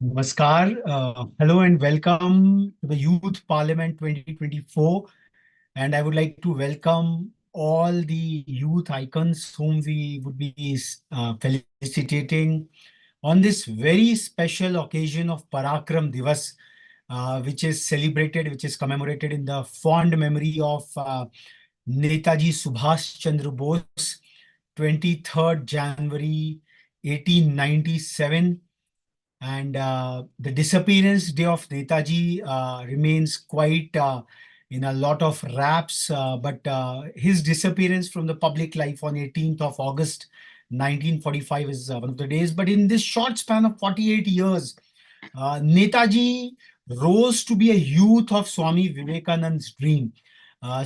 Namaskar. Hello and welcome to the Youth Parliament 2024. And I would like to welcome all the youth icons whom we would be felicitating on this very special occasion of Parakram Diwas, which is celebrated, which is commemorated in the fond memory of Netaji Subhash Chandra Bose, 23rd January 1897. And the disappearance day of Netaji remains quite in a lot of raps, but his disappearance from the public life on 18th of August 1945 is one of the days. But in this short span of 48 years, Netaji rose to be a youth of Swami Vivekananda's dream.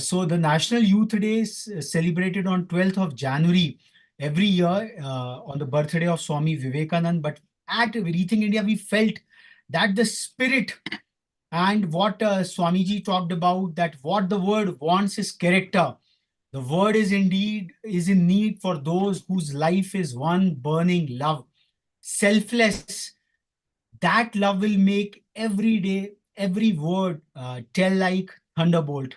So the National Youth Day is celebrated on 12th of January every year on the birthday of Swami Vivekananda. But at Rethink India, we felt that the spirit and what Swamiji talked about, that what the world wants is character. The word is indeed is in need for those whose life is one burning love, selfless. That love will make every day, every word tell like thunderbolt.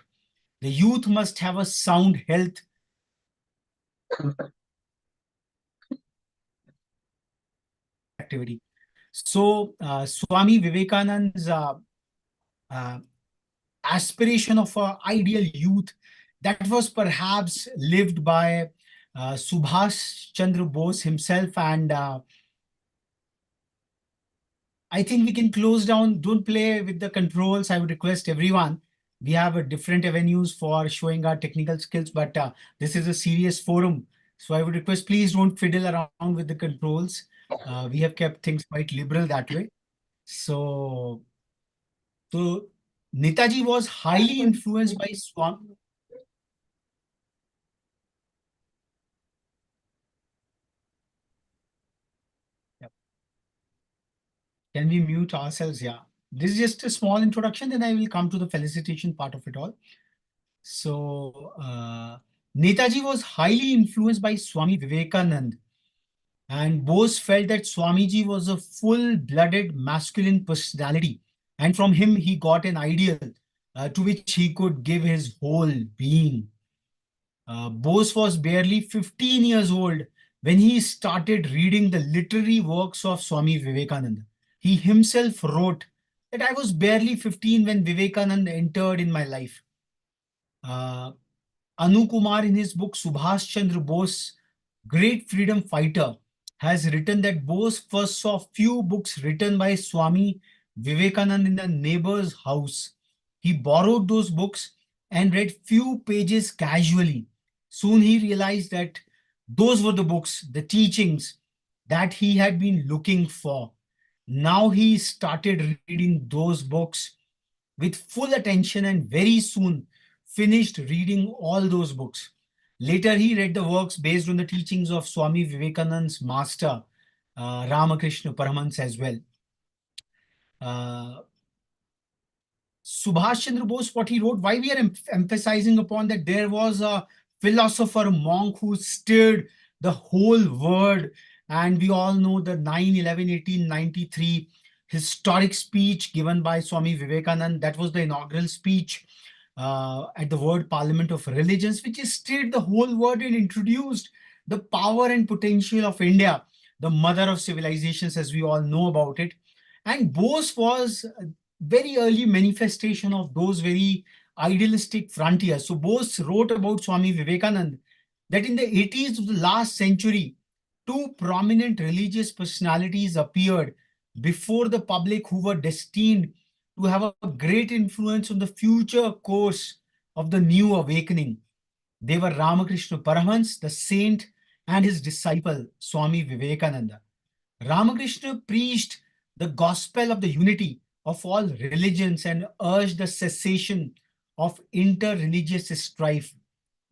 The youth must have a sound health activity. So Swami Vivekananda's uh, aspiration of an ideal youth that was perhaps lived by Subhash Chandra Bose himself. And I think we can close down. Don't play with the controls. I would request everyone. We have a different avenues for showing our technical skills, but this is a serious forum. So I would request, please don't fiddle around with the controls. We have kept things quite liberal that way. So Netaji was highly influenced by Swami. Can we mute ourselves? Yeah. This is just a small introduction, then I will come to the felicitation part of it all. So, Netaji was highly influenced by Swami Vivekananda, and Bose felt that Swamiji was a full-blooded masculine personality, and from him he got an ideal to which he could give his whole being. Bose was barely 15 years old when he started reading the literary works of Swami Vivekananda. He himself wrote that I was barely 15 when Vivekananda entered in my life. Uh, Anu Kumar, in his book Subhash Chandra Bose, Great Freedom Fighter, has written that Bose first saw few books written by Swami Vivekananda in a neighbor's house. He borrowed those books and read few pages casually. Soon he realized that those were the books, the teachings that he had been looking for. Now he started reading those books with full attention and very soon finished reading all those books. Later, he read the works based on the teachings of Swami Vivekananda's master, Ramakrishna Paramhans as well. Uh, Subhash Chandra Bose, what he wrote, why we are emphasizing upon that there was a philosopher monk who stirred the whole world. And we all know the 9/11/1893 historic speech given by Swami Vivekananda. That was the inaugural speech at the World Parliament of Religions, which stirred the whole world and introduced the power and potential of India, the mother of civilizations, as we all know about it. And Bose was very early manifestation of those very idealistic frontiers. So Bose wrote about Swami Vivekananda that in the 80s of the last century, two prominent religious personalities appeared before the public who were destined to have a great influence on the future course of the new awakening. They were Ramakrishna Paramhans, the saint, and his disciple, Swami Vivekananda. Ramakrishna preached the gospel of the unity of all religions and urged the cessation of inter-religious strife.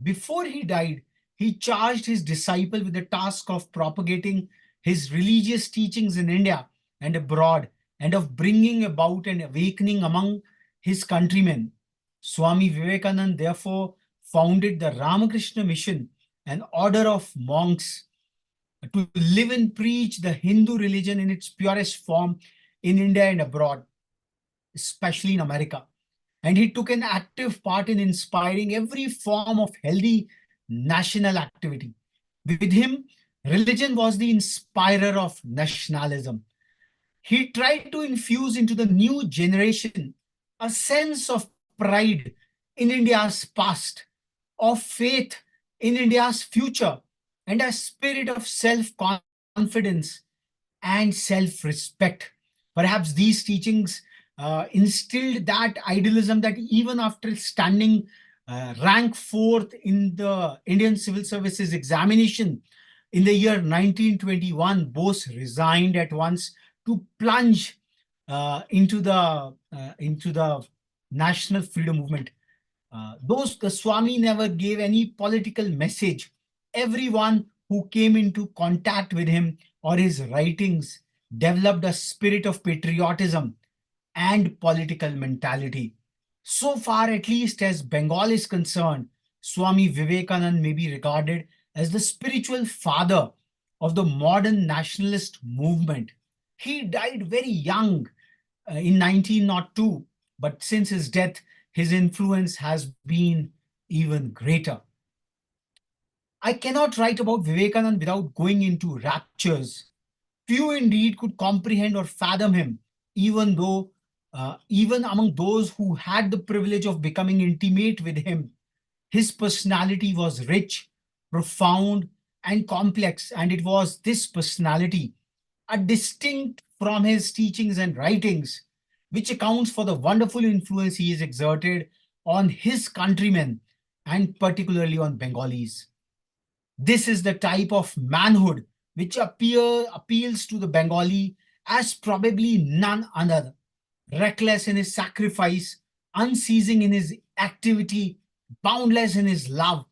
Before he died, he charged his disciple with the task of propagating his religious teachings in India and abroad, and of bringing about an awakening among his countrymen. Swami Vivekananda therefore founded the Ramakrishna Mission, an order of monks to live and preach the Hindu religion in its purest form in India and abroad, especially in America. And he took an active part in inspiring every form of healthy national activity. With him, religion was the inspirer of nationalism. He tried to infuse into the new generation a sense of pride in India's past, of faith in India's future, and a spirit of self confidence and self respect. Perhaps these teachings instilled that idealism that even after standing rank fourth in the Indian Civil Services examination in the year 1921, Bose resigned at once to plunge into the national freedom movement. The Swami never gave any political message. Everyone who came into contact with him or his writings developed a spirit of patriotism and political mentality. So far, at least as Bengal is concerned, Swami Vivekananda may be regarded as the spiritual father of the modern nationalist movement. He died very young in 1902, but since his death, his influence has been even greater. I cannot write about Vivekananda without going into raptures. Few indeed could comprehend or fathom him, even among those who had the privilege of becoming intimate with him. His personality was rich, profound, and complex, and it was this personality, a distinct from his teachings and writings, which accounts for the wonderful influence he has exerted on his countrymen and particularly on Bengalis. This is the type of manhood which appeals to the Bengali as probably none other. Reckless in his sacrifice, unceasing in his activity, boundless in his love,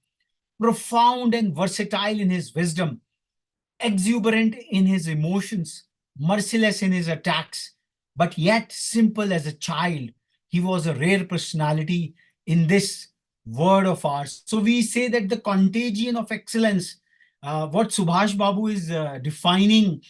profound and versatile in his wisdom, exuberant in his emotions, merciless in his attacks, but yet simple as a child. He was a rare personality in this word of ours. So we say that the contagion of excellence, what Subhash Babu is defining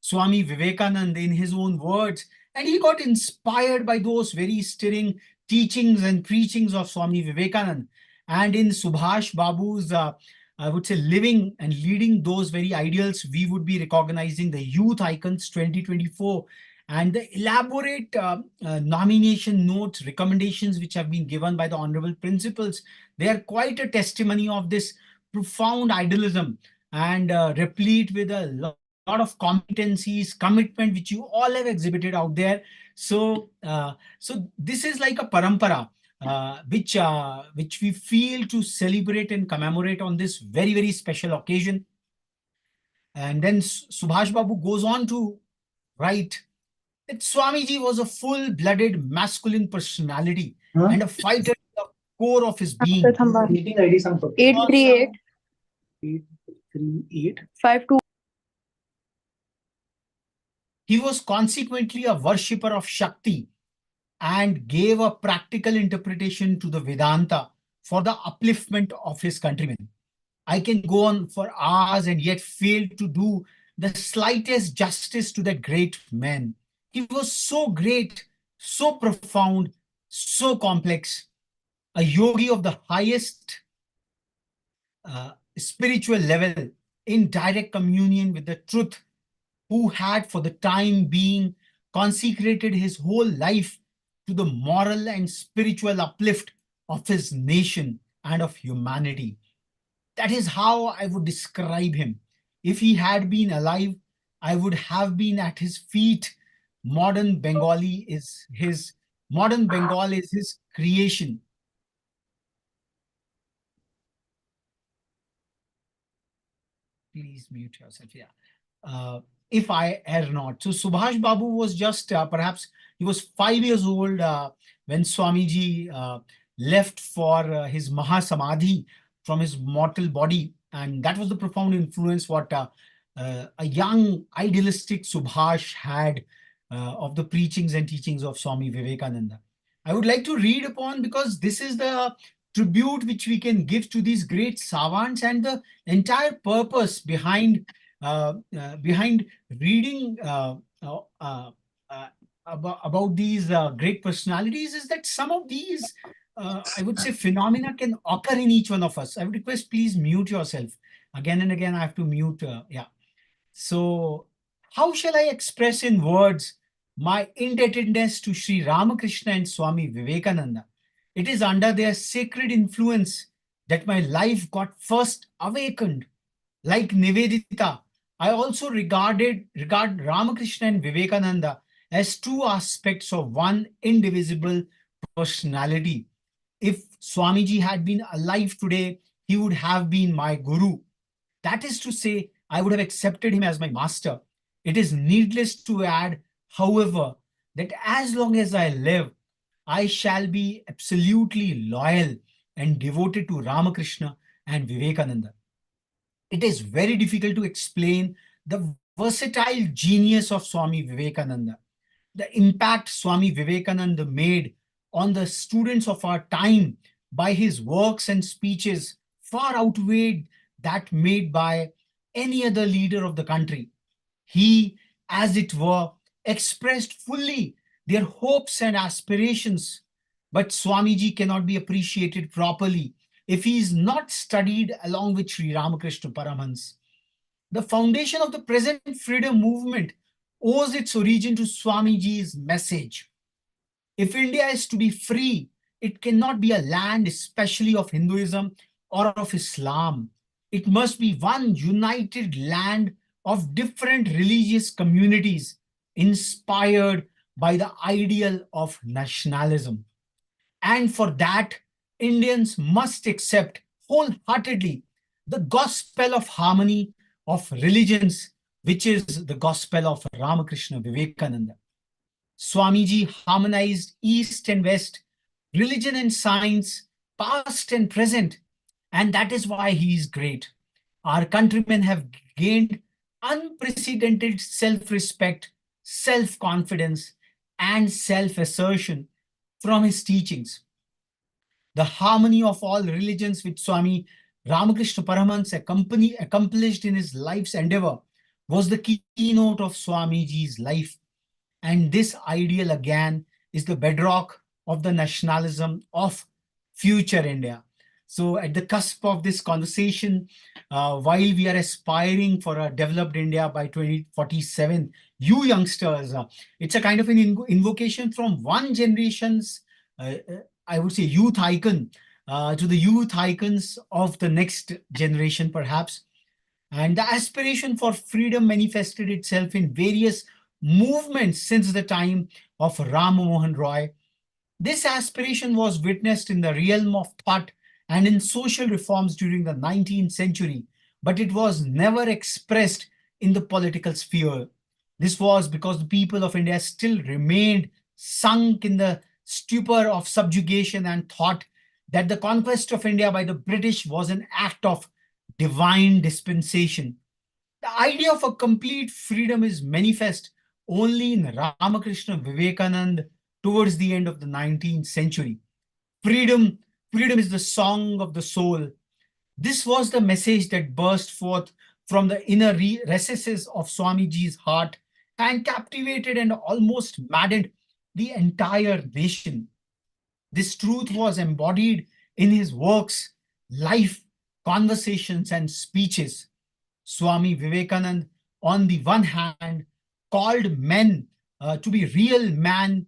Swami Vivekananda in his own words, and he got inspired by those very stirring teachings and preachings of Swami Vivekananda. And in Subhash Babu's, I would say, living and leading those very ideals, we would be recognizing the Youth Icons 2024 and the elaborate nomination notes, recommendations which have been given by the honorable principals. They are quite a testimony of this profound idealism and replete with a lot of competencies, commitment, which you all have exhibited out there. So this is like a parampara which we feel to celebrate and commemorate on this very special occasion. And then Subhash Babu goes on to write that Swamiji was a full-blooded masculine personality and a fighter at the core of his being. Meeting ID संपर्क 838 He was consequently a worshipper of Shakti and gave a practical interpretation to the Vedanta for the upliftment of his countrymen. I can go on for hours and yet fail to do the slightest justice to that great man. He was so great, so profound, so complex, a yogi of the highest spiritual level in direct communion with the truth, who had for the time being consecrated his whole life to the moral and spiritual uplift of his nation and of humanity. That is how I would describe him. If he had been alive, I would have been at his feet. Modern Bengal is his creation. Please mute yourself. Yeah. If I err not. So Subhash Babu was just perhaps he was 5 years old when Swamiji left for his Mahasamadhi from his mortal body. And that was the profound influence what a young idealistic Subhash had of the preachings and teachings of Swami Vivekananda. I would like to read upon, because this is the tribute which we can give to these great savants, and the entire purpose behind reading about these great personalities is that some of these, I would say, phenomena can occur in each one of us. I would request, please mute yourself. Again and again, I have to mute. Yeah. So, how shall I express in words my indebtedness to Sri Ramakrishna and Swami Vivekananda? It is under their sacred influence that my life got first awakened. Like Nivedita, I also regard Ramakrishna and Vivekananda as two aspects of one indivisible personality. If Swamiji had been alive today, he would have been my guru. That is to say, I would have accepted him as my master. It is needless to add, however, that as long as I live, I shall be absolutely loyal and devoted to Ramakrishna and Vivekananda. It is very difficult to explain the versatile genius of Swami Vivekananda. The impact Swami Vivekananda made on the students of our time by his works and speeches far outweighed that made by any other leader of the country. He, as it were, expressed fully their hopes and aspirations. But Swamiji cannot be appreciated properly if he is not studied along with Sri Ramakrishna Paramhans. The foundation of the present freedom movement owes its origin to Swamiji's message. If India is to be free, it cannot be a land especially of Hinduism or of Islam. It must be one united land of different religious communities inspired by the ideal of nationalism. And for that, Indians must accept wholeheartedly the gospel of harmony of religions, which is the gospel of Ramakrishna Vivekananda. Swamiji harmonized East and West, religion and science, past and present, and that is why he is great. Our countrymen have gained unprecedented self-respect, self-confidence, and self-assertion from his teachings. The harmony of all religions which Swami Ramakrishna Paramhans accomplished in his life's endeavor was the keynote of Swamiji's life. And this ideal again is the bedrock of the nationalism of future India. So at the cusp of this conversation, while we are aspiring for a developed India by 2047, you youngsters, it's a kind of an invocation from one generation's, I would say, youth icon to the youth icons of the next generation, perhaps. And the aspiration for freedom manifested itself in various movements since the time of Ram Mohan Roy. This aspiration was witnessed in the realm of thought and in social reforms during the 19th century, but it was never expressed in the political sphere. This was because the people of India still remained sunk in the stupor of subjugation and thought that the conquest of India by the British was an act of divine dispensation. The idea of a complete freedom is manifest only in Ramakrishna Vivekananda towards the end of the 19th century. Freedom, freedom is the song of the soul. This was the message that burst forth from the inner recesses of Swamiji's heart and captivated and almost maddened the entire nation. This truth was embodied in his works, life, conversations, and speeches. Swami Vivekananda, on the one hand, called men to be real man,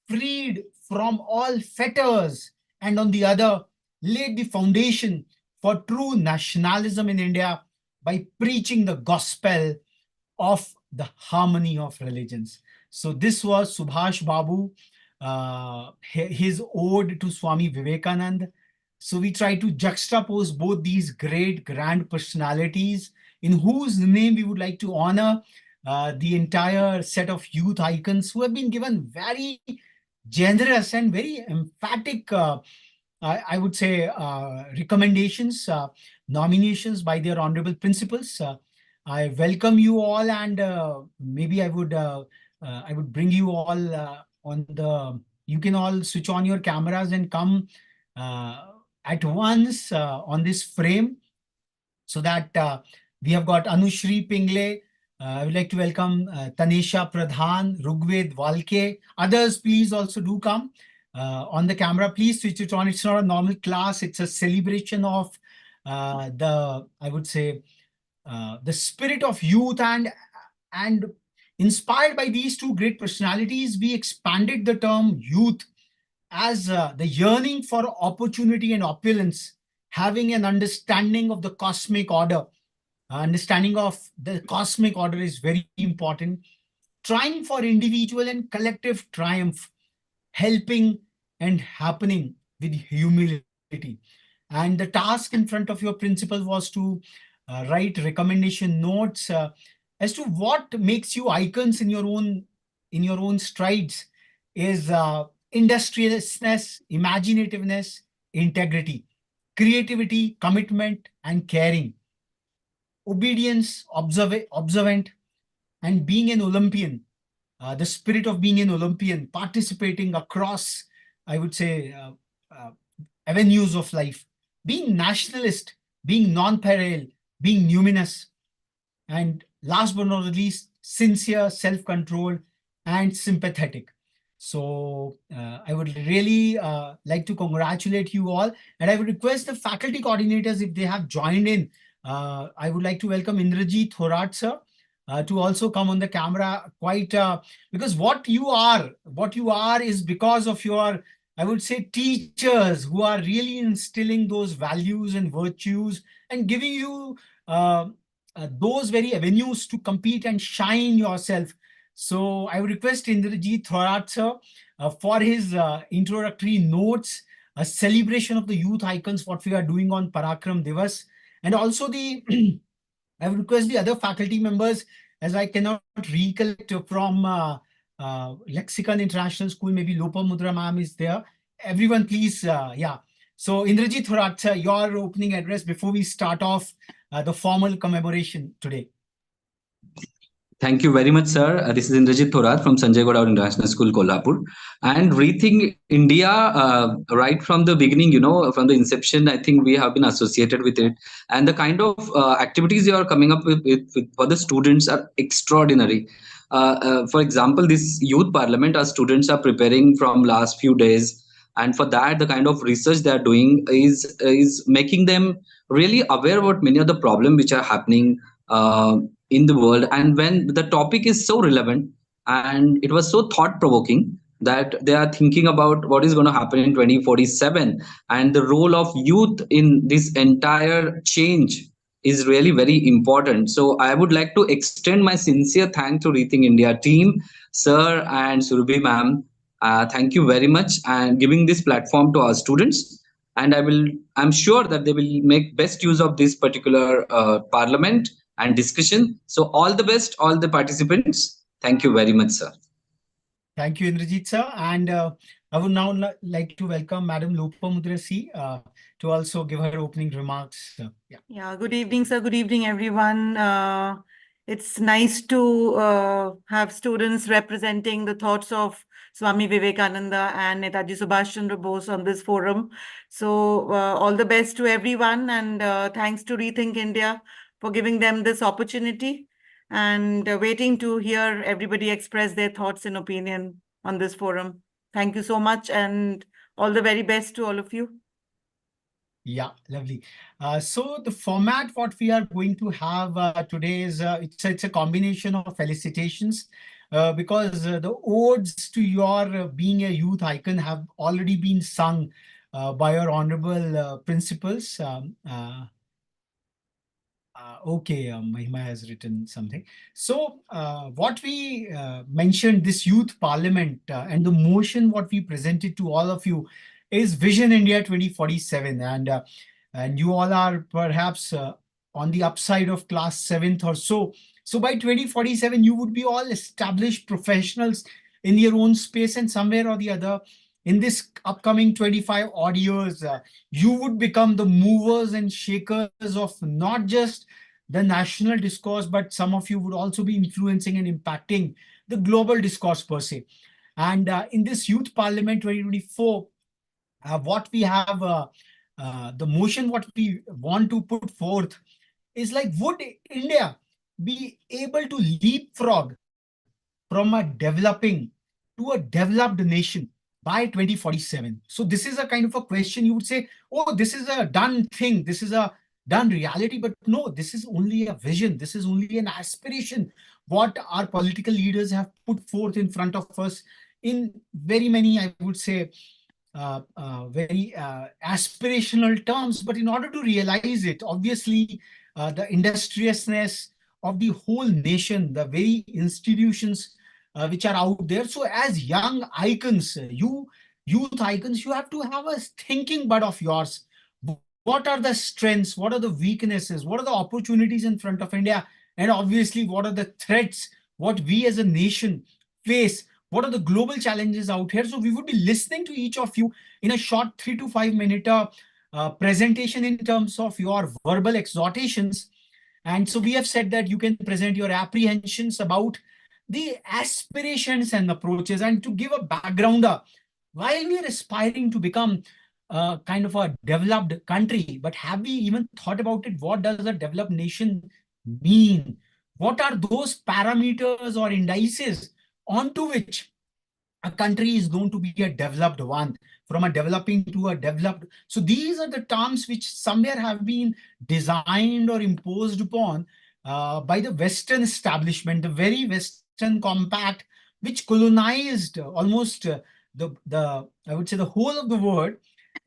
freed from all fetters, and on the other, laid the foundation for true nationalism in India by preaching the gospel of the harmony of religions. So this was Subhash Babu, his ode to Swami Vivekananda. So we try to juxtapose both these great grand personalities in whose name we would like to honor the entire set of youth icons who have been given very generous and very emphatic, I would say, recommendations, nominations by their honorable principals. I welcome you all, and maybe I would bring you all on the. You can all switch on your cameras and come at once on this frame, so that we have got Anushri Pingle. I would like to welcome Tanisha Pradhan, Rugved Valke. Others, please also do come on the camera. Please switch it on. It's not a normal class. It's a celebration of I would say, the spirit of youth, and inspired by these two great personalities, we expanded the term youth as the yearning for opportunity and opulence, having an understanding of the cosmic order. Understanding of the cosmic order is very important. Trying for individual and collective triumph, helping and happening with humility. And the task in front of your principal was to write recommendation notes as to what makes you icons in your own strides. Is industriousness, imaginativeness, integrity, creativity, commitment, and caring, obedience, observant, and being an Olympian. The spirit of being an Olympian, participating across, I would say, avenues of life, being nationalist, being non-parallel, being numinous, and last but not least, sincere, self-controlled, and sympathetic. So I would really like to congratulate you all, and I would request the faculty coordinators, if they have joined in, I would like to welcome Indrajit Thorat sir to also come on the camera. Quite because what you are is because of your, I would say, teachers who are really instilling those values and virtues and giving you those very avenues to compete and shine yourself. So I would request Indrajit Thorat sir for his introductory notes, a celebration of the youth icons, what we are doing on Parakram Diwas, and also the I would request the other faculty members, as I cannot recollect from Lexicon International School, maybe Lopa Mudra ma'am is there. Everyone, please, yeah. So Indrajit Thorat sir, your opening address before we start off the formal commemoration today. Thank you very much, sir. This is Indrajit Thorat from Sanjay Goda International School, Kolhapur. And Rethink India, right from the beginning, from the inception, I think we have been associated with it. And the kind of activities you are coming up with for the students are extraordinary. For example, this youth parliament, our students are preparing from last few days. And for that, the kind of research they are doing is making them really aware about many of the problems which are happening in the world. And when the topic is so relevant and it was so thought provoking, that they are thinking about what is going to happen in 2047, and the role of youth in this entire change is really very important. So I would like to extend my sincere thanks to Rethink India team, sir and Surabhi ma'am. Thank you very much and giving this platform to our students. And I'm sure that they will make best use of this particular parliament and discussion. So all the best, all the participants. Thank you very much, sir. Thank you, Indrajit sir. And I would now like to welcome Madam Lopamudrasi to also give her opening remarks. Yeah, good evening, sir. Good evening, everyone. It's nice to have students representing the thoughts of Swami Vivekananda and Netaji Subhash Chandra Bose on this forum. So all the best to everyone, and thanks to Rethink India for giving them this opportunity, and waiting to hear everybody express their thoughts and opinion on this forum. Thank you so much, and all the very best to all of you. Yeah, lovely. So the format what we are going to have today is it's a combination of felicitations because the odes to your being a youth icon have already been sung by your honorable principals. Okay, Mahima has written something. So what we mentioned, this youth parliament and the motion what we presented to all of you is Vision India 2047. And you all are perhaps on the upside of class 7th or so. So by 2047, you would be all established professionals in your own space, and somewhere or the other, in this upcoming 25 odd years, you would become the movers and shakers of not just the national discourse, but some of you would also be influencing and impacting the global discourse per se. And in this Youth Parliament 2024, what we have, the motion what we want to put forth is like, would India be able to leapfrog from a developing to a developed nation by 2047? So this is a kind of a question you would say, oh, this is a done thing, this is a done reality. But no, this is only a vision, this is only an aspiration what our political leaders have put forth in front of us in very many, I would say, very aspirational terms. But in order to realize it, obviously, the industriousness of the whole nation, the very institutions which are out there. So as young icons, you youth icons, you have to have a thinking bud of yours. What are the strengths? What are the weaknesses? What are the opportunities in front of India? And obviously, what are the threats? What we as a nation face? What are the global challenges out here? So we would be listening to each of you in a short 3 to 5 minute presentation in terms of your verbal exhortations. And so we have said that you can present your apprehensions about the aspirations and approaches. And to give a background, while we are aspiring to become kind of a developed country, but have we even thought about it? What does a developed nation mean? What are those parameters or indices onto which a country is going to be a developed one, from a developing to a developed? So these are the terms which somewhere have been designed or imposed upon by the Western establishment, the very Western compact, which colonized almost the I would say the whole of the world.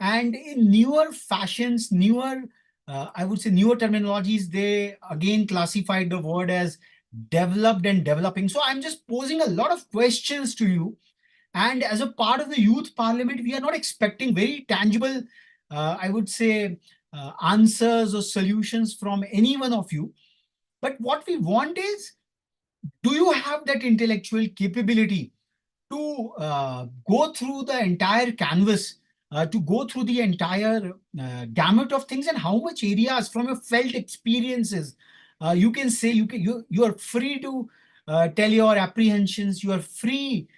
And in newer fashions, newer I would say newer terminologies, they again classified the word as developed and developing. So I'm just posing a lot of questions to you. And as a part of the youth parliament, we are not expecting very tangible, I would say, answers or solutions from any one of you. But what we want is, do you have that intellectual capability to go through the entire canvas, to go through the entire gamut of things, and how much areas from your felt experiences you can say you are free to tell your apprehensions, you are free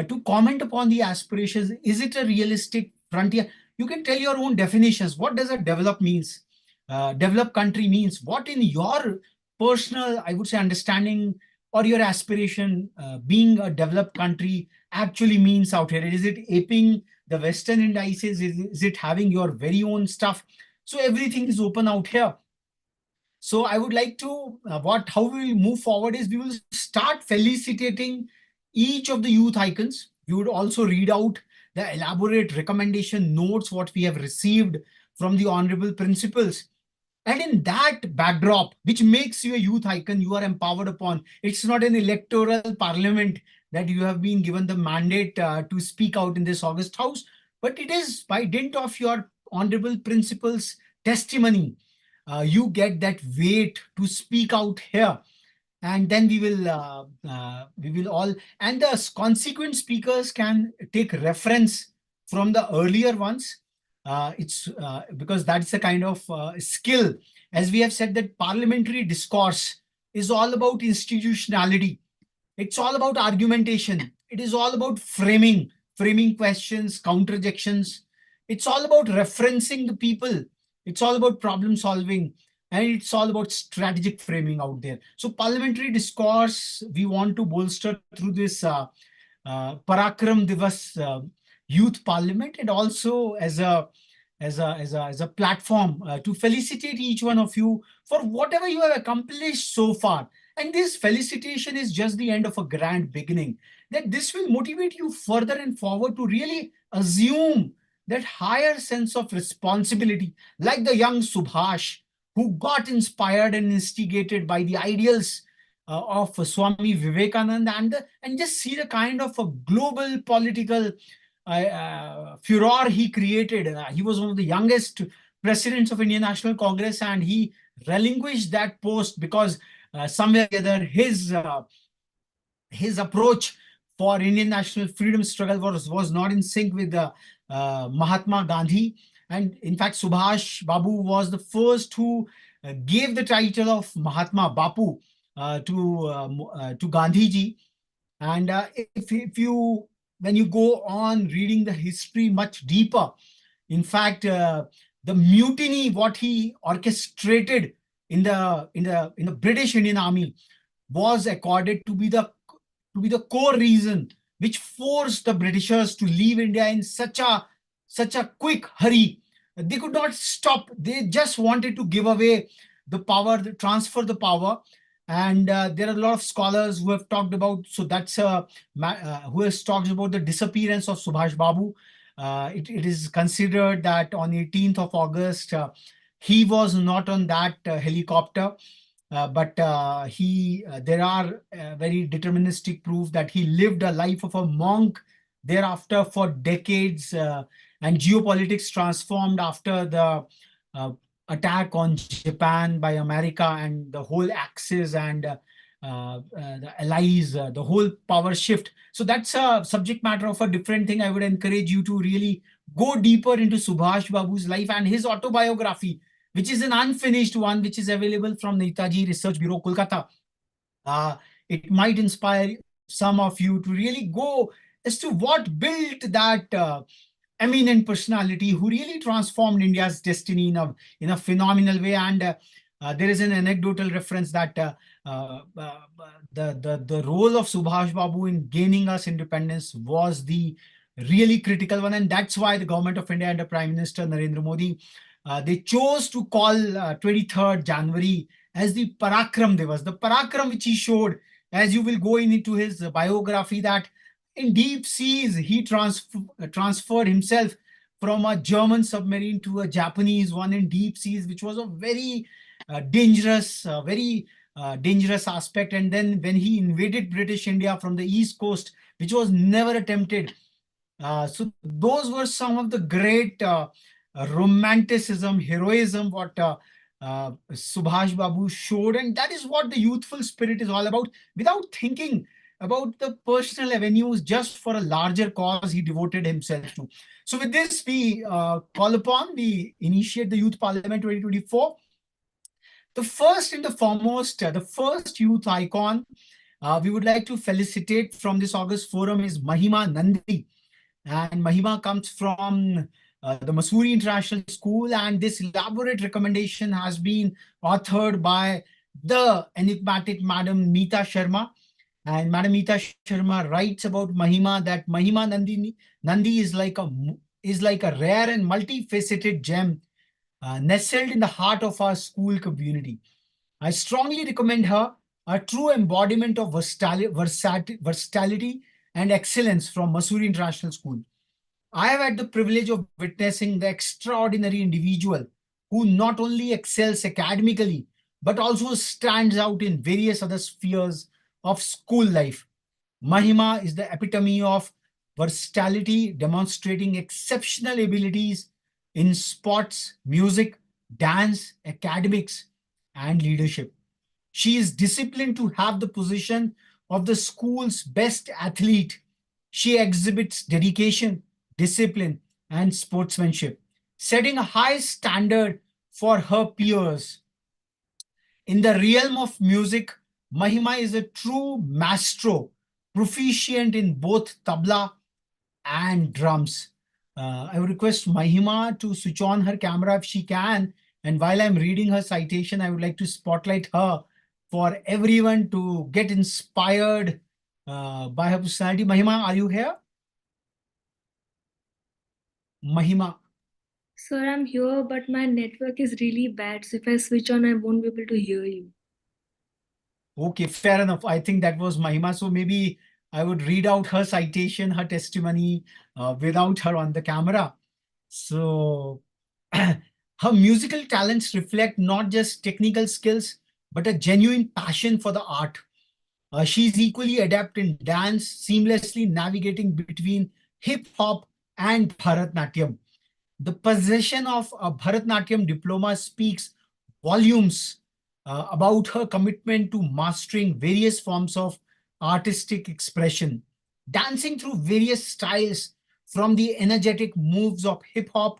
to comment upon the aspirations. Is it a realistic frontier? You can tell your own definitions. What does a develop means? Developed country means what in your personal, I would say, understanding or your aspiration, being a developed country actually means out here? Is it aping the Western indices? Is it having your very own stuff? So everything is open out here. So I would like to, how we will move forward is we will start felicitating each of the youth icons. We would also read out the elaborate recommendation notes, what we have received from the honorable principals. And in that backdrop, which makes you a youth icon, you are empowered upon. It's not an electoral parliament that you have been given the mandate to speak out in this August House, but it is by dint of your honorable principals' testimony. You get that weight to speak out here, and then we will all, and the consequent speakers can take reference from the earlier ones. It's because that's a kind of skill. As we have said, that parliamentary discourse is all about institutionality. It's all about argumentation. It is all about framing questions, counterjections. It's all about referencing the people. It's all about problem solving, and it's all about strategic framing out there. So parliamentary discourse, we want to bolster through this Parakram Diwas Youth Parliament, and also as a platform to felicitate each one of you for whatever you have accomplished so far. And this felicitation is just the end of a grand beginning, that this will motivate you further and forward to really assume that higher sense of responsibility, like the young Subhash, who got inspired and instigated by the ideals of Swami Vivekananda, and just see the kind of a global political furor he created. He was one of the youngest presidents of Indian National Congress, and he relinquished that post because somewhere or other his approach for Indian national freedom struggle was not in sync with the Mahatma Gandhi. And in fact, Subhash Babu was the first who gave the title of Mahatma Bapu to Gandhi ji. And when you go on reading the history much deeper, in fact, the mutiny what he orchestrated in the British Indian Army was accorded to be the core reason which forced the Britishers to leave India in such a quick hurry. They could not stop. They just wanted to give away the power, transfer the power. And there are a lot of scholars who have talked about, so that's who has talked about the disappearance of Subhash Babu. It is considered that on 18th of August, he was not on that helicopter, but there are very deterministic proof that he lived a life of a monk thereafter for decades, and geopolitics transformed after the attack on Japan by America and the whole Axis and the allies, the whole power shift. So that's a subject matter of a different thing. I would encourage you to really go deeper into Subhash Babu's life and his autobiography, which is an unfinished one, which is available from Netaji Research Bureau, Kolkata. It might inspire some of you to really go as to what built that eminent personality who really transformed India's destiny in a phenomenal way. And there is an anecdotal reference that the role of Subhash Babu in gaining us independence was the really critical one. And that's why the government of India under Prime Minister Narendra Modi, they chose to call 23rd January as the Parakram Diwas. The Parakram which he showed, as you will go into his biography, that in deep seas, he transferred himself from a German submarine to a Japanese one in deep seas, which was a very dangerous aspect. And then when he invaded British India from the East Coast, which was never attempted. So those were some of the great romanticism, heroism, what Subhash Babu showed. And that is what the youthful spirit is all about. Without thinking about the personal avenues, just for a larger cause he devoted himself to. So with this, we we initiate the Youth Parliament 2024. The first and the foremost, the first youth icon we would like to felicitate from this August forum is Mahima Nandi. And Mahima comes from the Mussoorie International School, and this elaborate recommendation has been authored by the enigmatic Madam Neeta Sharma. And Madam Meeta Sharma writes about Mahima that Mahima Nandi is like a rare and multifaceted gem nestled in the heart of our school community. I strongly recommend her, a true embodiment of versatility and excellence from Mussoorie International School. I have had the privilege of witnessing the extraordinary individual who not only excels academically, but also stands out in various other spheres of school life. Mahima is the epitome of versatility, demonstrating exceptional abilities in sports, music, dance, academics, and leadership. She is disciplined to have the position of the school's best athlete. She exhibits dedication, discipline, and sportsmanship, setting a high standard for her peers. In the realm of music, Mahima is a true maestro, proficient in both tabla and drums. I would request Mahima to switch on her camera if she can. And while I'm reading her citation, I would like to spotlight her for everyone to get inspired by her personality. Mahima, are you here? Mahima. Sir, I'm here, but my network is really bad. So if I switch on, I won't be able to hear you. Okay, fair enough. I think that was Mahima. So maybe I would read out her citation, her testimony without her on the camera. So her musical talents reflect not just technical skills, but a genuine passion for the art. She's equally adept in dance, seamlessly navigating between hip hop and Bharatnatyam. The possession of a Bharatnatyam diploma speaks volumes about her commitment to mastering various forms of artistic expression, dancing through various styles from the energetic moves of hip hop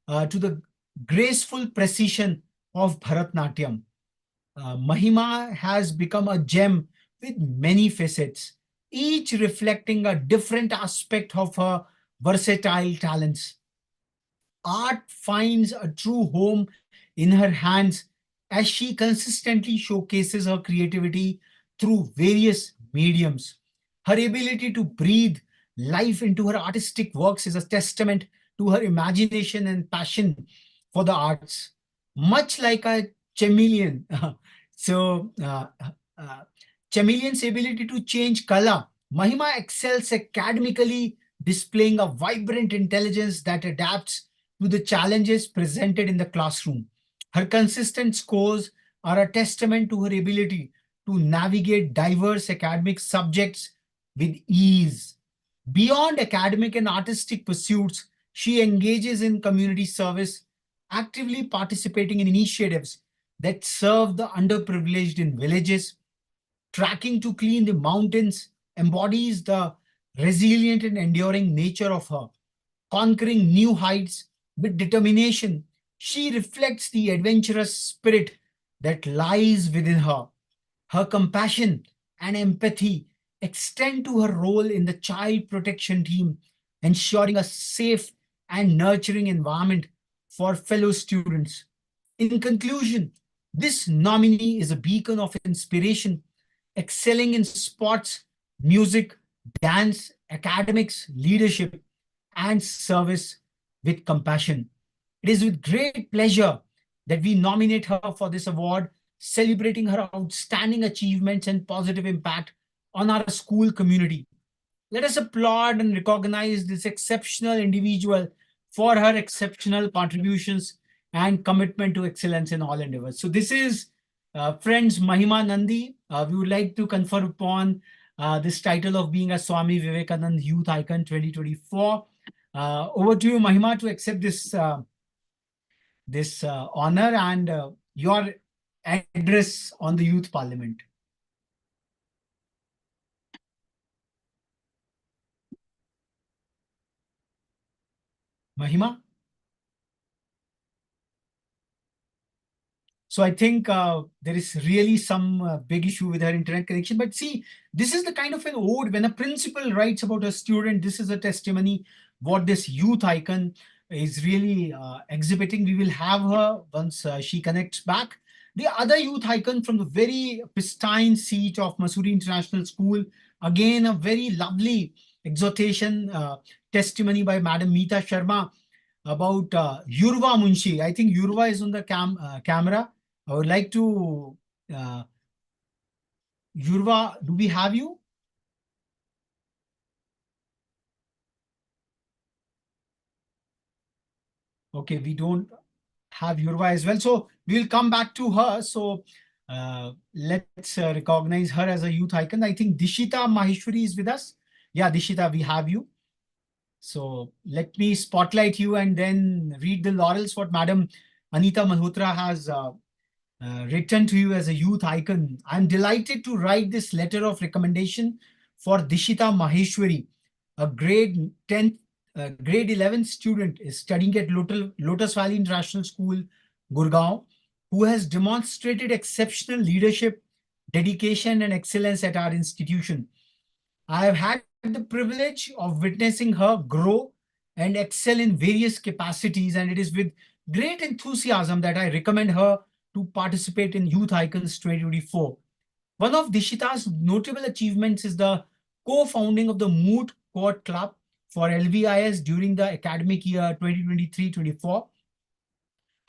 to the graceful precision of Bharatnatyam. Mahima has become a gem with many facets, each reflecting a different aspect of her versatile talents. Art finds a true home in her hands as she consistently showcases her creativity through various mediums. Her ability to breathe life into her artistic works is a testament to her imagination and passion for the arts. Much like a chameleon, so chameleon's ability to change color, Mahima excels academically, displaying a vibrant intelligence that adapts to the challenges presented in the classroom. Her consistent scores are a testament to her ability to navigate diverse academic subjects with ease. Beyond academic and artistic pursuits, she engages in community service, actively participating in initiatives that serve the underprivileged in villages. Tracking to clean the mountains embodies the resilient and enduring nature of her. Conquering new heights with determination, she reflects the adventurous spirit that lies within her. Her compassion and empathy extend to her role in the child protection team, ensuring a safe and nurturing environment for fellow students. In conclusion, this nominee is a beacon of inspiration, excelling in sports, music, dance, academics, leadership, and service with compassion. It is with great pleasure that we nominate her for this award, celebrating her outstanding achievements and positive impact on our school community. Let us applaud and recognize this exceptional individual for her exceptional contributions and commitment to excellence in all endeavors. So this is, friends, Mahima Nandi. We would like to confer upon this title of being a Swami Vivekananda Youth Icon 2024. Over to you, Mahima, to accept this honor and your address on the Youth Parliament. Mahima? So I think there is really some big issue with her internet connection. But see, this is the kind of an ode when a principal writes about a student. This is a testimony what this youth icon is really exhibiting. We will have her once she connects back. The other youth icon from the very pristine seat of Masuri International School, again a very lovely exhortation testimony by Madam Meeta Sharma about Yurva Munshi. I think Yurva is on the camera. I would like to, Yurva, do we have you? Okay, we don't have Yurva as well. So we'll come back to her. So let's recognize her as a youth icon. I think Dishita Maheshwari is with us. Yeah, Dishita, we have you. So let me spotlight you and then read the laurels what Madam Anita Malhotra has written to you as a youth icon. I'm delighted to write this letter of recommendation for Dishita Maheshwari, a grade 10th, grade 11 student is studying at Lotus Valley International School, Gurgaon, who has demonstrated exceptional leadership, dedication, and excellence at our institution. I have had the privilege of witnessing her grow and excel in various capacities, and it is with great enthusiasm that I recommend her to participate in Youth Icons 2024. One of Dishita's notable achievements is the co-founding of the Moot Court Club for LVIS during the academic year 2023-24.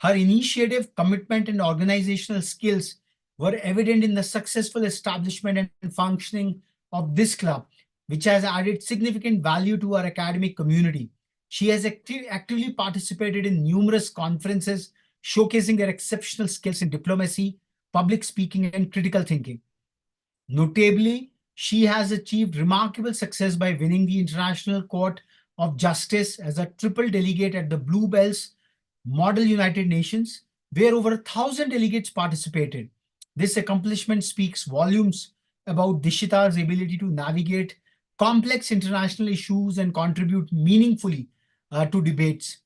Her initiative, commitment, and organizational skills were evident in the successful establishment and functioning of this club, which has added significant value to our academic community. She has actively participated in numerous conferences, showcasing her exceptional skills in diplomacy, public speaking, and critical thinking. Notably, she has achieved remarkable success by winning the International Court of Justice as a triple delegate at the Bluebells Model United Nations, where over 1,000 delegates participated. This accomplishment speaks volumes about Dishita's ability to navigate complex international issues and contribute meaningfully to debates.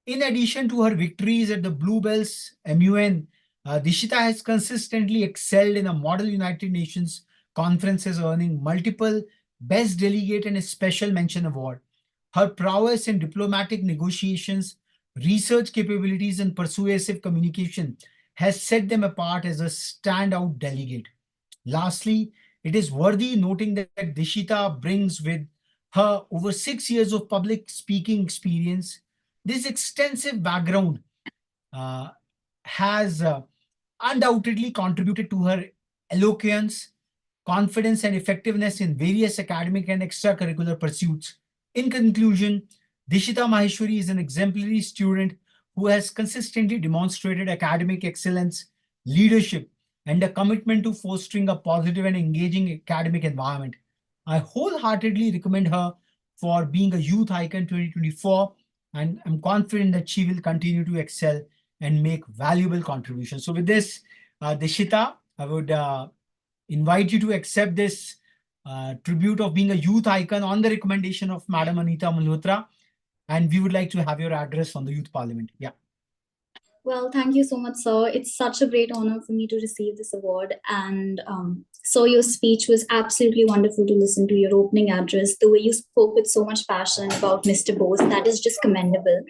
In addition to her victories at the Bluebells MUN, Dishita has consistently excelled in a Model United Nations conferences, earning multiple Best Delegate and a Special Mention Award. Her prowess in diplomatic negotiations, research capabilities, and persuasive communication has set them apart as a standout delegate. Lastly, it is worthy noting that Dishita brings with her over 6 years of public speaking experience. This extensive background has undoubtedly contributed to her eloquence, confidence, and effectiveness in various academic and extracurricular pursuits. In conclusion, Dishita Maheshwari is an exemplary student who has consistently demonstrated academic excellence, leadership, and a commitment to fostering a positive and engaging academic environment. I wholeheartedly recommend her for being a Youth Icon 2024, and I'm confident that she will continue to excel and make valuable contributions. So with this, Dishita, I would invite you to accept this tribute of being a youth icon on the recommendation of Madam Anita Malhotra. And we would like to have your address on the Youth Parliament. Yeah. Well, thank you so much, sir. It's such a great honor for me to receive this award. And so your speech was absolutely wonderful to listen to, your opening address, the way you spoke with so much passion about Mr. Bose, that is just commendable.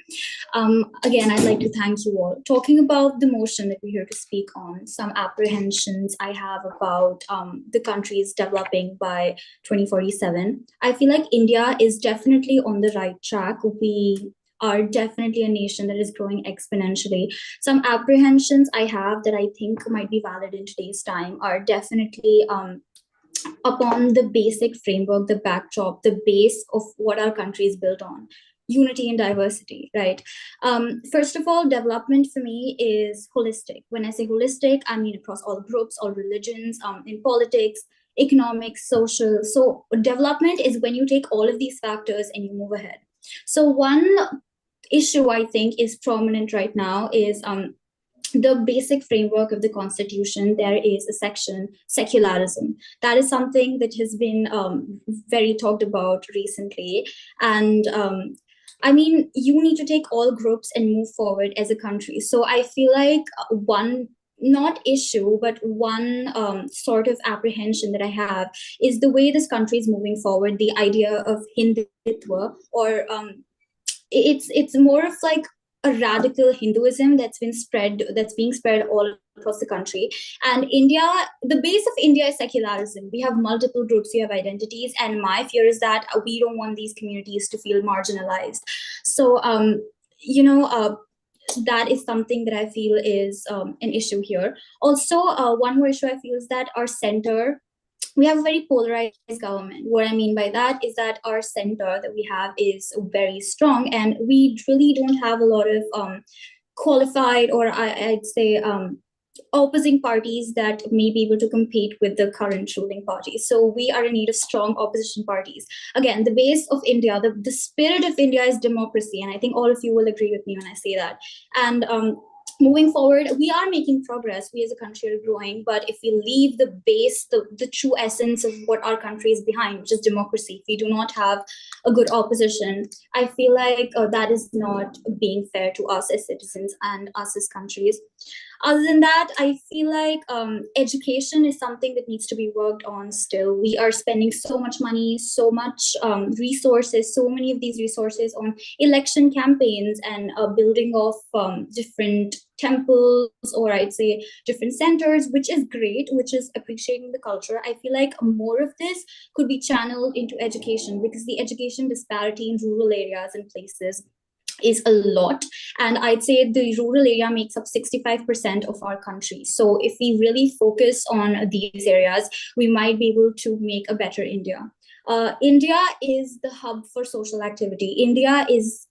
Again, I'd like to thank you all. Talking about the motion that we're here to speak on, some apprehensions I have about the countries developing by 2047. I feel like India is definitely on the right track. We are definitely a nation that is growing exponentially. Some apprehensions I have that I think might be valid in today's time are definitely upon the basic framework, the backdrop, the base of what our country is built on. Unity and diversity, right? First of all, development for me is holistic. When I say holistic, I mean across all groups, all religions, in politics, economics, social. So development is when you take all of these factors and you move ahead. So one issue I think is prominent right now is the basic framework of the Constitution. There is a section, secularism. That is something that has been very talked about recently. And I mean, you need to take all groups and move forward as a country. So I feel like one, not issue, but one sort of apprehension that I have is the way this country is moving forward, the idea of Hindutva, or it's more of like a radical Hinduism that's being spread all across the country. And India, the base of India is secularism. We have multiple groups, we have identities, and my fear is that we don't want these communities to feel marginalized. So, that is something that I feel is an issue here. Also, one more issue I feel is that our center, we have a very polarized government. What I mean by that is that our center that we have is very strong, and we really don't have a lot of qualified, or I'd say opposing parties that may be able to compete with the current ruling party. So we are in need of strong opposition parties. Again, the base of India, the spirit of India is democracy, and I think all of you will agree with me when I say that. And moving forward, we are making progress. We as a country are growing, but if we leave the base, the true essence of what our country is behind, which is democracy, if we do not have a good opposition, I feel like that is not being fair to us as citizens and us as countries. Other than that, I feel like education is something that needs to be worked on still. We are spending so much money, so much resources, so many of these resources on election campaigns and building of different temples, or I'd say different centers, which is great, which is appreciating the culture. I feel like more of this could be channeled into education, because the education disparity in rural areas and places is a lot, and I'd say the rural area makes up 65% of our country. So if we really focus on these areas, we might be able to make a better India. India is the hub for social activity. India is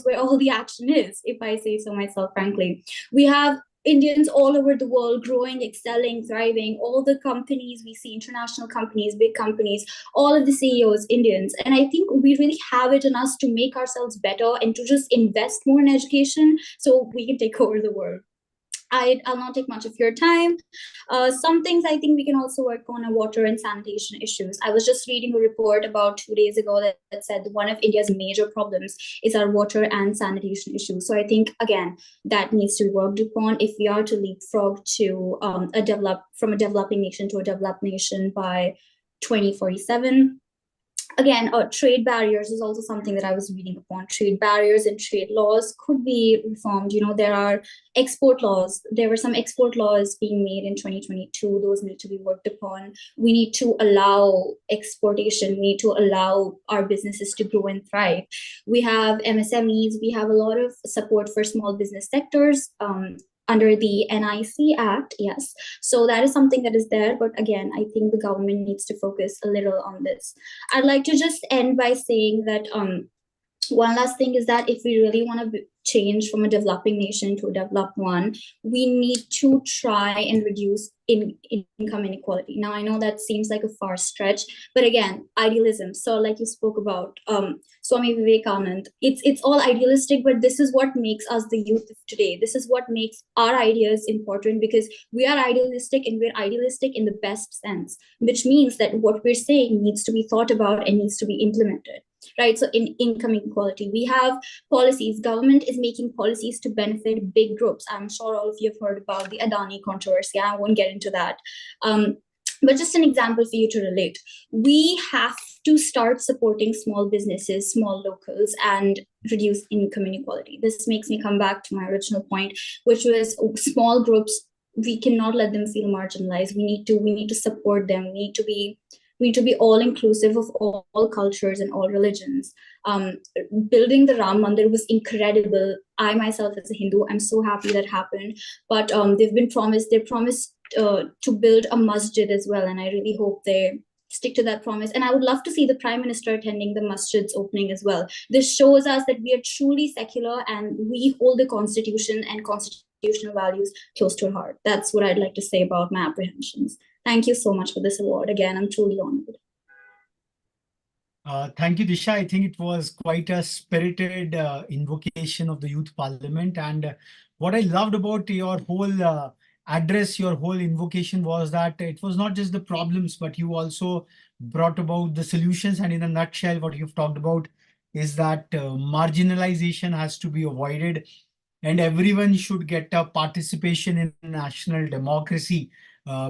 where all the action is, if I say so myself, frankly. We have Indians all over the world growing, excelling, thriving. All the companies we see, international companies, big companies, all of the CEOs, Indians. And I think we really have it in us to make ourselves better and to just invest more in education so we can take over the world. I'll not take much of your time. Some things I think we can also work on are water and sanitation issues. I was just reading a report about 2 days ago that said one of India's major problems is our water and sanitation issues. So I think, again, that needs to be worked upon if we are to leapfrog to from a developing nation to a developed nation by 2047. Again, trade barriers is also something that I was reading upon. Trade barriers and trade laws could be reformed. There are export laws. There were some export laws being made in 2022. Those need to be worked upon. We need to allow exportation. We need to allow our businesses to grow and thrive. We have MSMEs. We have a lot of support for small business sectors. Under the NIC Act, yes. So that is something that is there. But again, I think the government needs to focus a little on this. I'd like to just end by saying that one last thing is that if we really want to change from a developing nation to a developed one, we need to try and reduce income inequality. Now, I know that seems like a far stretch, but again, idealism. So like you spoke about Swami Vivekananda, it's all idealistic, but this is what makes us the youth of today. This is what makes our ideas important, because we are idealistic, and we're idealistic in the best sense, which means that what we're saying needs to be thought about and needs to be implemented. Right. So in income inequality, we have policies. Government is making policies to benefit big groups. I'm sure all of you have heard about the Adani controversy. I won't get into that. But just an example for you to relate. We have to start supporting small businesses, small locals, and reduce income inequality. This makes me come back to my original point, which was small groups. We cannot let them feel marginalized. We need to support them. We need to be all inclusive of all cultures and all religions. Building the Ram Mandir was incredible. I myself, as a Hindu, I'm so happy that happened. But they promised to build a masjid as well, and I really hope they stick to that promise. And I would love to see the Prime Minister attending the masjid's opening as well. This shows us that we are truly secular and we hold the Constitution and constitutional values close to our heart. That's what I'd like to say about my apprehensions. Thank you so much for this award. Again, I'm truly honored. Thank you, Disha. I think it was quite a spirited invocation of the Youth Parliament. And what I loved about your whole address, your whole invocation, was that it was not just the problems, but you also brought about the solutions. And in a nutshell, what you've talked about is that marginalization has to be avoided, and everyone should get a participation in national democracy,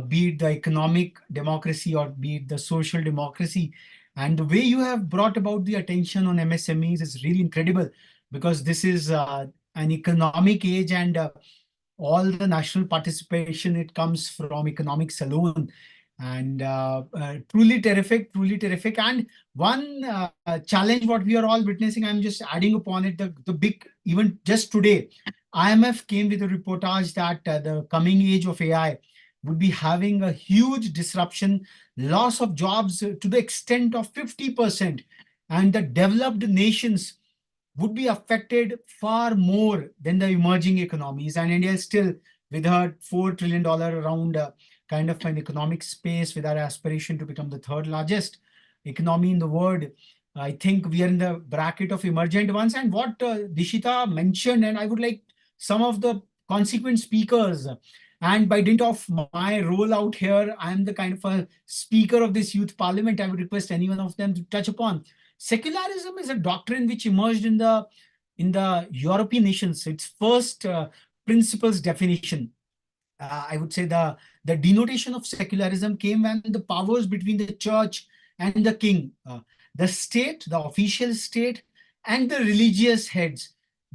be it the economic democracy or be it the social democracy. And the way you have brought about the attention on MSMEs is really incredible, because this is an economic age, and all the national participation, it comes from economics alone. And truly terrific, truly terrific. And one challenge what we are all witnessing, I'm just adding upon it, the big, even just today, IMF came with a reportage that the coming age of AI would be having a huge disruption, loss of jobs to the extent of 50%. And the developed nations would be affected far more than the emerging economies. And India is still, with her $4 trillion around kind of an economic space, with our aspiration to become the third largest economy in the world. I think we are in the bracket of emergent ones. And what Dishita mentioned, and I would like some of the consequent speakers, and by dint of my role out here, I am the kind of a speaker of this youth parliament. I would request any one of them to touch upon. Secularism is a doctrine which emerged in the European nations. Its first principles definition, I would say the denotation of secularism came when the powers between the church and the king, the state, the official state, and the religious heads,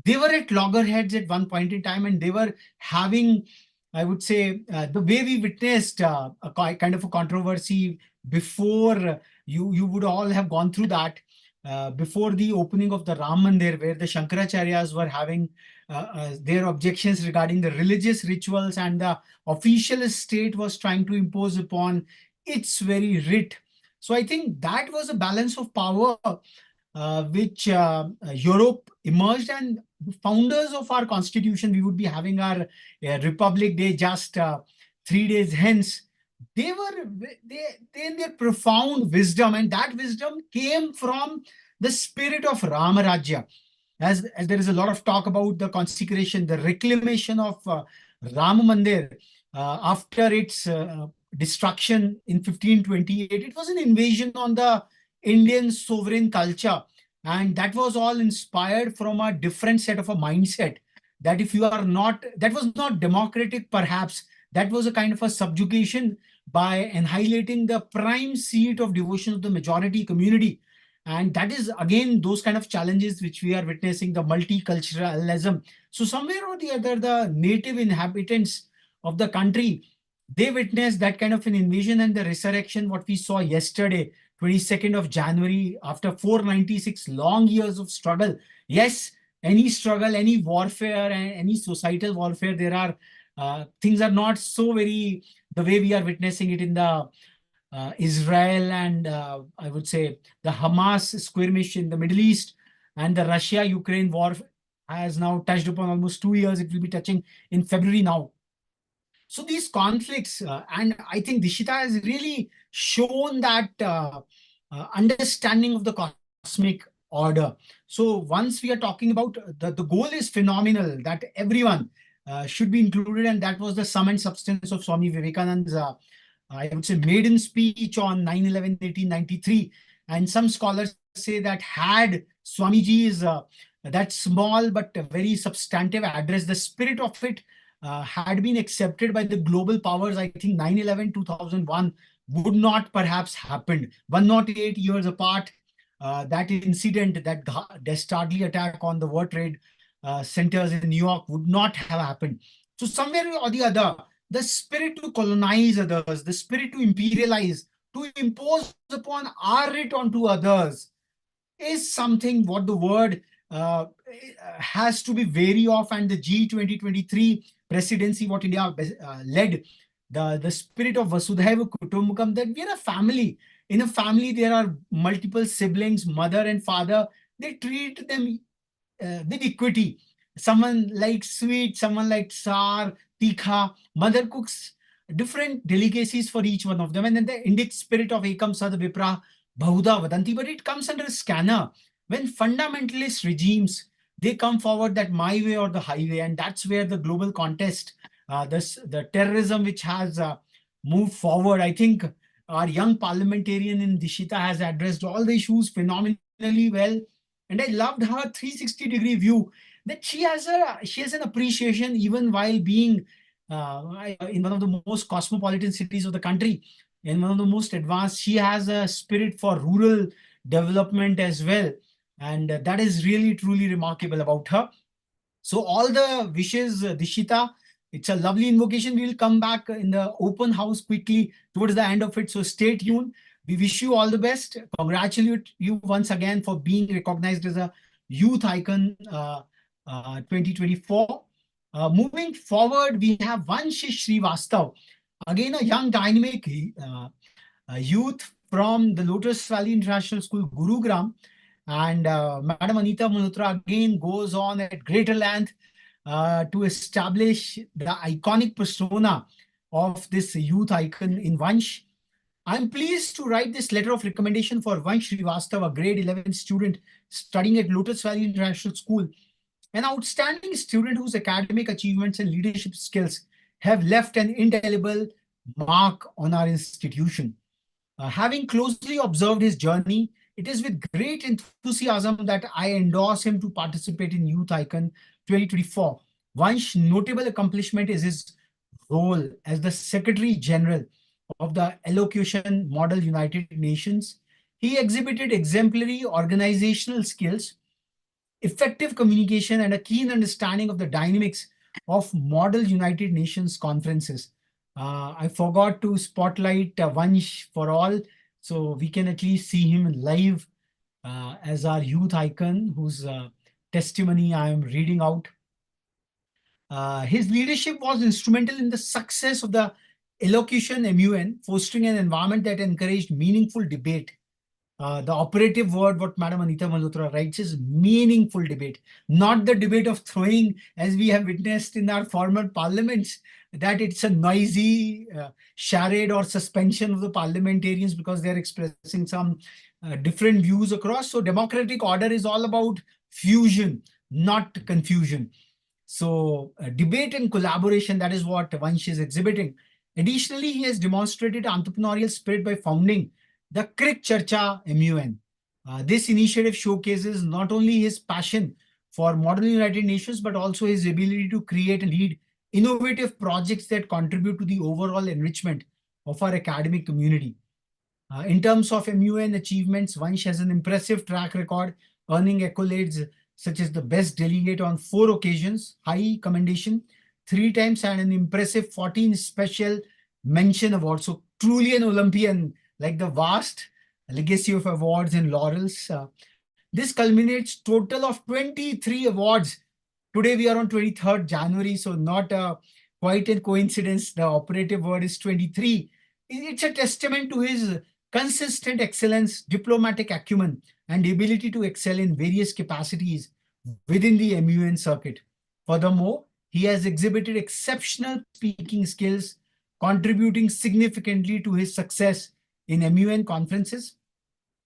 they were at loggerheads at one point in time, and they were having, I would say, the way we witnessed a kind of a controversy before, you would all have gone through that, before the opening of the Ram Mandir, where the Shankaracharyas were having their objections regarding the religious rituals, and the official state was trying to impose upon its very writ. So I think that was a balance of power which Europe emerged, and founders of our constitution, we would be having our Republic Day just 3 days hence. They in their profound wisdom, and that wisdom came from the spirit of Ramarajya. As there is a lot of talk about the consecration, the reclamation of Ram Mandir after its destruction in 1528, it was an invasion on the Indian sovereign culture. And that was all inspired from a different set of a mindset, that if you are not, that was not democratic perhaps, that was a kind of a subjugation by annihilating the prime seat of devotion of the majority community. And that is again those kind of challenges which we are witnessing, the multiculturalism. So somewhere or the other, the native inhabitants of the country, they witnessed that kind of an invasion and the resurrection, what we saw yesterday, 22nd of January, after 496 long years of struggle. Yes, any struggle, any warfare, and any societal warfare, there are things are not so very the way we are witnessing it in the Israel and I would say the Hamas skirmish in the Middle East, and the Russia-Ukraine war has now touched upon almost 2 years. It will be touching in February now. So these conflicts, and I think Dishita has really shown that understanding of the cosmic order. So once we are talking about the goal is phenomenal, that everyone should be included, and that was the sum and substance of Swami Vivekananda's I would say maiden speech on 9/11/1893. And some scholars say that had Swamiji's that small but very substantive address, the spirit of it had been accepted by the global powers, I think 9/11/2001 would not perhaps happen. 108 years apart, that incident, that dastardly attack on the World Trade centers in New York would not have happened. So somewhere or the other, the spirit to colonize others, the spirit to imperialize, to impose upon our writ onto others, is something what the world has to be wary of. And the G2023 presidency, what India led, the spirit of Vasudhaiva Kutumbakam, that we are a family. In a family, there are multiple siblings, mother and father. They treat them with equity. Someone likes sweet, someone likes sour, tikha. Mother cooks different delicacies for each one of them. And then the Indic spirit of Ekam Sad Vipra Bahuda Vadanti, but it comes under a scanner. When fundamentalist regimes, they come forward that my way or the highway, and that's where the global contest, the terrorism which has moved forward. I think our young parliamentarian in Dishita has addressed all the issues phenomenally well. And I loved her 360-degree view, that she has an appreciation even while being in one of the most cosmopolitan cities of the country, in one of the most advanced. She has a spirit for rural development as well. And that is really, truly remarkable about her. So all the wishes, Dishita, It's a lovely invocation. We will come back in the open house quickly towards the end of it. So stay tuned. We wish you all the best. Congratulate you once again for being recognized as a youth icon 2024. Moving forward, we have Vansh Srivastav, again a young dynamic youth from the Lotus Valley International School, Gurugram. And Madam Anita Malhotra again goes on at greater length to establish the iconic persona of this youth icon in Vansh. I'm pleased to write this letter of recommendation for Vansh Srivastav, a grade 11 student studying at Lotus Valley International School, an outstanding student whose academic achievements and leadership skills have left an indelible mark on our institution. Having closely observed his journey, it is with great enthusiasm that I endorse him to participate in Youth Icon 2024. One notable accomplishment is his role as the Secretary General of the Elocution Model United Nations. He exhibited exemplary organizational skills, effective communication, and a keen understanding of the dynamics of Model United Nations conferences. I forgot to spotlight Vansh for all, so we can at least see him live as our youth icon, whose testimony I am reading out. His leadership was instrumental in the success of the Elocution MUN, fostering an environment that encouraged meaningful debate. The operative word, what Madam Anita Malhotra writes, is meaningful debate, not the debate of throwing, as we have witnessed in our former parliaments, that it's a noisy charade or suspension of the parliamentarians because they're expressing some different views across. So democratic order is all about fusion, not confusion. So debate and collaboration, that is what Vansh is exhibiting. Additionally, he has demonstrated entrepreneurial spirit by founding the Krik Charcha MUN. This initiative showcases not only his passion for Model United Nations, but also his ability to create and lead innovative projects that contribute to the overall enrichment of our academic community. In terms of MUN achievements, Vansh has an impressive track record, earning accolades such as the best delegate on 4 occasions, high commendation 3 times, and an impressive 14 special mention awards. So truly an Olympian, like the vast legacy of awards and laurels. This culminates total of 23 awards. Today we are on 23rd January, so not quite a coincidence. The operative word is 23. It's a testament to his consistent excellence, diplomatic acumen, and ability to excel in various capacities within the MUN circuit. Furthermore, he has exhibited exceptional speaking skills, contributing significantly to his success in MUN conferences.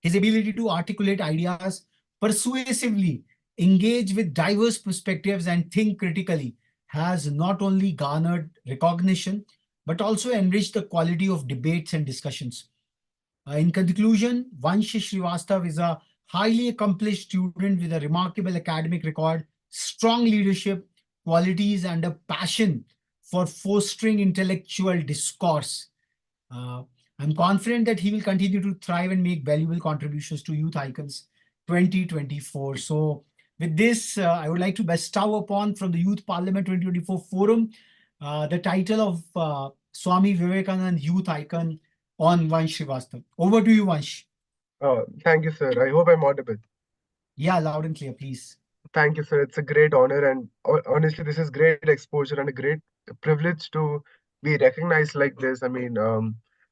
His ability to articulate ideas persuasively, engage with diverse perspectives, and think critically has not only garnered recognition, but also enriched the quality of debates and discussions. In conclusion, Vansh Srivastav is a highly accomplished student with a remarkable academic record, strong leadership qualities, and a passion for fostering intellectual discourse. I'm confident that he will continue to thrive and make valuable contributions to Youth Icons 2024. So with this, I would like to bestow upon from the Youth Parliament 2024 Forum the title of Swami Vivekananda Youth Icon on Vansh Srivastav. Over to you, Vansh. Thank you, sir. I hope I'm audible. Yeah, loud and clear, please. Thank you, sir. It's a great honor, and honestly, this is great exposure and a great privilege to be recognized like this. I mean,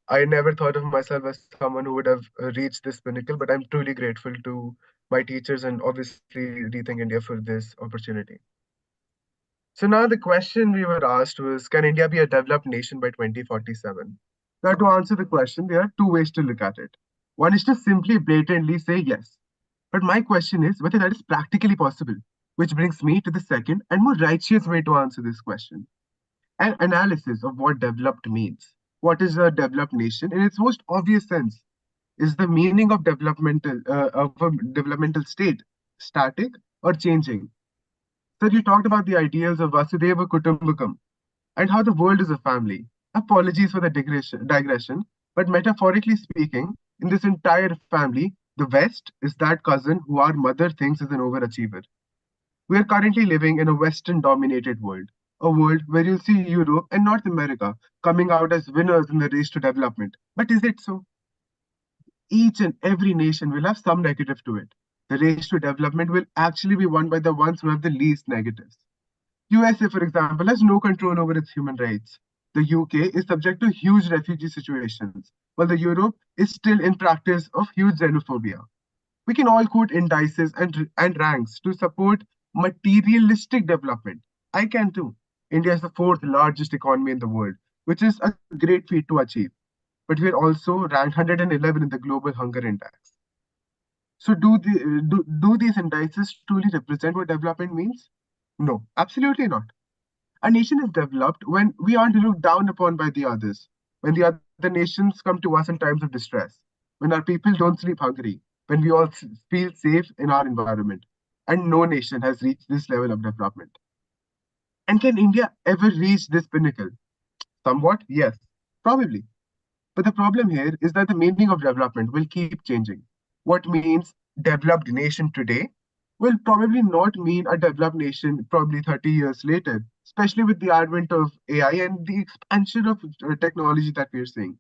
I never thought of myself as someone who would have reached this pinnacle, but I'm truly grateful to my teachers and obviously Rethink India for this opportunity. So now the question we were asked was, can India be a developed nation by 2047? Now, to answer the question, there are 2 ways to look at it. One is to simply blatantly say yes. But my question is whether that is practically possible, which brings me to the second and more righteous way to answer this question. An analysis of what developed means. What is a developed nation in its most obvious sense? Is the meaning of a developmental state static or changing? So you talked about the ideals of Vasudeva Kutumbakam and how the world is a family. Apologies for the digression, but metaphorically speaking, in this entire family, the West is that cousin who our mother thinks is an overachiever. We are currently living in a Western-dominated world. A world where you'll see Europe and North America coming out as winners in the race to development. But is it so? Each and every nation will have some negative to it. The race to development will actually be won by the ones who have the least negatives. USA, for example, has no control over its human rights. The UK is subject to huge refugee situations, while the Europe is still in practice of huge xenophobia. We can all quote indices and ranks to support materialistic development. I can too. India is the fourth largest economy in the world, which is a great feat to achieve. But we are also ranked 111 in the Global Hunger Index. So, do these indices truly represent what development means? No, absolutely not. A nation is developed when we aren't looked down upon by the others, when the other nations come to us in times of distress, when our people don't sleep hungry, when we all feel safe in our environment. And no nation has reached this level of development. And can India ever reach this pinnacle? Somewhat, yes, probably. But the problem here is that the meaning of development will keep changing. What means developed nation today will probably not mean a developed nation probably 30 years later, especially with the advent of AI and the expansion of technology that we're seeing.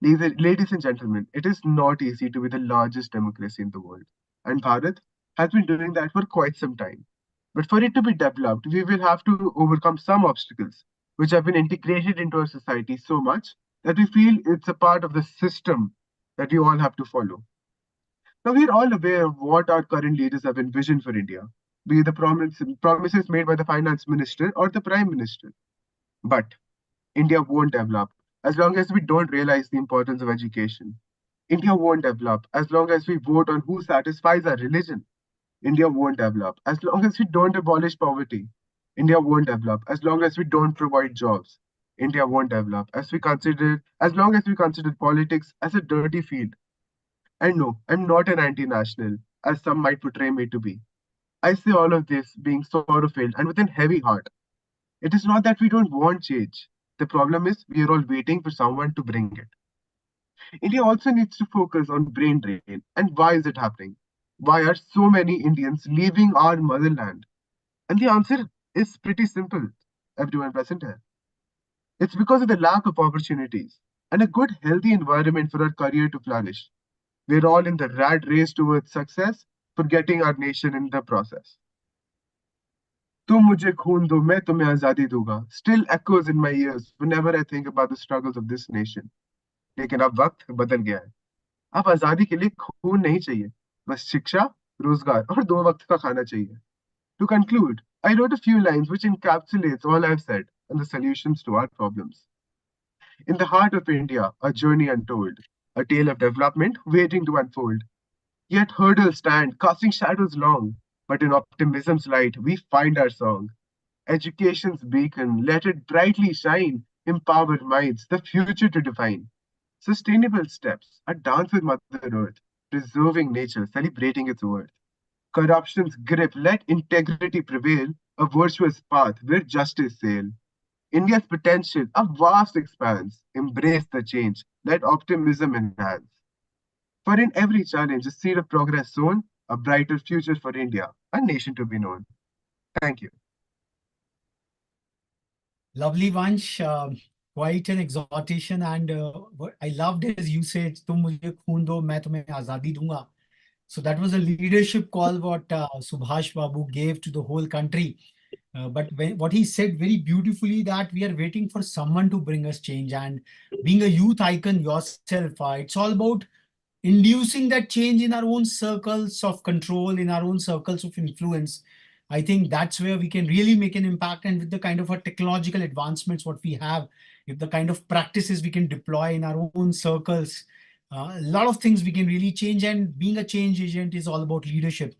Ladies and gentlemen, it is not easy to be the largest democracy in the world. And Bharat has been doing that for quite some time. But for it to be developed, we will have to overcome some obstacles which have been integrated into our society so much that we feel it's a part of the system that we all have to follow. Now, we are all aware of what our current leaders have envisioned for India, be it the promises made by the finance minister or the prime minister. But India won't develop as long as we don't realize the importance of education. India won't develop as long as we vote on who satisfies our religion. India won't develop as long as we don't abolish poverty. India won't develop as long as we don't provide jobs. India won't develop as long as we consider politics as a dirty field. And no, I'm not an anti-national, as some might portray me to be. I say all of this being sorrow-filled and with a heavy heart. It is not that we don't want change. The problem is we are all waiting for someone to bring it. India also needs to focus on brain drain. And why is it happening? Why are so many Indians leaving our motherland? And the answer is pretty simple, everyone present here. It's because of the lack of opportunities and a good, healthy environment for our career to flourish. We're all in the rat race towards success, forgetting our nation in the process. तुम मुझे खून दो मैं तुम्हें आजादी दूंगा still echoes in my ears whenever I think about the struggles of this nation. लेकिन अब वक्त बदल गया है. अब आजादी के लिए खून नहीं चाहिए, बस शिक्षा, रोजगार और 2 वक्त का खाना चाहिए. To conclude, I wrote a few lines which encapsulates all I've said and the solutions to our problems. In the heart of India, a journey untold, a tale of development waiting to unfold. Yet hurdles stand, casting shadows long, but in optimism's light we find our song. Education's beacon, let it brightly shine, empower minds, the future to define. Sustainable steps, a dance with Mother Earth, preserving nature, celebrating its worth. Corruption's grip, let integrity prevail, a virtuous path where justice sail. India's potential, a vast expanse, embrace the change, let optimism enhance. For in every challenge, a seed of progress sown, a brighter future for India, a nation to be known. Thank you. Lovely, Vansh. Quite an exhortation, and what I loved is you said, "Tum mujhe khoon do, main tumhe azadi dunga." So that was a leadership call what Subhash Babu gave to the whole country. But what he said very beautifully that we are waiting for someone to bring us change. And being a youth icon yourself, it's all about inducing that change in our own circles of control, in our own circles of influence. I think that's where we can really make an impact. And with the kind of a technological advancements what we have, if the kind of practices we can deploy in our own circles, a lot of things we can really change. And being a change agent is all about leadership.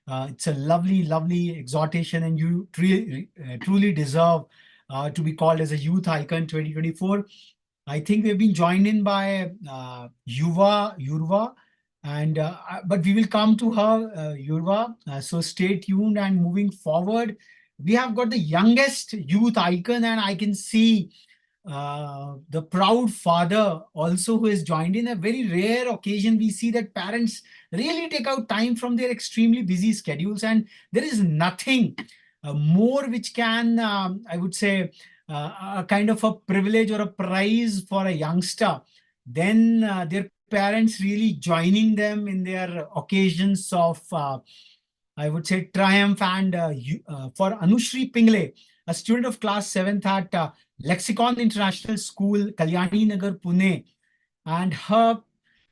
It's a lovely, lovely exhortation, and you truly deserve to be called as a youth icon 2024. I think we've been joined in by Yurva, and but we will come to her, Yurva. So stay tuned. And moving forward, we have got the youngest youth icon, and I can see the proud father also who has joined in. A very rare occasion we see that parents really take out time from their extremely busy schedules, and there is nothing more which can, I would say, a kind of a privilege or a prize for a youngster, then their parents really joining them in their occasions of, I would say, triumph. And for Anushri Pingle, a student of class 7th at Lexicon International School, Kalyani Nagar, Pune, and her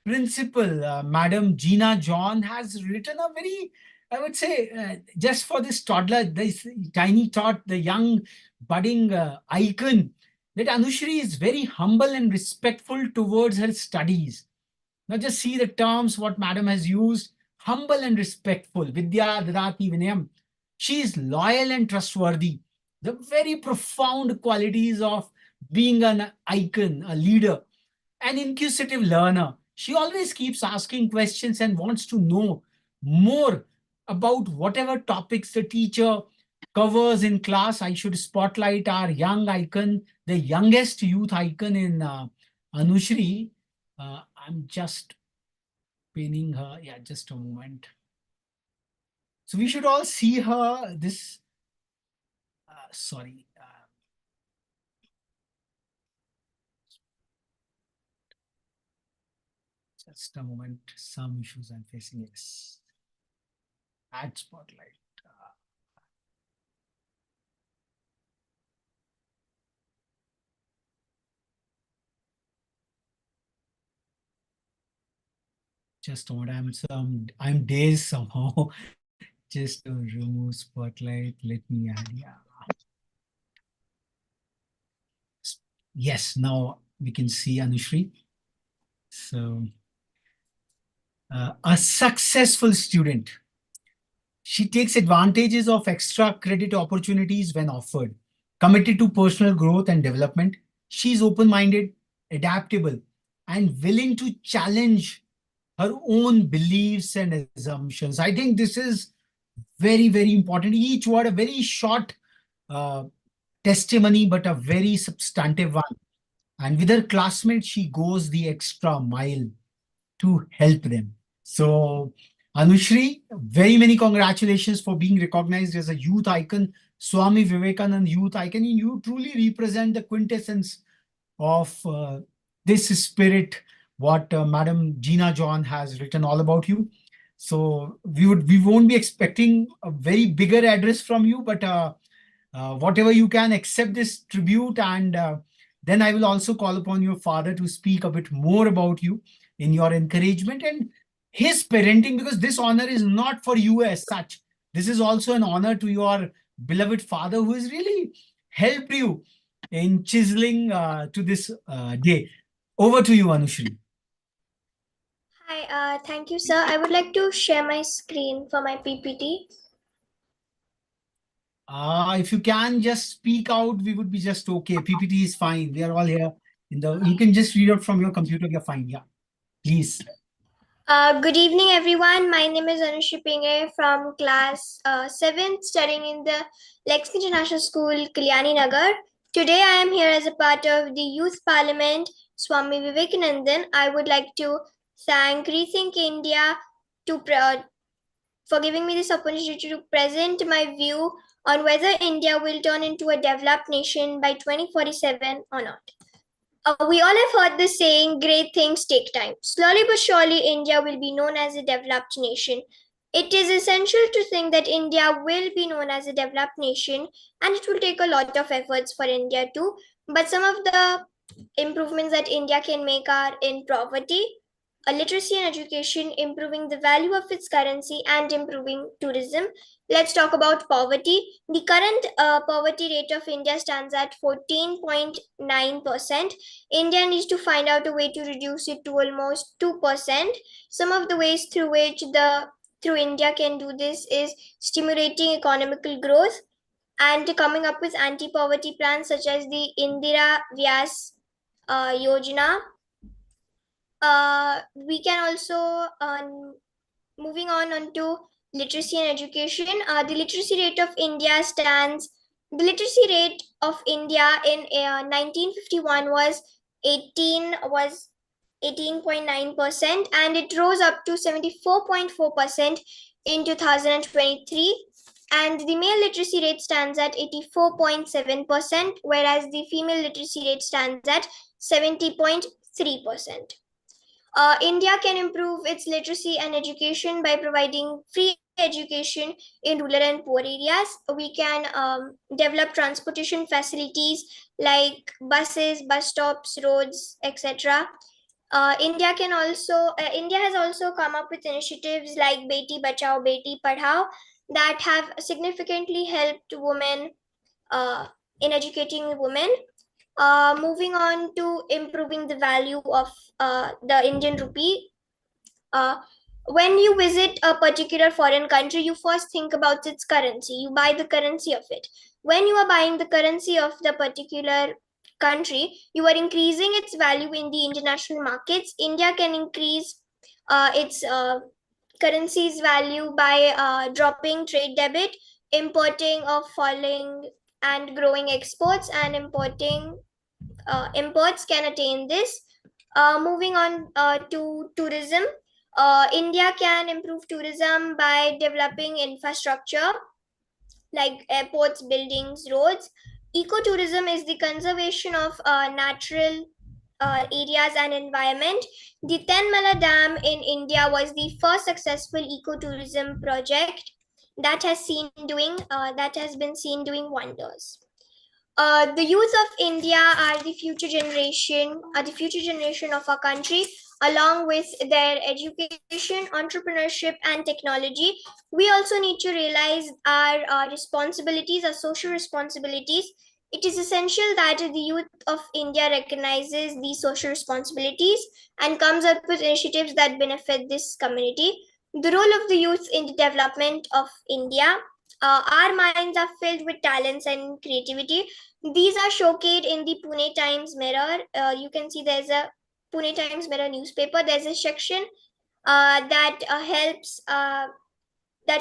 principal, Madam Gina John, has written a very, I would say, just for this toddler, this tiny tot, the young budding icon, that Anushri is very humble and respectful towards her studies. Now just see the terms what Madam has used: humble and respectful, Vidya Dadati Vinayam. She is loyal and trustworthy. The very profound qualities of being an icon, a leader, an inquisitive learner. She always keeps asking questions and wants to know more about whatever topics the teacher covers in class. I should spotlight our young icon, the youngest youth icon in Anushri. I'm just pinning her. Yeah, just a moment. So we should all see her. This, sorry. Just a moment. Some issues I'm facing. Yes. Add spotlight. Just a moment. I'm dazed somehow. Just to remove spotlight. Let me add. Yeah. Yes. Now we can see Anushri. So, a successful student. She takes advantages of extra credit opportunities when offered. Committed to personal growth and development, she is open-minded, adaptable, and willing to challenge her own beliefs and assumptions. I think this is very, very important. Each word a very short testimony, but a very substantive one. And with her classmates, she goes the extra mile to help them. So, Anushri, very many congratulations for being recognized as a youth icon, Swami Vivekananda youth icon. You truly represent the quintessence of this spirit, what Madam Gina John has written all about you. So we won't be expecting a very bigger address from you, but whatever you can, accept this tribute, and then I will also call upon your father to speak a bit more about you in your encouragement and his parenting, because this honor is not for you as such. This is also an honor to your beloved father who has really helped you in chiseling to this day. Over to you, Anushri. Hi, thank you, sir. I would like to share my screen for my PPT. If you can just speak out, we would be just okay. PPT is fine. We are all here. You can just read out from your computer. You're fine. Yeah, please. Good evening, everyone. My name is Anushri Pinge from class 7th, studying in the Lexington International School, Kalyani Nagar. Today, I am here as a part of the Youth Parliament, Swami Vivekanandan. I would like to thank Rethink India for giving me this opportunity to present my view on whether India will turn into a developed nation by 2047 or not. We all have heard the saying, great things take time. Slowly but surely, India will be known as a developed nation. It is essential to think that India will be known as a developed nation, and it will take a lot of efforts for India too. But some of the improvements that India can make are in poverty, literacy and education, improving the value of its currency, and improving tourism. Let's talk about poverty. The current poverty rate of India stands at 14.9%. India needs to find out a way to reduce it to almost 2%. Some of the ways through which India can do this is stimulating economical growth and coming up with anti-poverty plans such as the Indira Vyas Yojana. We can also, moving on to literacy and education. The literacy rate of India in 1951 was 18.9%, and it rose up to 74.4% in 2023. and the male literacy rate stands at 84.7%, whereas the female literacy rate stands at 70.3%. India can improve its literacy and education by providing free education in rural and poor areas. We can develop transportation facilities like buses, bus stops, roads, etc. India has also come up with initiatives like Beti Bachao, Beti Padhao that have significantly helped women in educating women. Moving on to improving the value of the Indian rupee. When you visit a particular foreign country, you first think about its currency. You buy the currency of it. When you are buying the currency of the particular country, you are increasing its value in the international markets. India can increase its currency's value by dropping trade debit, importing or falling and growing exports, and imports can attain this. Moving on to tourism, India can improve tourism by developing infrastructure like airports, buildings, roads. Ecotourism is the conservation of natural areas and environment. The Tenmala Dam in India was the first successful ecotourism project that has been seen doing wonders. The youth of India are the future generation of our country, along with their education, entrepreneurship, and technology. We also need to realize our responsibilities, our social responsibilities. It is essential that the youth of India recognizes these social responsibilities and comes up with initiatives that benefit this community. The role of the youth in the development of India. Our minds are filled with talents and creativity. These are showcased in the Pune Times Mirror. You can see there's a Pune Times Mirror newspaper. There's a section that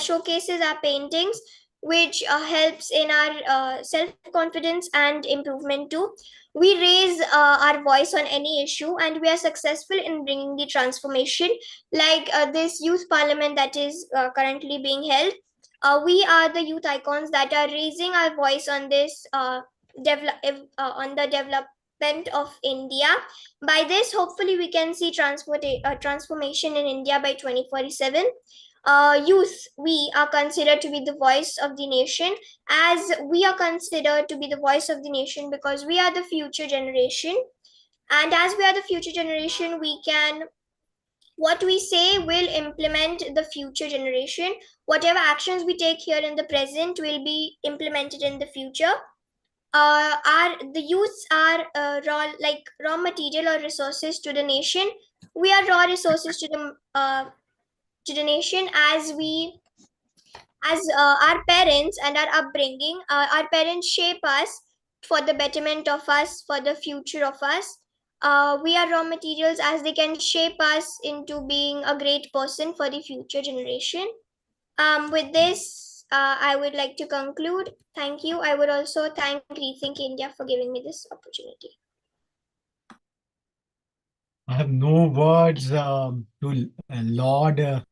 showcases our paintings, which helps in our self-confidence and improvement too. We raise our voice on any issue, and we are successful in bringing the transformation, like this youth parliament that is currently being held. We are the youth icons that are raising our voice on this on the development of India. By this, hopefully, we can see transformation in India by 2047. Youth, we are considered to be the voice of the nation, as we are considered to be the voice of the nation because we are the future generation. And as we are the future generation, what we say will implement the future generation. Whatever actions we take here in the present will be implemented in the future. The youths are raw material or resources to the nation. We are raw resources to the nation, as our parents and our upbringing. Our parents shape us for the betterment of us, for the future of us. We are raw materials, as they can shape us into being a great person for the future generation. With this, I would like to conclude. Thank you. I would also thank Rethink India for giving me this opportunity. I have no words to laud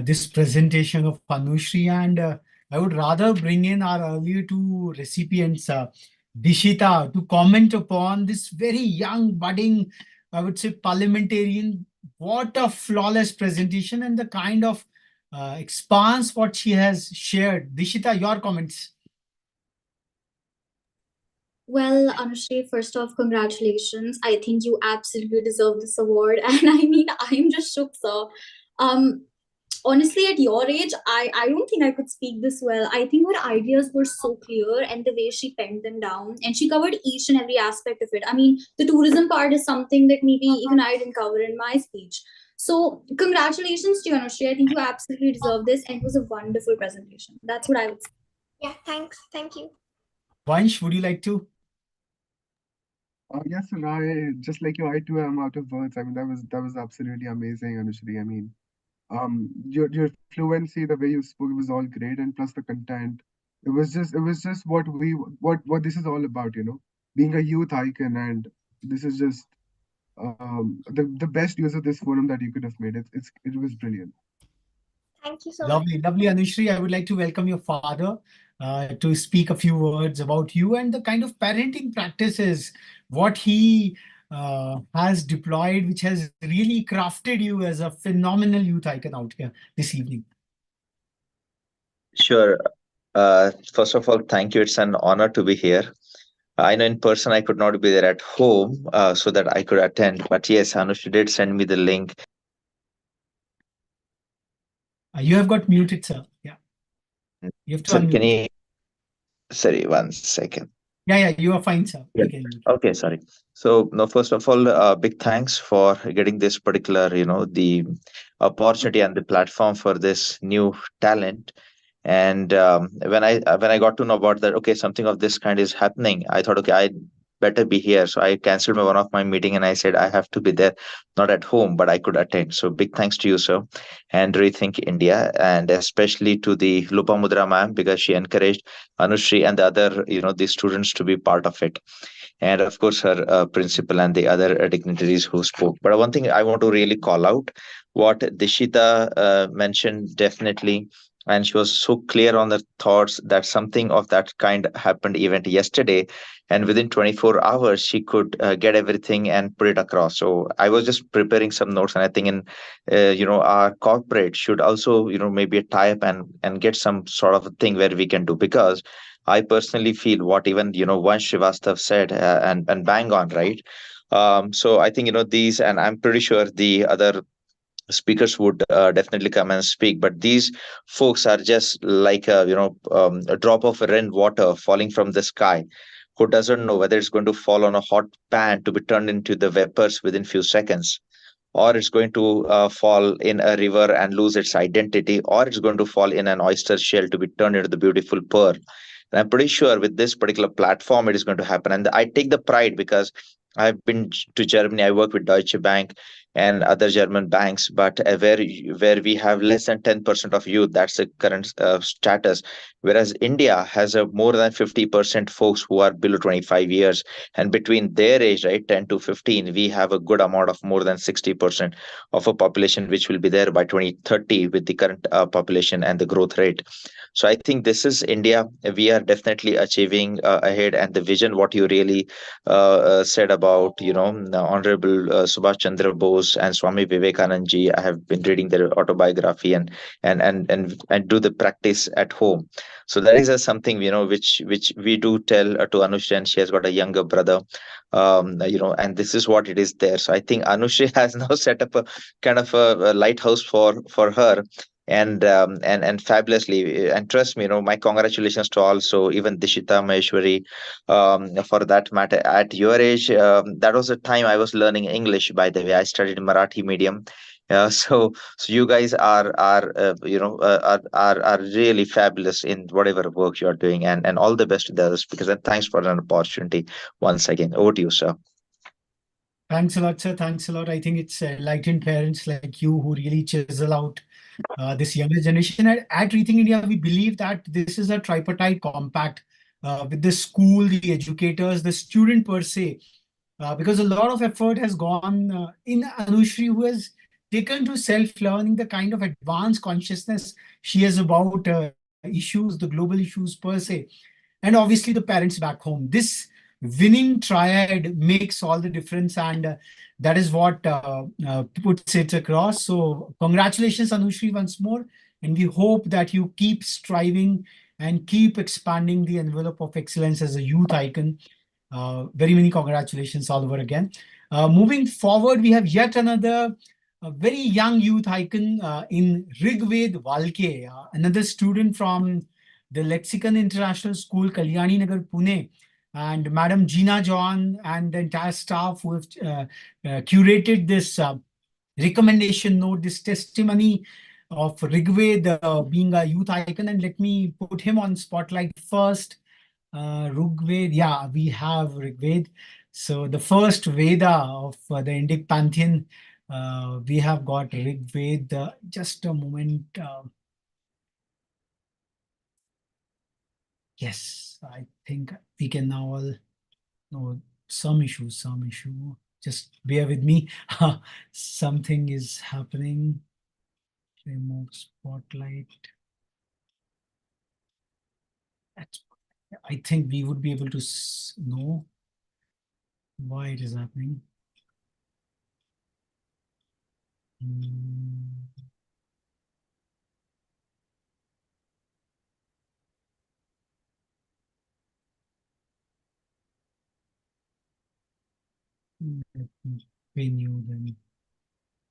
this presentation of Anushri, and I would rather bring in our earlier two recipients, Dishita, to comment upon this very young, budding, I would say, parliamentarian. What a flawless presentation, and the kind of expanse what she has shared. Dishita, your comments. Well, Anushri, first off, congratulations. I think you absolutely deserve this award. And I mean, I'm just shook, sir. Honestly, at your age, I don't think I could speak this well. I think her ideas were so clear, and the way she penned them down, and she covered each and every aspect of it. I mean, the tourism part is something that maybe even I didn't cover in my speech. So congratulations to you, Anushri. I think you absolutely deserve this, and it was a wonderful presentation. That's what I would say. Yeah, thanks. Thank you. Vansh, would you like to? Yes, sir. Just like you, I too am out of words. I mean, that was absolutely amazing, Anushri. I mean, your fluency, the way you spoke, it was all great, and plus the content. It was just what this is all about, you know, being a youth icon, and this is just the best use of this forum that you could have made. It was brilliant. Thank you so much. Lovely, lovely, Anushri. I would like to welcome your father to speak a few words about you and the kind of parenting practices, what he has deployed, which has really crafted you as a phenomenal youth icon out here this evening. Sure. First of all, thank you. It's an honor to be here. I know in person I could not be there at home so that I could attend. But yes, Anush did send me the link. You have got muted, sir. Yeah. You have to Sir, unmute. can you? Sorry, 1 second. Yeah, you are fine, sir. Yeah. You can unmute. Okay, sorry. So, no, first of all, big thanks for getting this particular, the opportunity and the platform for this new talent. And when I got to know about that, okay, something of this kind is happening, I thought, okay, I better be here. So I canceled one of my meeting and I said I have to be there, not at home, but I could attend. So big thanks to you, sir, and Rethink India, and especially to the Lopamudra ma'am because she encouraged Anushri and the other, the students to be part of it, and of course her principal and the other dignitaries who spoke. But one thing I want to really call out what Dishita mentioned definitely, and she was so clear on the thoughts that something of that kind happened event yesterday, and within 24 hours she could get everything and put it across. So I was just preparing some notes, and I think in our corporate should also maybe a tie up and get some sort of a thing where we can do, because I personally feel what even Vansh Srivastav said, and bang on, right? So I think these, and I'm pretty sure the other speakers would definitely come and speak, but these folks are just like a drop of rain water falling from the sky, who doesn't know whether it's going to fall on a hot pan to be turned into the vapors within few seconds, or it's going to fall in a river and lose its identity, or it's going to fall in an oyster shell to be turned into the beautiful pearl. And I'm pretty sure with this particular platform, it is going to happen. And I take the pride because I've been to Germany. I work with Deutsche Bank and other German banks, but where we have less than 10% of youth. That's the current status. Whereas India has a more than 50% folks who are below 25 years, and between their age, right, 10 to 15, we have a good amount of more than 60% of a population which will be there by 2030 with the current population and the growth rate. So I think this is India. We are definitely achieving ahead, and the vision what you really said about the Honorable Subhash Chandra Bose and Swami Vivekanand ji. I have been reading their autobiography and do the practice at home. So that is something which we do tell to Anushri, and she has got a younger brother, and this is what it is there. So I think Anushri has now set up a kind of a lighthouse for her, and fabulously, and trust me, my congratulations to also even Dishita Maheshwari, for that matter. At your age, that was the time I was learning English, by the way. I studied Marathi medium. So you guys are really fabulous in whatever work you're doing, and all the best to the other speakers, and thanks for an opportunity once again. Over to you, sir. Thanks a lot, sir. Thanks a lot. I think it's enlightened parents like you who really chisel out this younger generation. At Rethink India, we believe that this is a tripartite compact with the school, the educators, the student per se, because a lot of effort has gone in Anushri, who has taken to self-learning, the kind of advanced consciousness she has about issues, the global issues per se, and obviously the parents back home. This winning triad makes all the difference, and that is what puts it across. So congratulations, Anushri, once more, and we hope that you keep striving and keep expanding the envelope of excellence as a youth icon. Very many congratulations all over again. Moving forward, we have yet another very young youth icon in Rigved Walke, another student from the Lexicon International School, Kalyani Nagar, Pune, and Madam Gina John and the entire staff who have curated this recommendation note, this testimony of Rigved being a youth icon. And let me put him on spotlight first. Rigved, yeah, we have Rigved. So the first Veda of the Indic pantheon, we have got Rigved. Just a moment. Yes, I think we can now all know some issue. Just bear with me. Something is happening. Remove spotlight. I think we would be able to know why it is happening. Let me pin you then.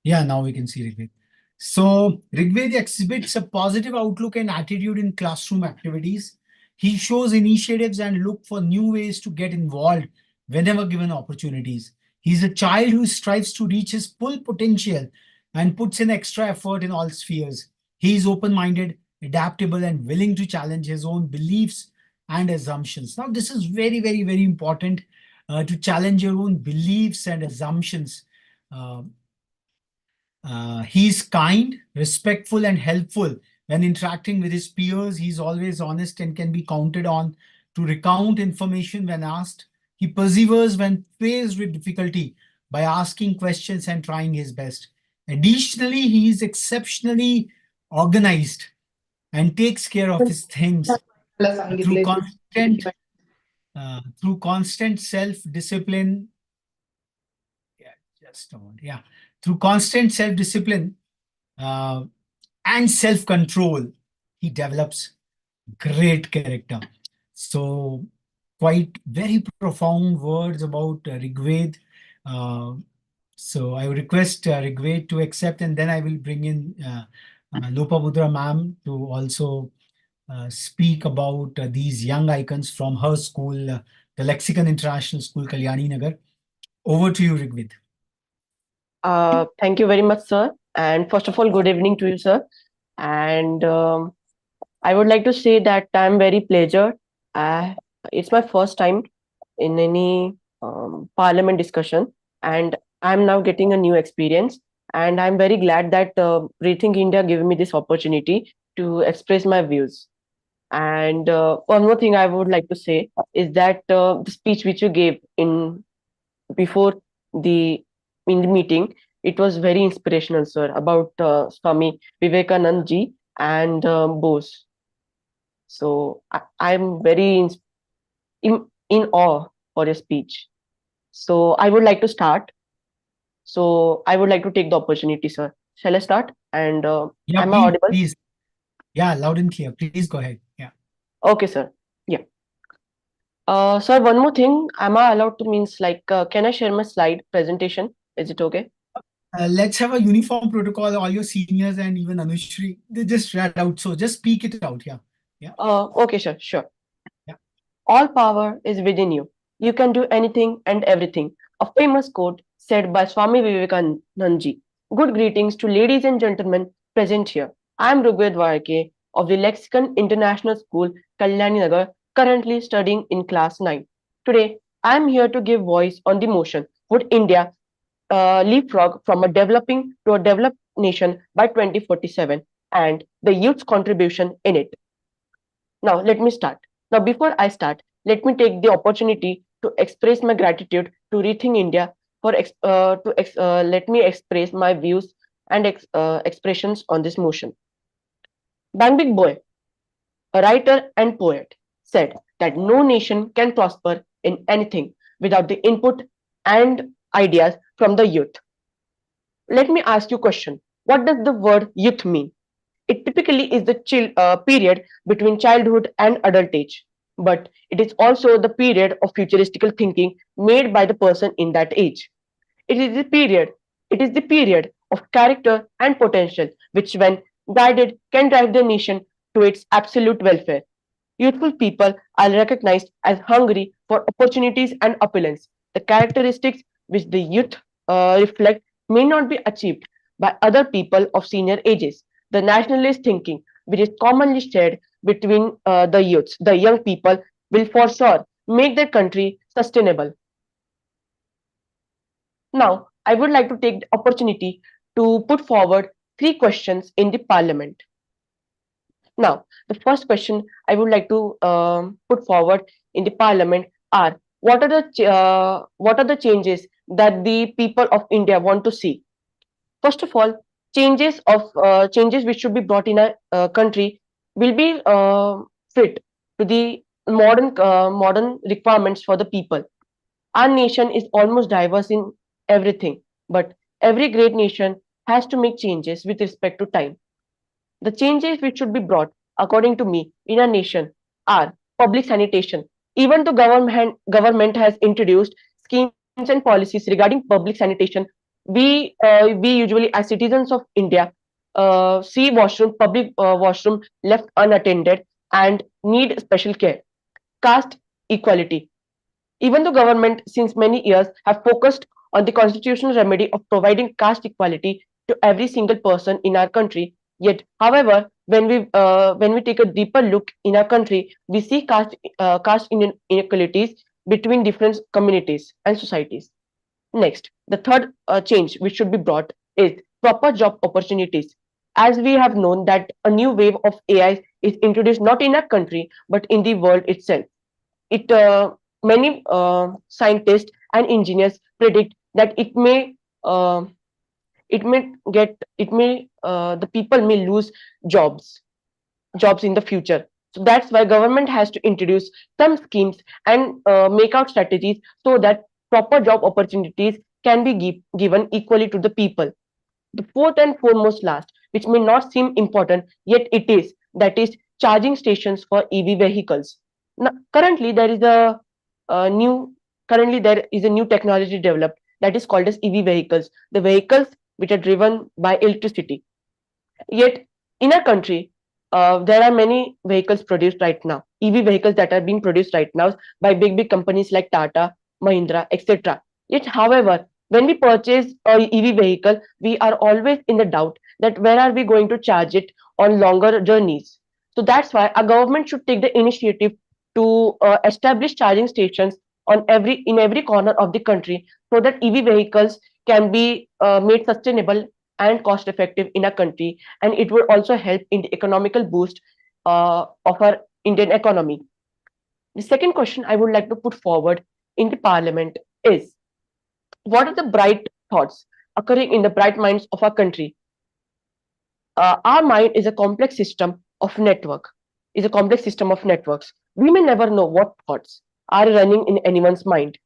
Yeah, now we can see Rigved. So Rigved exhibits a positive outlook and attitude in classroom activities. He shows initiatives and look for new ways to get involved whenever given opportunities. He's a child who strives to reach his full potential and puts in extra effort in all spheres. He is open-minded, adaptable, and willing to challenge his own beliefs and assumptions. Now, this is very, very, very important to challenge your own beliefs and assumptions. He's kind, respectful, and helpful when interacting with his peers. He's always honest and can be counted on to recount information when asked. He perseveres when faced with difficulty by asking questions and trying his best. Additionally, he is exceptionally organized and takes care of his things through constant self-discipline. Through constant self-discipline and self-control, he develops great character. So quite very profound words about Rigved. So I would request Rigved to accept, and then I will bring in Lopabudra ma'am to also speak about these young icons from her school, the Lexicon International School, Kalyani Nagar. Over to you, Rigved. Thank you very much, sir. And first of all, good evening to you, sir. And I would like to say that I'm very pleasured. It's my first time in any parliament discussion, and I'm now getting a new experience. And I'm very glad that Rethink India gave me this opportunity to express my views. And one more thing I would like to say is that the speech which you gave before the in the meeting, it was very inspirational, sir, about Swami Vivekanand ji and Bose. So I'm very in awe for your speech. So I would like to start. So I would like to take the opportunity, sir. Shall I start? And yeah, am I audible? Please. Yeah, loud and clear. Please go ahead. Yeah. Okay, sir. Yeah. Sir, one more thing. Am I allowed to means like, can I share my slide presentation? Is it okay? Let's have a uniform protocol. All your seniors and even Anushri, they just read out. So just speak it out. Yeah. Yeah. Okay, sir. Sure. Yeah. All power is within you. You can do anything and everything. A famous quote said by Swami Vivekanand ji. Good greetings to ladies and gentlemen present here. I am Rugved Varke of the Lexicon International School, Kalyani Nagar, currently studying in class 9. Today, I am here to give voice on the motion. Would India leapfrog from a developing to a developed nation by 2047 and the youth's contribution in it? Now, let me start. Now, before I start, let me take the opportunity to express my gratitude to Rethink India for let me express my views and expressions on this motion. Bang Boy, a writer and poet, said that no nation can prosper in anything without the input and ideas from the youth. Let me ask you a question. What does the word youth mean? It typically is the period between childhood and adult age, but it is also the period of futuristical thinking made by the person in that age. It is the period of character and potential, which when guided can drive the nation to its absolute welfare. Youthful people are recognized as hungry for opportunities and opulence. The characteristics which the youth reflect may not be achieved by other people of senior ages. The nationalist thinking, which is commonly shared between the youths, the young people, will for sure make their country sustainable. Now, I would like to take the opportunity to put forward 3 questions in the parliament. Now, the first question I would like to put forward in the parliament are what are the changes that the people of India want to see? First of all, changes which should be brought in a country will be fit to the modern requirements for the people. Our nation is almost diverse in everything, but every great nation has to make changes with respect to time. The changes which should be brought, according to me, in a nation are public sanitation. Even though government has introduced schemes and policies regarding public sanitation, we usually, as citizens of India, see public washroom left unattended and need special care. Caste equality. Even though government since many years have focused on the constitutional remedy of providing caste equality to every single person in our country, yet, however, when we take a deeper look in our country, we see inequalities between different communities and societies. Next, the third change which should be brought is proper job opportunities. As we have known that a new wave of AI is introduced not in our country but in the world itself. It Many scientists and engineers predict that uh, the people may lose jobs in the future. So that's why government has to introduce some schemes and make out strategies so that proper job opportunities can be given equally to the people. The fourth and foremost last, which may not seem important, yet it is, that is charging stations for EV vehicles. Now, new currently there is a new technology developed that is called as EV vehicles, the vehicles which are driven by electricity. Yet in our country, there are many vehicles produced right now, EV vehicles that are being produced right now by big companies like Tata, Mahindra, etc. Yet, however, when we purchase a EV vehicle, we are always in the doubt that where are we going to charge it on longer journeys. So that's why our government should take the initiative to establish charging stations in every corner of the country so that EV vehicles can be made sustainable and cost effective in our country, and it will also help in the economical boost of our Indian economy. The second question I would like to put forward in the parliament is, what are the bright thoughts occurring in the bright minds of our country? Our mind is a complex system of networks. We may never know what thoughts are running in anyone's mind,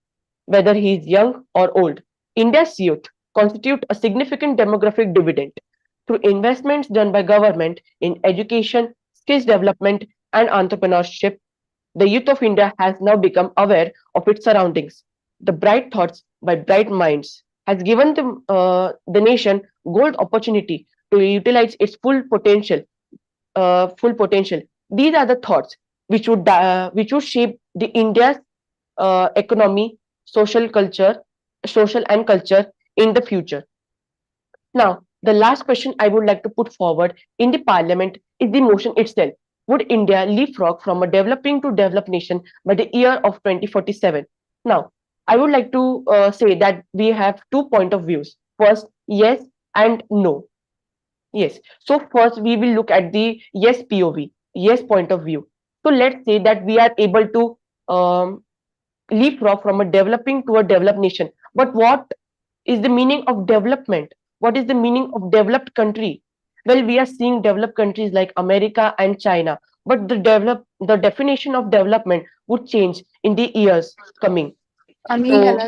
whether he is young or old. India's youth constitute a significant demographic dividend. Through investments done by government in education, skills development, and entrepreneurship, the youth of India has now become aware of its surroundings. The bright thoughts by bright minds has given the nation gold opportunity to utilize its full potential. These are the thoughts which would shape the India's economy, social and culture in the future. Now, the last question I would like to put forward in the parliament is the motion itself. Would India leapfrog from a developing to developed nation by the year of 2047? Now, I would like to say that we have two point of views. First, yes and no. Yes. So first we will look at the yes POV, yes point of view. So let's say that we are able to leapfrog from a developing to a developed nation. But what is the meaning of development? What is the meaning of developed country? Well, we are seeing developed countries like America and China, but the definition of development would change in the years coming. आम्ही So- ह्याला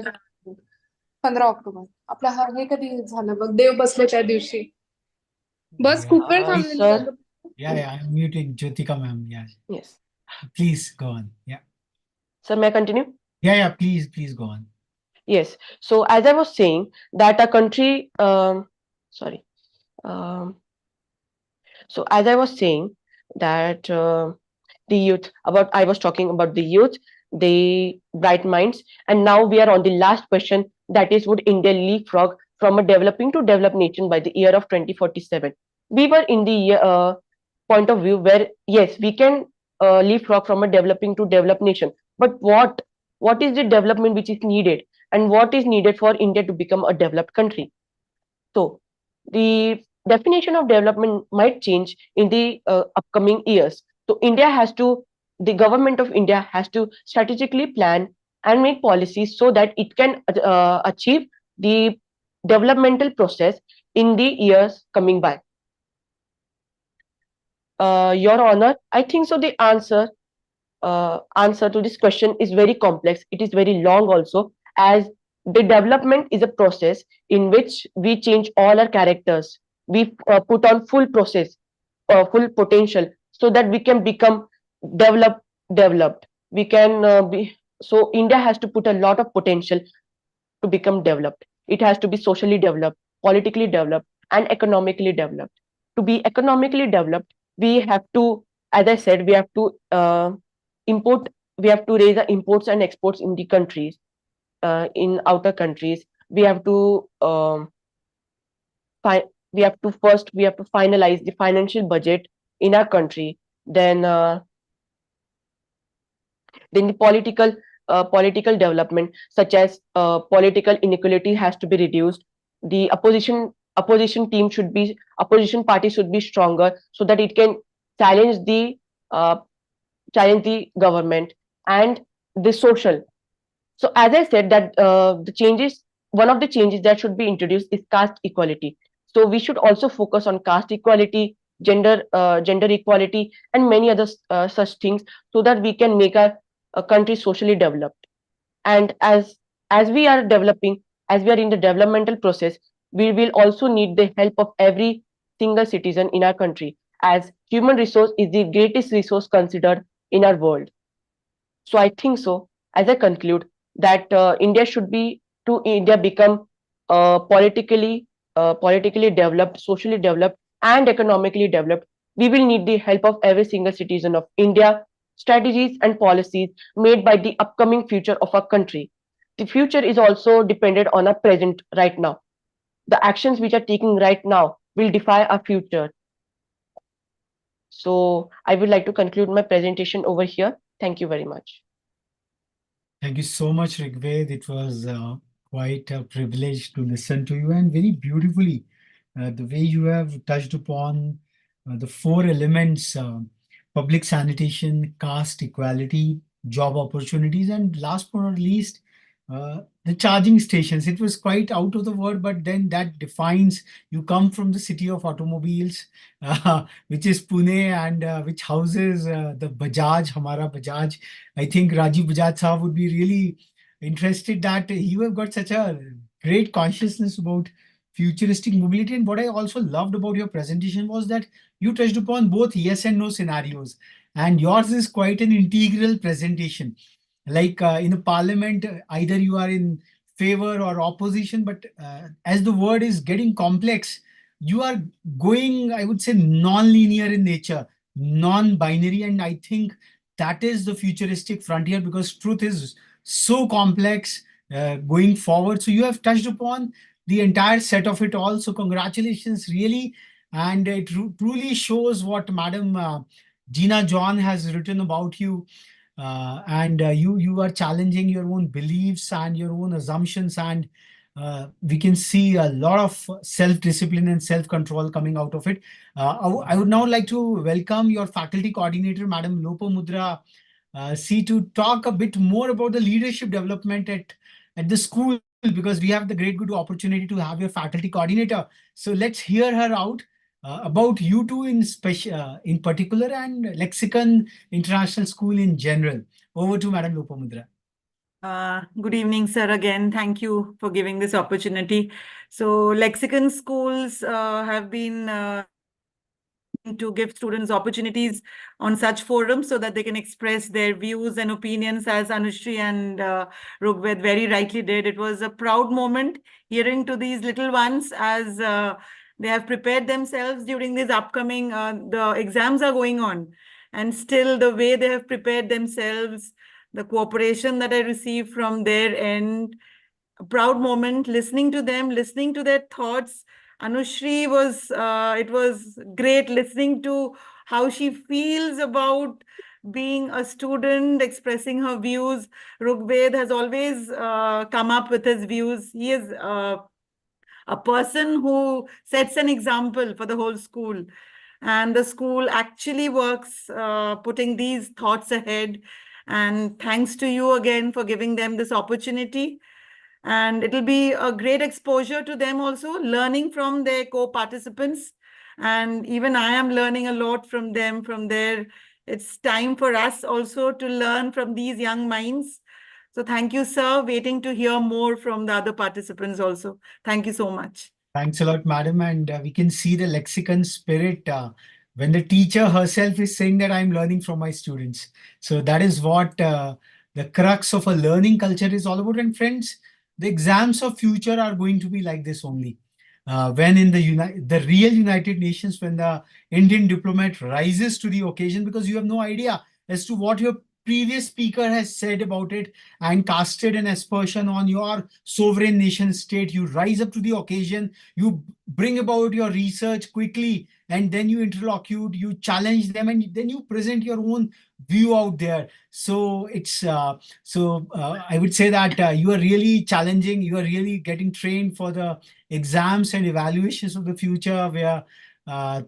15 October आपला हे कधी झालं बघ देव बसले त्या दिवशी बस खूप वेळ थांबलेली sir. बंद. Yeah, I'm muting Jyotika ma'am. Yeah, Yes. please go on. Yeah, Sir, may I continue? yeah, please go on. Yes. So as I was saying that a country, sorry. So as I was saying that the youth, I was talking about the youth, the bright minds, and now we are on the last question. That is, would India leapfrog from a developing to developed nation by the year of 2047? We were in the point of view where yes, we can leapfrog from a developing to developed nation. But what is the development which is needed, and what is needed for India to become a developed country? So the definition of development might change in the upcoming years. So the government of India has to strategically plan and make policies so that it can achieve the developmental process in the years coming by? Your Honor, I think so. The answer to this question is very complex. It is very long also, as the development is a process in which we change all our characters. We put on full process, full potential, so that we can become developed. We can be so. India has to put a lot of potential to become developed. It has to be socially developed, politically developed, and economically developed. To be economically developed, we have to, as I said, we have to import. We have to raise the imports and exports in the countries, in outer countries. We have to we have to finalize the financial budget in our country. Then the political development, such as political inequality, has to be reduced. The opposition party should be stronger, so that it can challenge the uh, government. And the social. So as I said, that one of the changes that should be introduced is caste equality. So we should also focus on caste equality, gender equality, and many other such things, so that we can make our country socially developed. And as we are developing, as we are in the developmental process, we will also need the help of every single citizen in our country, as human resource is the greatest resource considered in our world. So I think so, as I conclude, that India become politically developed, socially developed, and economically developed. We will need the help of every single citizen of India, strategies and policies made by the upcoming future of our country. The future is also dependent on our present right now. The actions which are taking right now will define our future. So I would like to conclude my presentation over here. Thank you very much. Thank you so much, Rigved. It was quite a privilege to listen to you, and very beautifully the way you have touched upon the four elements: public sanitation, caste equality, job opportunities, and last but not least, the charging stations. It was quite out of the word, but then that defines you come from the city of automobiles, which is Pune, and which houses the Bajaj, Hamara Bajaj. I think Rajiv Bajaj Saab would be really interested that you have got such a great consciousness about futuristic mobility. And what I also loved about your presentation was that you touched upon both yes and no scenarios. And yours is quite an integral presentation. Like in a parliament, either you are in favor or opposition, but as the word is getting complex, you are going, I would say, non-linear in nature, non-binary. And I think that is the futuristic frontier, because truth is so complex going forward. So you have touched upon the entire set of it all. So congratulations, really. And it truly shows what Madam Gina John has written about you. And you are challenging your own beliefs and your own assumptions, and we can see a lot of self-discipline and self-control coming out of it. I would now like to welcome your faculty coordinator, Madam Lopamudra C, to talk a bit more about the leadership development at the school, because we have the great good opportunity to have your faculty coordinator. So let's hear her out about you two in particular, and Lexicon International School in general. Over to Madam Lopamudra. Good evening, sir. Again, thank you for giving this opportunity. So Lexicon schools have been to give students opportunities on such forums so that they can express their views and opinions, as Anushri and Rugved very rightly did. It was a proud moment hearing to these little ones as they have prepared themselves during these upcoming, the exams are going on. And still the way they have prepared themselves, the cooperation that I received from their end, a proud moment listening to them, listening to their thoughts. Anushri was, it was great listening to how she feels about being a student, expressing her views. Rugved has always come up with his views. He is a person who sets an example for the whole school. And the school actually works putting these thoughts ahead. And thanks to you again for giving them this opportunity. And it'll be a great exposure to them also, learning from their co-participants. And even I am learning a lot from them, from their. It's time for us also to learn from these young minds. So thank you, sir. Waiting to hear more from the other participants also. Thank you so much. Thanks a lot, madam. And we can see the lexicon spirit when the teacher herself is saying that I'm learning from my students. So that is what the crux of a learning culture is all about. And friends, the exams of future are going to be like this only. When in the real United Nations, when the Indian diplomat rises to the occasion, because you have no idea as to what your previous speaker has said about it and casted an aspersion on your sovereign nation state, you rise up to the occasion, you bring about your research quickly, and then you interlocute, you challenge them, and then you present your own view out there. So it's I would say that you are really challenging, you are really getting trained for the exams and evaluations of the future, where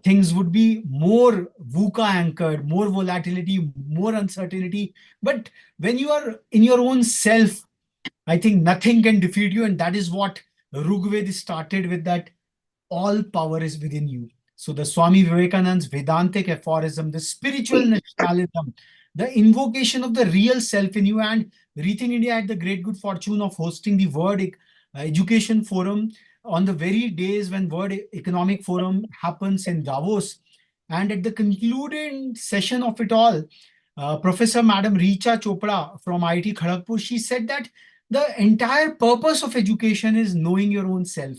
things would be more VUCA anchored, more volatility, more uncertainty. But when you are in your own self, I think nothing can defeat you. And that is what Rigveda started with, that all power is within you. So the Swami Vivekananda's Vedantic aphorism, the spiritual nationalism, the invocation of the real self in you. And Rethink India had the great good fortune of hosting the World Education Forum on the very days when World Economic Forum happens in Davos. And at the concluding session of it all, Professor Madam Richa Chopra from IIT Kharagpur, she said that the entire purpose of education is knowing your own self.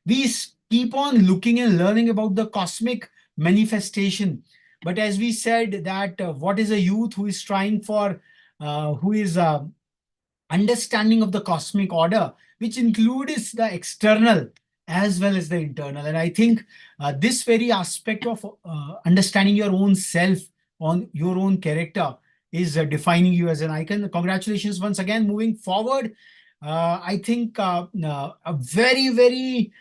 We keep on looking and learning about the cosmic manifestation. But as we said that what is a youth who is trying for, who is understanding of the cosmic order, which includes the external as well as the internal. And I think this very aspect of understanding your own self, on your own character, is defining you as an icon. Congratulations once again. Moving forward, I think a very, very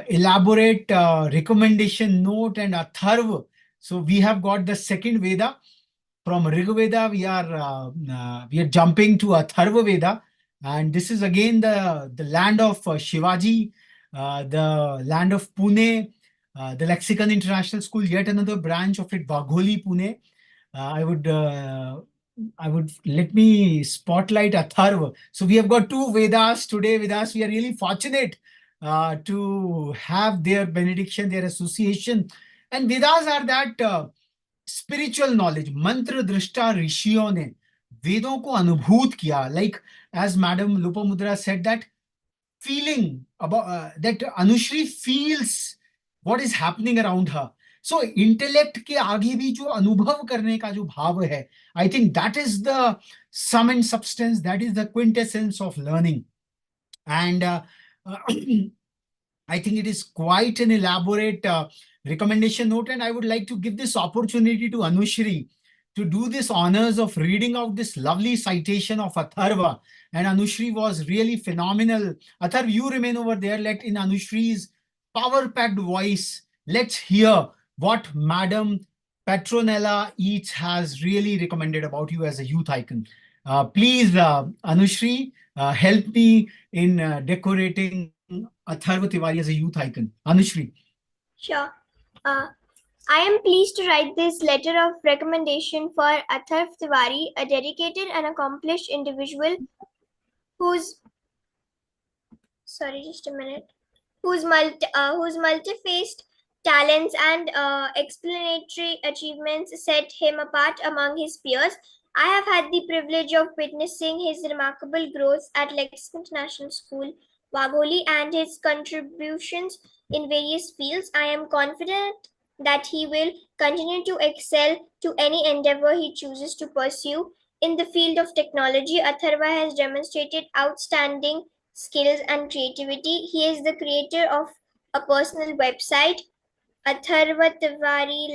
elaborate recommendation note and Atharva. So we have got the second Veda. From Rigveda, we are jumping to Atharva Veda, and this is again the land of Shivaji, the land of Pune, the Lexicon International School, yet another branch of it, Wagholi, Pune. I would let me spotlight Atharva. So we have got two Vedas today with us. We are really fortunate to have their benediction, their association. And Vedas are that spiritual knowledge, मंत्र दृष्टा ऋषियों ने वेदों को अनुभूत किया. Like as madam Lopamudra said, that feeling about that Anushri feels what is happening around her. So intellect के आगे भी जो अनुभव करने का जो भाव है, I think that is the sum and substance, that is the quintessence of learning. And I think it is quite an elaborate recommendation note, and I would like to give this opportunity to Anushri to do this honors of reading out this lovely citation of Atharva. And Anushri was really phenomenal. Atharva, you remain over there. Let in Anushri's power-packed voice, let's hear what Madam Petronella Eats has really recommended about you as a youth icon. Please, Anushri, help me in decorating Atharva Tiwari as a youth icon. Anushri. Sure. I am pleased to write this letter of recommendation for Atharva Tiwari, a dedicated and accomplished individual whose multi-faced talents and explanatory achievements set him apart among his peers. I have had the privilege of witnessing his remarkable growth at Lexington International School, Wagholi, and his contributions in various fields. I am confident that he will continue to excel to any endeavor he chooses to pursue. In the field of technology, Atharva has demonstrated outstanding skills and creativity. He is the creator of a personal website, Atharva Tiwari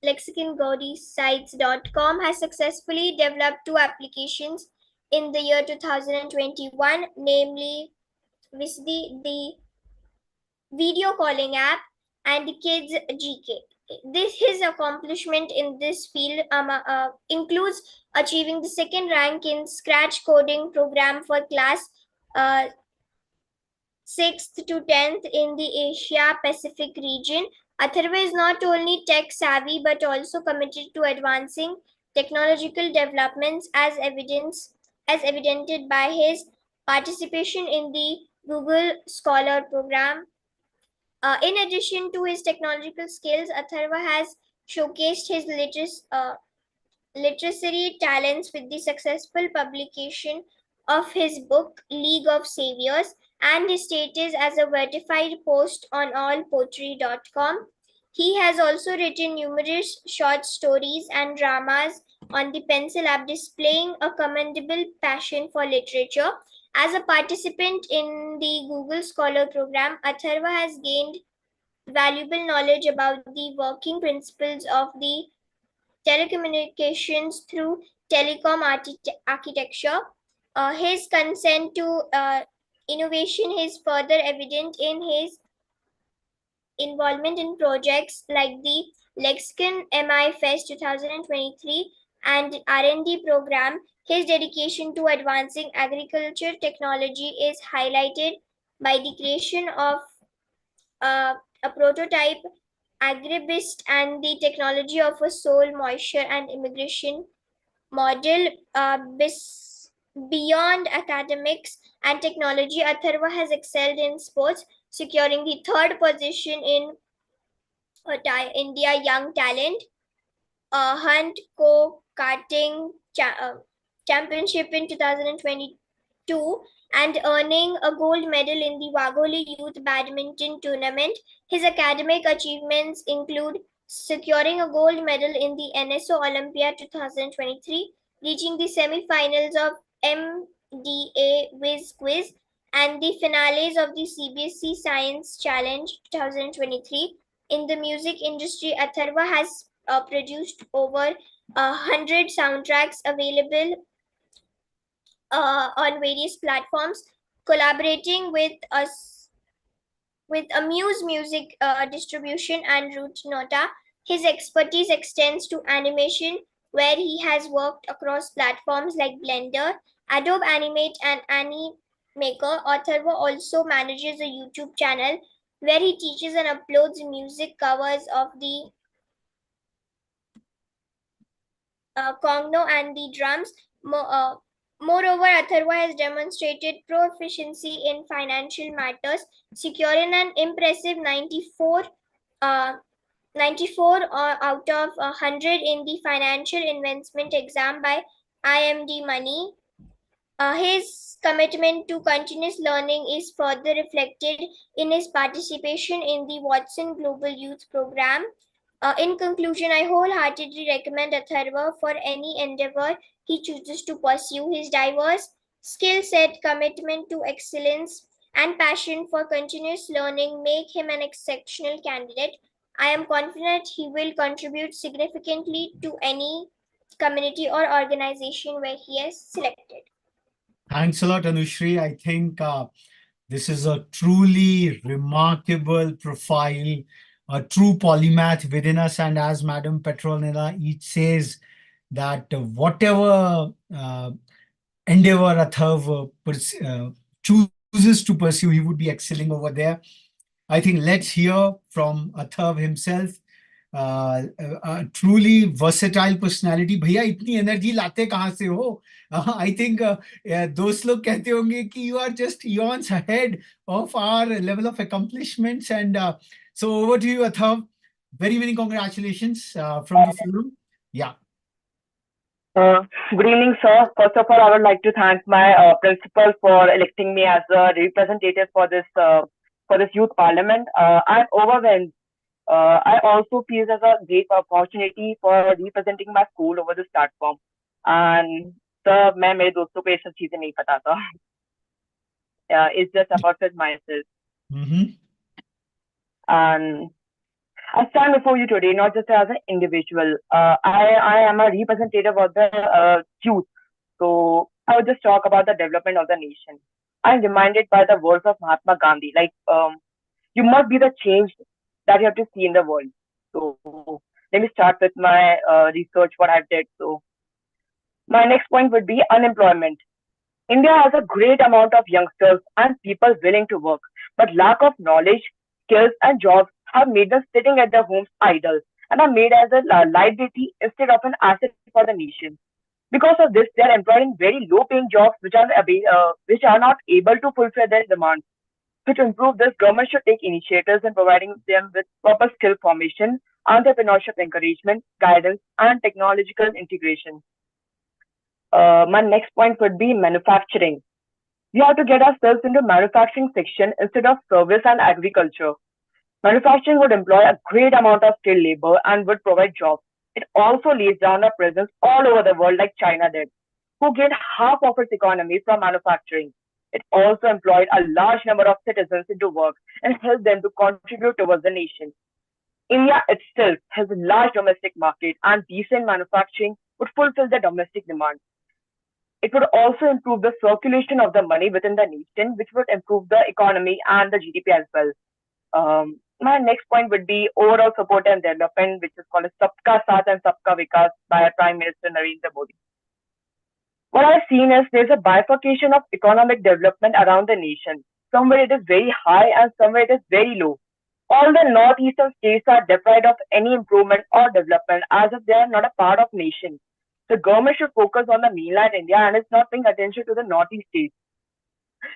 LexiconGaudySites.com, has successfully developed two applications in the year 2021, namely the video calling app and the Kids GK. his accomplishment in this field includes achieving the second rank in Scratch coding program for class 6th to 10th in the Asia Pacific region. Atharva is not only tech savvy but also committed to advancing technological developments as evidented by his participation in the Google Scholar program. In addition to his technological skills, Atharva has showcased his literary talents with the successful publication of his book League of Saviors and his status as a verified post on allpoetry.com. He has also written numerous short stories and dramas on the pencil app, displaying a commendable passion for literature. As a participant in the Google Scholar program, Atharva has gained valuable knowledge about the working principles of the telecommunications through telecom architecture. His consent to innovation is further evident in his involvement in projects like the Lexicon MI Fest 2023 and R&D program. His dedication to advancing agriculture technology is highlighted by the creation of a prototype agribist and the technology of a soil moisture and immigration model. Beyond academics and technology, Atharva has excelled in sports, securing the third position in India Young Talent Hunt Go-Karting Championship in 2022 and earning a gold medal in the Wagholi Youth Badminton Tournament. His academic achievements include securing a gold medal in the NSO Olympia 2023, reaching the semi-finals of MDA Whiz Quiz and the finales of the CBSE Science Challenge 2023. In the music industry, Atharva has produced over 100 soundtracks available on various platforms, collaborating with us with Amuse Music Distribution and Root Nota. His expertise extends to animation, where he has worked across platforms like Blender, Adobe Animate, and Animaker. Atharva also manages a YouTube channel where he teaches and uploads music covers of the Congno and the drums. Moreover, Atharva has demonstrated proficiency in financial matters, securing an impressive 94 out of 100 in the financial investment exam by IMD Money. His commitment to continuous learning is further reflected in his participation in the Watson Global Youth Program. In conclusion, I wholeheartedly recommend Atharva for any endeavor he chooses to pursue. His diverse skill set, commitment to excellence, and passion for continuous learning make him an exceptional candidate. I am confident he will contribute significantly to any community or organization where he is selected. Thanks a lot, Anushri. I think this is a truly remarkable profile, a true polymath within us. And as Madam Petronella each says, that whatever endeavor Atharv chooses to pursue, he would be excelling over there. I think let's hear from Atharv himself. Truly versatile personality. भैया इतनी energy लाते कहाँ से हो? I think दोस्त लोग कहते होंगे कि you are just eons ahead of our level of accomplishments. And so over to you, Atharv. Very many congratulations from the forum. Yeah. Good evening, sir. First of all, I would like to thank my principal for electing me as a representative for this youth parliament. I'm overwhelmed. I also feel there's a great opportunity for representing my school over this platform. And sir, मैं मेरे दोस्तों को ये सब चीजें नहीं पता था. It's just about myself. And I stand before you today not just as an individual. I am a representative of the youth. So I would just talk about the development of the nation. I'm reminded by the words of Mahatma Gandhi, like you must be the change that you have to see in the world. So let me start with my research, what I've did. So my next point would be unemployment. India has a great amount of youngsters and people willing to work, but lack of knowledge, skills, and jobs have made them sitting at their homes idle and are made as a liability instead of an asset for the nation. Because of this, they are employed in very low-paying jobs which are not able to fulfill their demands. So to improve this, government should take initiatives in providing them with proper skill formation, entrepreneurship encouragement, guidance, and technological integration. My next point would be manufacturing. We have to get ourselves into manufacturing section instead of service and agriculture. Manufacturing would employ a great amount of skilled labor and would provide jobs. It also lays down a presence all over the world like China did, who gained half of its economy from manufacturing. It also employed a large number of citizens into work and helped them to contribute towards the nation. India itself has a large domestic market and decent manufacturing would fulfill the domestic demand. It would also improve the circulation of the money within the nation, which would improve the economy and the GDP as well. My next point would be overall support and development, which is called as Sabka Saath and Sabka Vikas by Prime Minister Narendra Modi. What I've seen is there's a bifurcation of economic development around the nation. Somewhere it is very high and somewhere it is very low. All the northeastern states are deprived of any improvement or development as if they are not a part of nation. The government should focus on the mainland India and is not paying attention to the northeast states.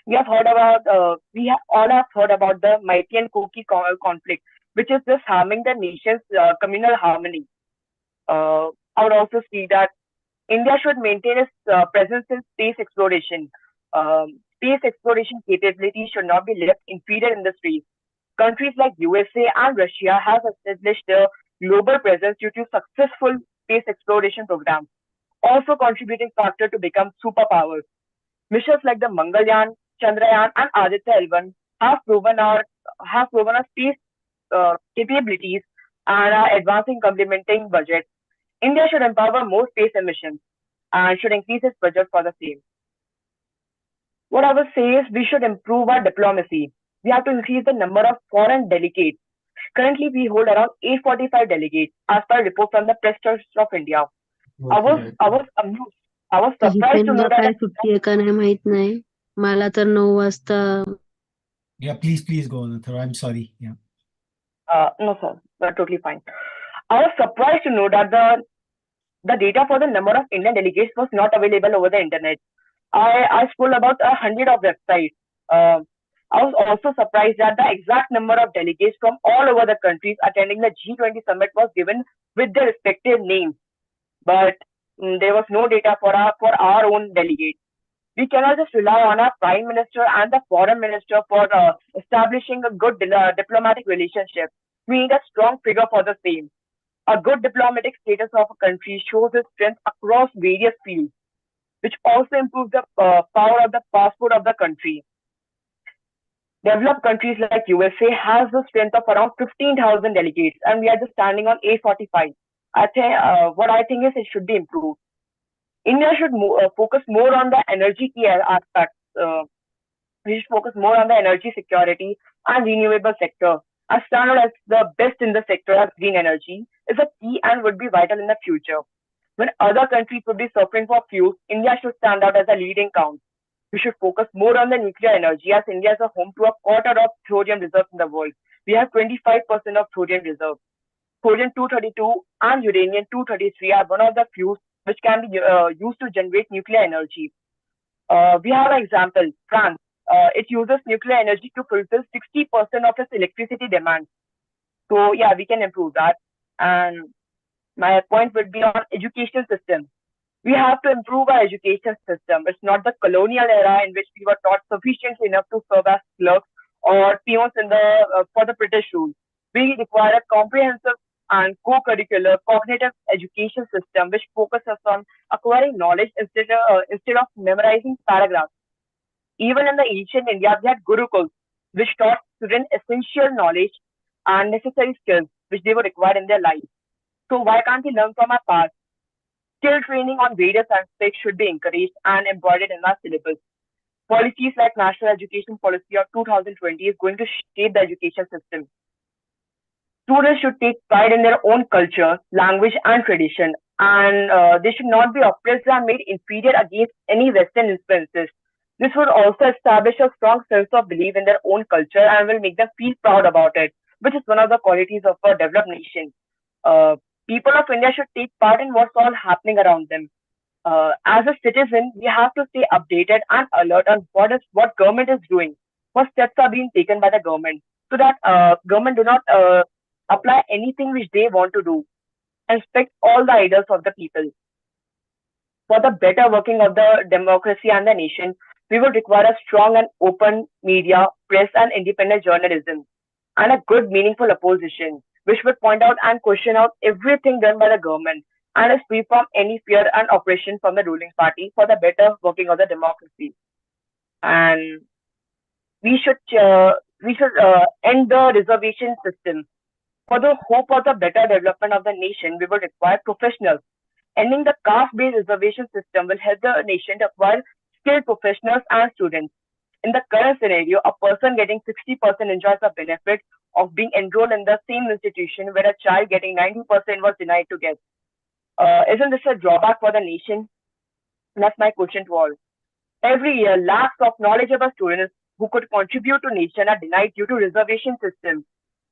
All have heard about the Mighty and Koki conflict, which is just harming the nation's communal harmony. I would also see that India should maintain its presence in space exploration. Space exploration capabilities should not be left inferior industries. Countries like USA and Russia have established their global presence due to successful space exploration programs, also contributing factor to become superpowers. Missions like the Mangalyaan, Chandrayaan, and Aditya L1 have proven our space capabilities and are advancing complementing budgets. India should empower more space emissions and should increase its budget for the same. What I would say is we should improve our diplomacy. We have to increase the number of foreign delegates. Currently, we hold around 845 delegates, as per a report from the Press Trust of India. I was amused. I was surprised to know दीपेनला काय that. सुट्टी आहे का नाही माहित नाही. मला तर 9 वाजता. Yeah, please go on, Athar. I'm sorry. Yeah. No, sir. That's totally fine. I was surprised to know that the data for the number of Indian delegates was not available over the internet. I scrolled about 100 of websites. I was also surprised that the exact number of delegates from all over the countries attending the G20 summit was given with their respective names, but there was no data for our own delegates. We cannot just rely on our prime minister and the foreign minister for establishing a good diplomatic relationship. We need a strong figure for the same. A good diplomatic status of a country shows its strength across various fields, which also improves the power of the passport of the country. Developed countries like USA has the strength of around 15,000 delegates, and we are just standing on 845. What I think is it should be improved. India should focus more on the energy key aspects. We should focus more on the energy security and renewable sector. As standard as the best in the sector as green energy is a key and would be vital in the future. When other countries would be suffering for fuel, India should stand out as a leading count. We should focus more on the nuclear energy as India is a home to a quarter of thorium reserves in the world. We have 25% of thorium reserves. Thorium-232 and uranium-233 are one of the fuels which can be used to generate nuclear energy. We have an example, France. It uses nuclear energy to fulfill 60% of its electricity demand. So yeah, we can improve that. And my point would be on education system. We have to improve our education system. It's not the colonial era in which we were taught sufficiently enough to serve as clerks or peons for the British rule. We require a comprehensive and co-curricular cognitive education system which focuses on acquiring knowledge instead of memorizing paragraphs. Even in the ancient India, we had gurukuls, which taught students essential knowledge and necessary skills which they would require in their life. So why can't we learn from our past? Skill training on various aspects should be encouraged and embodied in our syllabus. Policies like National Education Policy of 2020 is going to shape the education system. Students should take pride in their own culture, language, and tradition, and they should not be oppressed and made inferior against any Western influences. This would also establish a strong sense of belief in their own culture and will make them feel proud about it, which is one of the qualities of a developed nation. Uh, People of India should take part in what's all happening around them. As a citizen, we have to stay updated and alert on what government is doing, what steps are being taken by the government, so that government do not apply anything which they want to do, and respect all the ideals of the people. For the better working of the democracy and the nation, we would require a strong and open media, press, and independent journalism, and a good, meaningful opposition, which would point out and question out everything done by the government and is free from any fear and oppression from the ruling party for the better working of the democracy. And we should end the reservation system. For the hope of the better development of the nation, we would require professionals. Ending the caste-based reservation system will help the nation to acquire skilled professionals and students. In the current scenario, a person getting 60% enjoys the benefit of being enrolled in the same institution where a child getting 90% was denied to get. Isn't this a drawback for the nation? That's my question to all. Every year, lakhs of knowledgeable students who could contribute to nation are denied due to reservation system.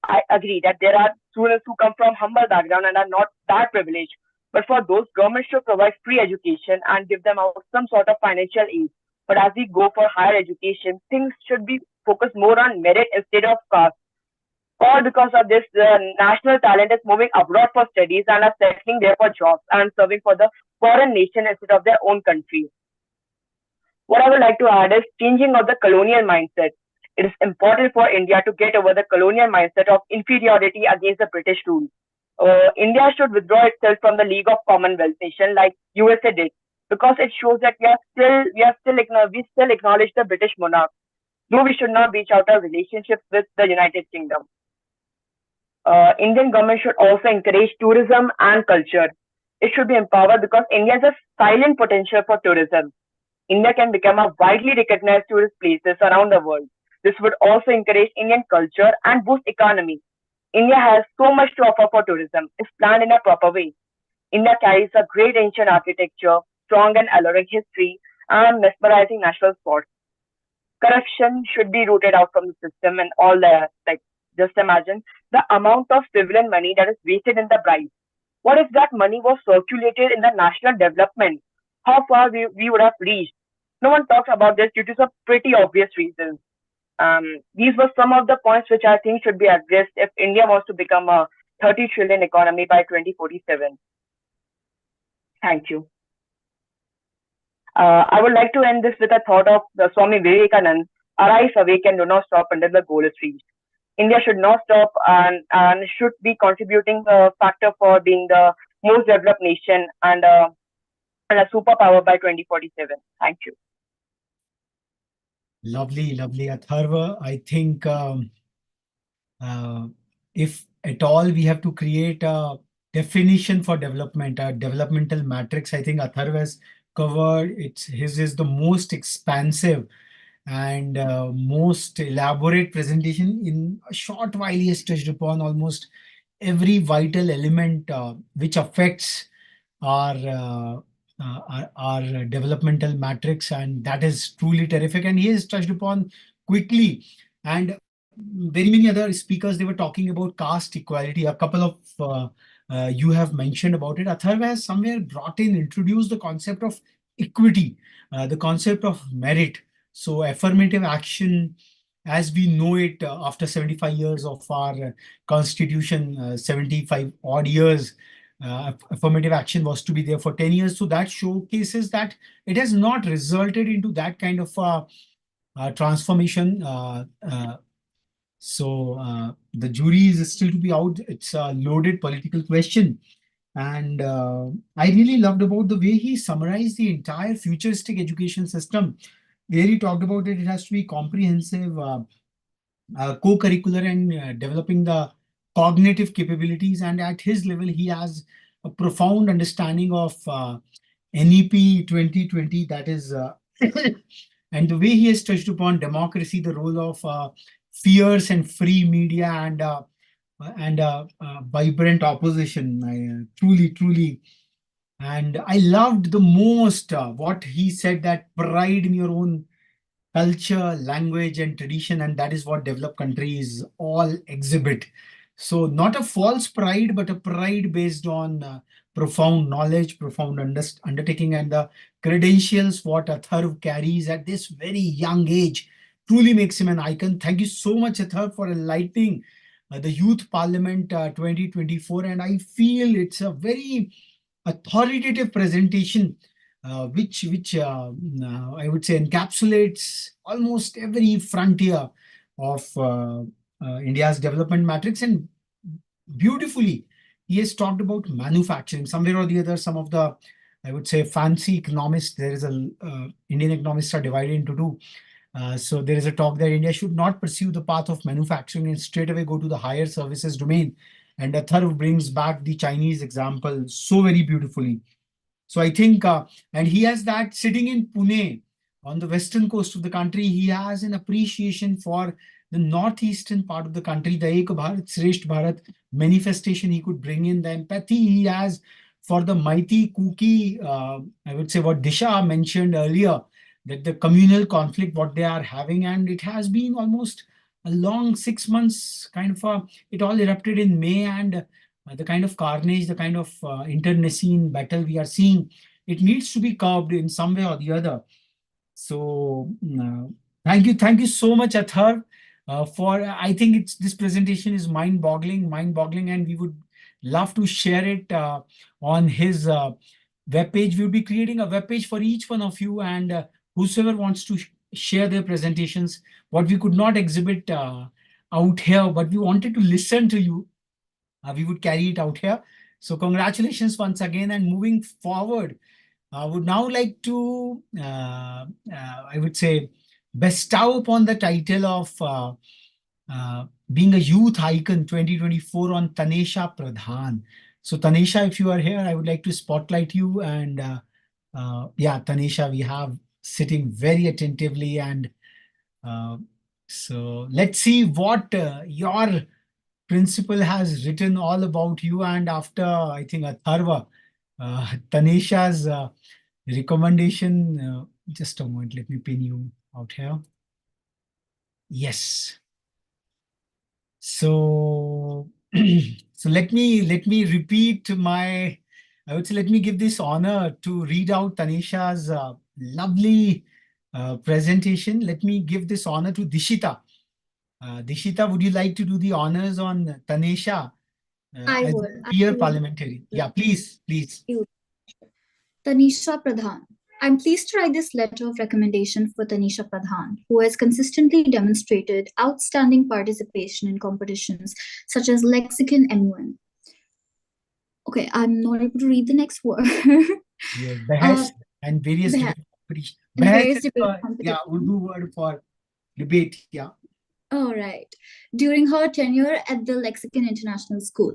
I agree that there are students who come from humble background and are not that privileged. But for those, government should provide free education and give them out some sort of financial aid. But as we go for higher education, things should be focused more on merit instead of caste. All because of this, the national talent is moving abroad for studies and are settling there for jobs and serving for the foreign nation instead of their own country. What I would like to add is changing of the colonial mindset. It is important for India to get over the colonial mindset of inferiority against the British rule. India should withdraw itself from the League of Commonwealth Nations like USA did, because it shows that we still acknowledge the British monarch, though we should not reach out our relationships with the United Kingdom. Indian government should also encourage tourism and culture. It should be empowered because India has a silent potential for tourism. India can become a widely recognized tourist places around the world. This would also encourage Indian culture and boost economy. India has so much to offer for tourism if planned in a proper way. India carries a great ancient architecture, strong and alluring history, and mesmerizing natural spots. Corruption should be rooted out from the system and all the like. Just imagine the amount of civilian money that is wasted in the bribes. What if that money was circulated in the national development? How far we would have reached? No one talks about this due to some pretty obvious reasons. These were some of the points which I think should be addressed if India wants to become a 30 trillion economy by 2047. Thank you. I would like to end this with a thought of the Swami Vivekananda: arise, awake, and do not stop until the goal is reached. India should not stop and should be contributing a factor for being the most developed nation and a superpower by 2047. Thank you. Lovely, lovely, Atharva. I think if at all we have to create a definition for development, a developmental matrix, I think Atharva has covered. His is the most expansive and most elaborate presentation. In a short while, he has touched upon almost every vital element which affects our our developmental matrix, and that is truly terrific. And he has touched upon quickly, and very many other speakers, they were talking about caste equality. A couple of you have mentioned about it. Atharva has somewhere introduced the concept of equity, the concept of merit. So affirmative action, as we know it, after 75 years of our constitution, 75 odd years, affirmative action was to be there for 10 years. So that showcases that it has not resulted into that kind of transformation. So the jury is still to be out. It's a loaded political question. And I really loved about the way he summarized the entire futuristic education system, where he talked about it. It has to be comprehensive, co-curricular, and developing the cognitive capabilities. And at his level, he has a profound understanding of NEP 2020, that is, and the way he has touched upon democracy, the role of fierce and free media, and and vibrant opposition. Truly. And I loved the most what he said, that pride in your own culture, language, and tradition, and that is what developed countries all exhibit. So, not a false pride, but a pride based on profound knowledge, profound undertaking, and the credentials what Atharv carries at this very young age truly makes him an icon. Thank you so much, Atharv, for enlightening the Youth Parliament 2024, and I feel it's a very authoritative presentation, which I would say encapsulates almost every frontier of India's development matrix. And beautifully, he has talked about manufacturing. Somewhere or the other, some of the, I would say, fancy economists, there is a Indian economists are divided into two. So there is a talk that India should not pursue the path of manufacturing and straight away go to the higher services domain. And Atharv brings back the Chinese example so very beautifully. So I think, and he has that sitting in Pune on the western coast of the country, he has an appreciation for the northeastern part of the country, the Ek Bharat, Shresht Bharat manifestation he could bring in, the empathy he has for the mighty Kuki, I would say what Disha mentioned earlier, that the communal conflict, what they are having, and it has been almost a long 6 months kind of, it all erupted in May, and the kind of carnage, the kind of internecine battle we are seeing, it needs to be curbed in some way or the other. So thank you so much, Athar, for I think this presentation is mind-boggling, and we would love to share it on his webpage. We'll be creating a webpage for each one of you, and whosoever wants to share their presentations, what we could not exhibit out here, but we wanted to listen to you. We would carry it out here. So congratulations once again, and moving forward, I would now like to, I would say, bestow upon the title of being a youth icon 2024 on Tanisha Pradhan. So Tanisha, if you are here, I would like to spotlight you. And yeah, Tanisha, we have sitting very attentively. And so let's see what your principal has written all about you. And after, I think, Atharva, Tanisha's recommendation, just a moment, let me pin you out here. Yes. So, so let me repeat my, I would say, let me give this honor to read out Tanisha's lovely presentation. Let me give this honor to Dishita. Dishita, would you like to do the honors on Tanisha? I as would. a peer parliamentary. Yeah, please. Tanisha Pradhan. I'm pleased to write this letter of recommendation for Tanisha Pradhan, who has consistently demonstrated outstanding participation in competitions such as Lexicon MUN. Okay, I'm not able to read the next word. Yeah, Behest and various debate competitions. Behest is yeah, Urdu word for debate. Yeah. All right. During her tenure at the Lexicon International School.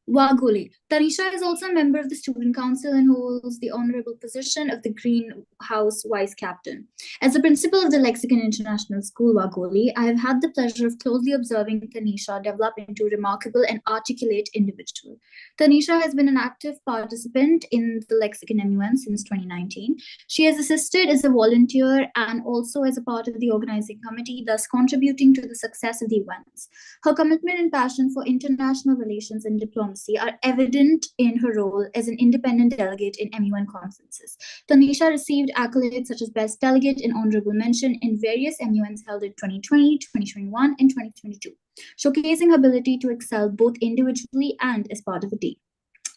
Wagoli. Tanisha is also a member of the Student Council and holds the honorable position of the Greenhouse Vice Captain. As the principal of the Lexicon International School, Wagoli, I have had the pleasure of closely observing Tanisha develop into a remarkable and articulate individual. Tanisha has been an active participant in the Lexicon MUN since 2019. She has assisted as a volunteer and also as a part of the organizing committee, thus contributing to the success of the events. Her commitment and passion for international relations and diplomacy are evident in her role as an independent delegate in MUN conferences. Tanisha received accolades such as Best Delegate and Honorable Mention in various MUNs held in 2020, 2021, and 2022, showcasing her ability to excel both individually and as part of a team,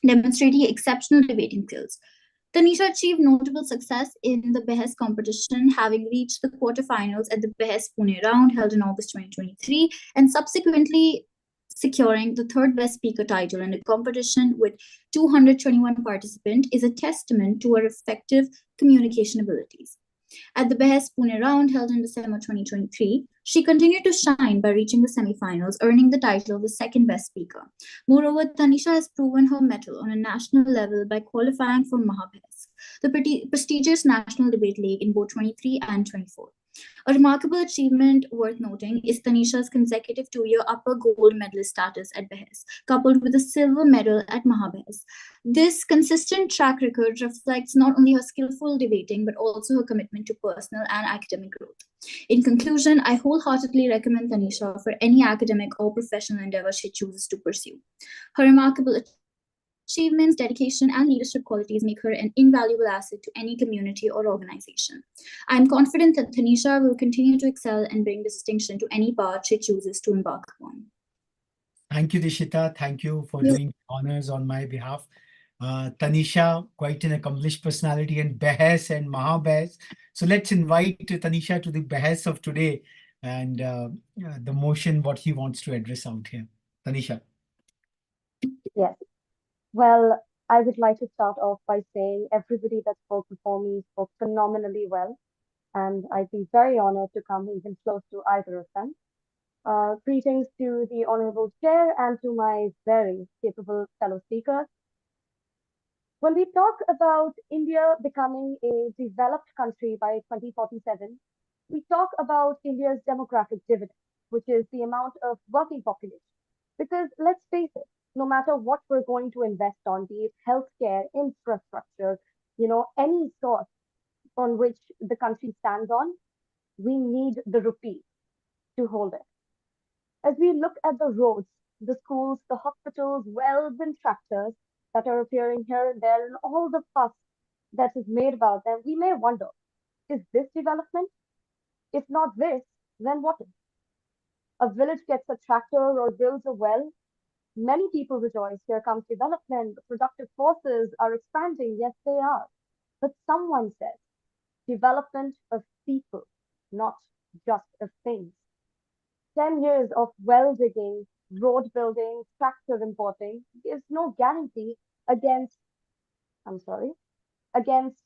demonstrating exceptional debating skills. Tanisha achieved notable success in the Behest competition, having reached the quarterfinals at the Behest Pune round held in August 2023, and subsequently securing the third best speaker title in a competition with 221 participants is a testament to her effective communication abilities. At the Behest Pune round held in December 2023, she continued to shine by reaching the semifinals, earning the title of the second best speaker. Moreover, Tanisha has proven her mettle on a national level by qualifying for Mahabehest, the prestigious national debate league in both 23 and 24. A remarkable achievement worth noting is Tanisha's consecutive 2-year upper gold medalist status at Behes, coupled with a silver medal at Mahabehes. This consistent track record reflects not only her skillful debating but also her commitment to personal and academic growth. In conclusion, I wholeheartedly recommend Tanisha for any academic or professional endeavor she chooses to pursue. Her remarkable achievements, dedication, and leadership qualities make her an invaluable asset to any community or organization. I am confident that Tanisha will continue to excel and bring distinction to any path she chooses to embark upon. Thank you, Dishita. Thank you for Yes. doing honors on my behalf. Tanisha, quite an accomplished personality in Behes and Mahabehes. So let's invite Tanisha to the Behes of today and the motion what he wants to address out here. Tanisha. Yes. Well, I would like to start off by saying everybody that spoke before me spoke phenomenally well, and I'd be very honored to come even close to either of them. Greetings to the Honorable Chair and to my very capable fellow speakers. When we talk about India becoming a developed country by 2047, we talk about India's demographic dividend, which is the amount of working population. Because let's face it, no matter what we're going to invest on, be it healthcare, infrastructure, any source on which the country stands on, we need the rupee to hold it. As we look at the roads, the schools, the hospitals, wells, and tractors that are appearing here and there, and all the fuss that is made about them, we may wonder, is this development? If not this, then what is? A village gets a tractor or builds a well. Many people rejoice. Here comes development. The productive forces are expanding. Yes, they are. But someone says development of people, not just of things. 10 years of well digging, road building, tractor importing gives no guarantee against, against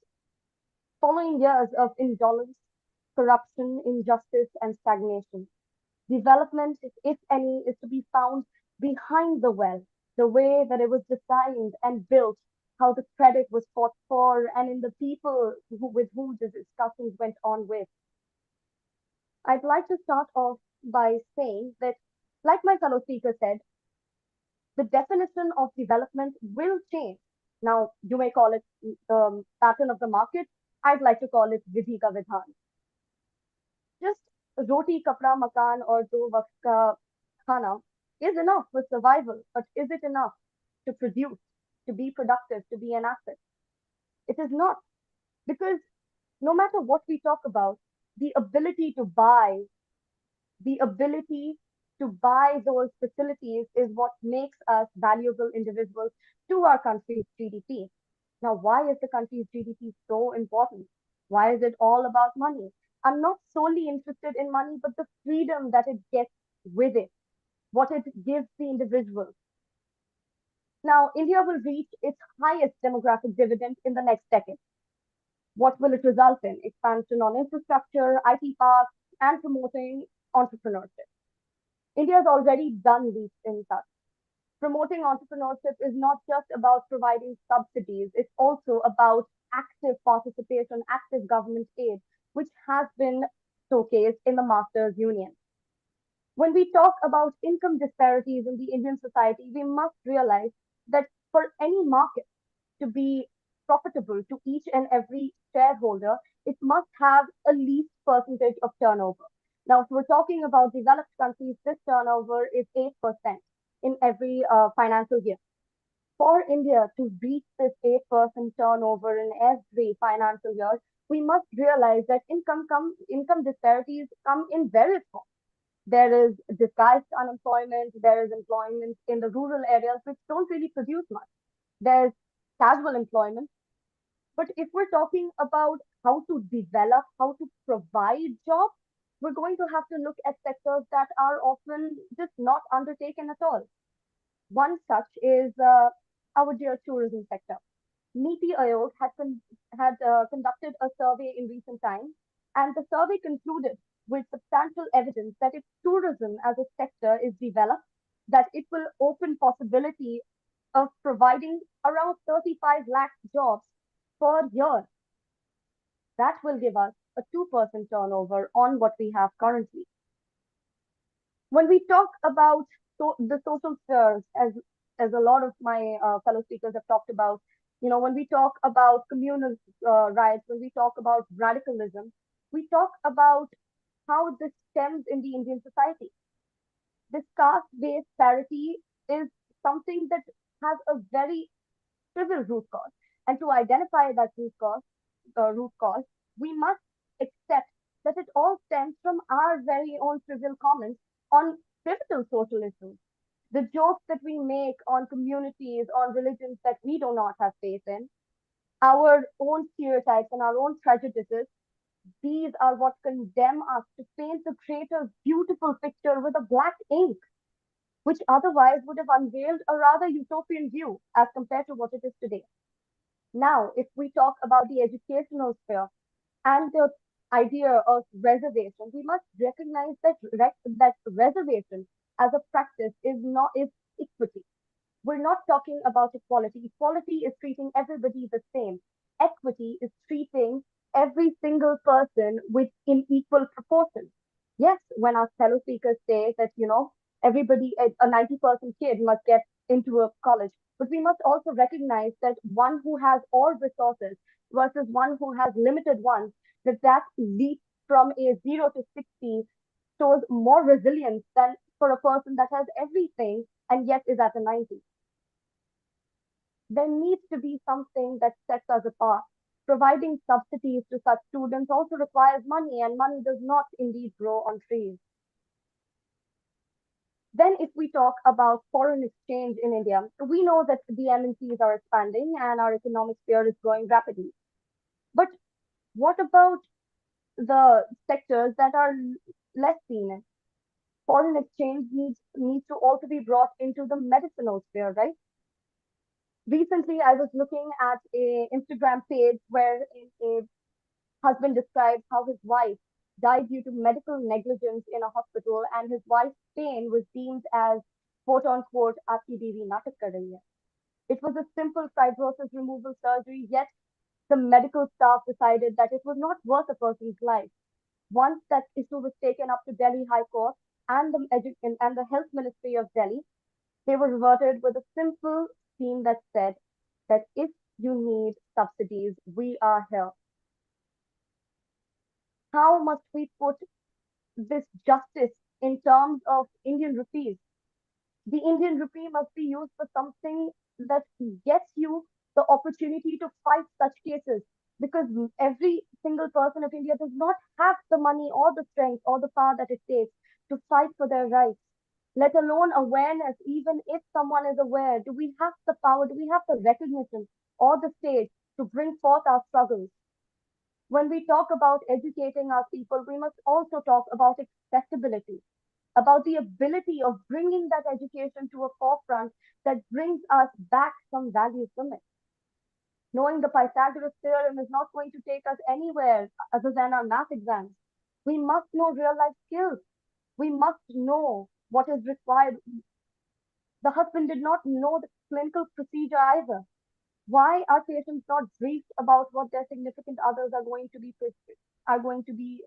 following years of indolence, corruption, injustice, and stagnation. Development, if any, is to be found behind the well, the way that it was designed and built, how the credit was fought for, and in the people with whom the discussions went on with. I'd like to start off by saying that, like my fellow speaker said, the definition of development will change. Now, you may call it the pattern of the market. I'd like to call it Vidhi ka Vidhan. Just roti, kapra, makan, or do waqt ka khana is enough for survival, but is it enough to produce, to be productive, to be an asset? It is not, because no matter what we talk about, the ability to buy, the ability to buy those facilities is what makes us valuable individuals to our country's GDP. Now, why is the country's GDP so important? Why is it all about money? I'm not solely interested in money, but the freedom that it gets with it, what it gives the individual. Now, India will reach its highest demographic dividend in the next decade. What will it result in? Expansion on infrastructure, IT parks, and promoting entrepreneurship. India has already done these things. Promoting entrepreneurship is not just about providing subsidies, it's also about active participation, active government aid, which has been showcased in the Masters Union. When we talk about income disparities in the Indian society, we must realize that for any market to be profitable to each and every shareholder, it must have a least percentage of turnover. Now, if we're talking about developed countries, this turnover is 8% in every financial year. For India to reach this 8% turnover in every financial year, we must realize that income disparities come in various forms. There is disguised unemployment, there is employment in the rural areas which don't really produce much. There's casual employment. But if we're talking about how to develop, how to provide jobs, we're going to have to look at sectors that are often just not undertaken at all. One such is our dear tourism sector. Niti Aayog had conducted a survey in recent times, and the survey concluded with substantial evidence that if tourism as a sector is developed, that it will open possibility of providing around 35 lakh jobs per year. That will give us a 2% turnover on what we have currently. When we talk about the social spheres, as a lot of my fellow speakers have talked about, when we talk about communal rights, when we talk about radicalism, we talk about how this stems in the Indian society. This caste-based parity is something that has a very trivial root cause, and to identify that root cause, we must accept that it all stems from our very own trivial comments on pivotal social issues. The jokes that we make on communities, on religions that we do not have faith in, our own stereotypes and our own prejudices, these are what condemn us to paint the greater beautiful picture with a black ink, which otherwise would have unveiled a rather utopian view as compared to what it is today. Now, if we talk about the educational sphere and the idea of reservation, we must recognize that that reservation as a practice is equity. We're not talking about equality. Equality is treating everybody the same. Equity is treating every single person in equal proportion. Yes, when our fellow speakers say that, everybody, a 90% kid must get into a college, but we must also recognize that one who has all resources versus one who has limited ones, that leap from a 0 to 60 shows more resilience than for a person that has everything and yet is at a 90. There needs to be something that sets us apart. Providing subsidies to such students also requires money, and money does not indeed grow on trees. Then, if we talk about foreign exchange in India, we know that the MNCs are expanding and our economic sphere is growing rapidly. But what about the sectors that are less seen? Foreign exchange needs to also be brought into the medicinal sphere, right? Recently, I was looking at a Instagram page where a husband described how his wife died due to medical negligence in a hospital, and his wife's pain was deemed as quote unquote "aapki biwi natak kar rahi hai." It was a simple fibrosis removal surgery, yet the medical staff decided that it was not worth a person's life. Once that issue was taken up to Delhi High Court and and the Health Ministry of Delhi, they were reverted with a simple scheme that said that if you need subsidies, we are here. How must we put this justice in terms of Indian rupees? The Indian rupee must be used for something that gets you the opportunity to fight such cases, because every single person of India does not have the money or the strength or the power that it takes to fight for their rights, let alone awareness. Even if someone is aware, do we have the power, do we have the recognition or the stage to bring forth our struggles? When we talk about educating our people, we must also talk about accessibility, about the ability of bringing that education to a forefront that brings us back some value from it. Knowing the Pythagoras theorem is not going to take us anywhere other than our math exams. We must know real life skills. We must know what is required. The husband did not know the clinical procedure either. Why are patients not briefed about what their significant others are going to be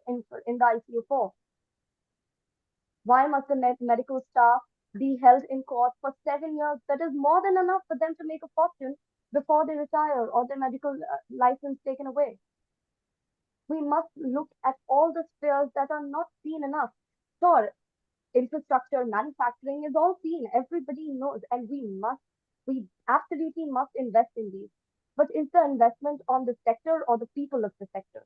in the ICU for? Why must the medical staff be held in court for 7 years? That is more than enough for them to make a fortune before they retire or their medical license taken away. We must look at all the spheres that are not seen enough. Sure, infrastructure, manufacturing is all seen. Everybody knows, and we absolutely must invest in these. But is the investment on the sector or the people of the sector?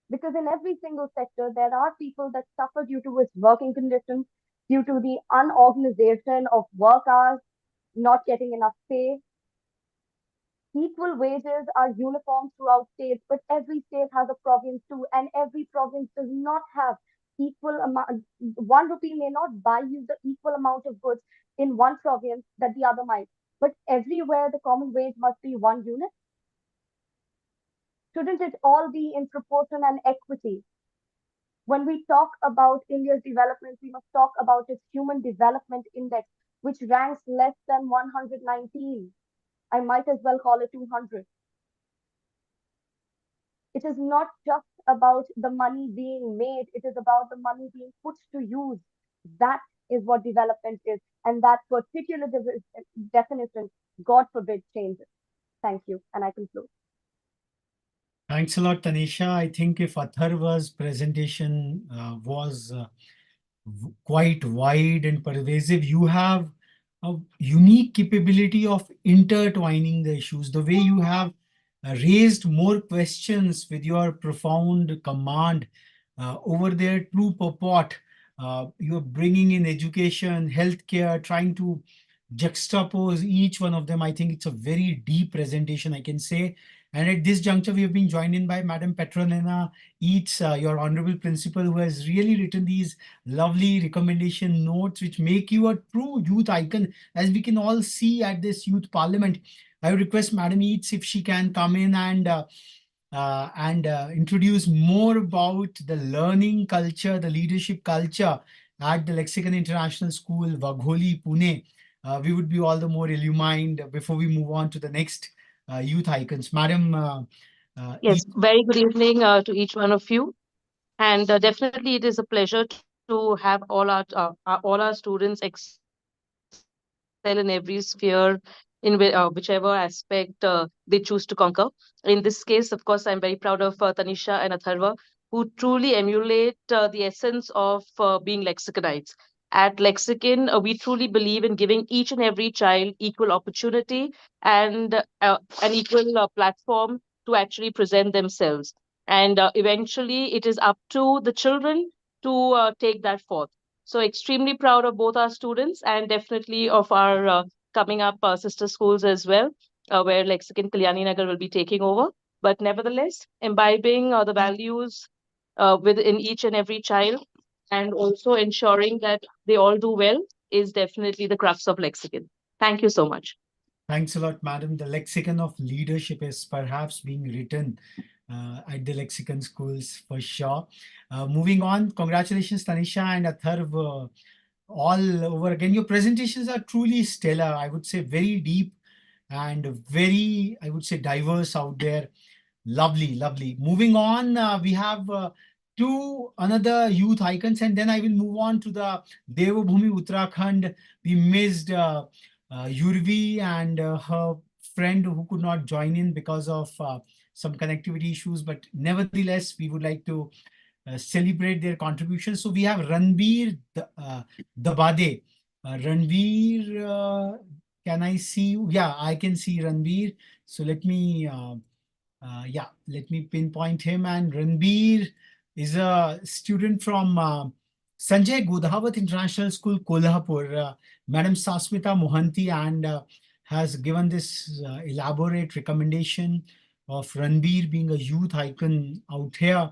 Because in every single sector, there are people that suffer due to its working conditions, due to the unorganization of work hours, not getting enough pay. Equal wages are uniform throughout states, but every state has a province too, and every province does not have equal amount. 1 rupee may not buy you the equal amount of goods in one province that the other might, but everywhere the common wage must be 1 unit. Shouldn't it all be in proportion and equity? When we talk about India's development, we must talk about its Human Development Index, which ranks less than 119. I might as well call it 200. It is not just about the money being made, it is about the money being put to use. That is what development is. And that particular definition, God forbid, changes. Thank you. And I conclude. Thanks a lot, Tanisha. I think if Atharva's presentation was quite wide and pervasive, you have a unique capability of intertwining the issues. The way you have raised more questions with your profound command over their true purport. You're bringing in education, healthcare, trying to juxtapose each one of them. I think it's a very deep presentation, I can say. And at this juncture, we have been joined in by Madam Petronina Eats, your honorable principal, who has really written these lovely recommendation notes, which make you a true youth icon, as we can all see at this youth parliament. I would request Madam Eats if she can come in and introduce more about the learning culture, the leadership culture at the Lexicon International School, Wagholi, Pune. We would be all the more illumined before we move on to the next youth icons. Madam. Yes, very good evening to each one of you. And definitely, it is a pleasure to have all our students excel in every sphere in whichever aspect they choose to conquer. In this case, of course, I'm very proud of Tanisha and Atharva, who truly emulate the essence of being lexiconites. At Lexicon, we truly believe in giving each and every child equal opportunity and an equal platform to actually present themselves. And eventually, it is up to the children to take that forth. So, extremely proud of both our students and definitely of our coming up sister schools as well, where Lexicon Kalyani Nagar will be taking over. But nevertheless, imbibing the values within each and every child and also ensuring that they all do well is definitely the crux of Lexicon. Thank you so much. Thanks a lot, madam. The lexicon of leadership is perhaps being written at the lexicon schools for sure. Moving on, congratulations, Tanisha and Atharv. All over again. Your presentations are truly stellar. I would say very deep and very, I would say, diverse out there. Lovely, lovely. Moving on, we have two another youth icons, and then I will move on to the Devabhumi Uttarakhand. We missed Yurvi and her friend who could not join in because of some connectivity issues, but nevertheless, we would like to celebrate their contribution. So we have Ranbir Dabade. Ranbir, can I see you? Yeah, I can see Ranbir. So let me let me pinpoint him. And Ranbir is a student from Sanjay Godhawat International School, Kolhapur. Madam Sasmita Mohanty and has given this elaborate recommendation of Ranbir being a youth icon out here.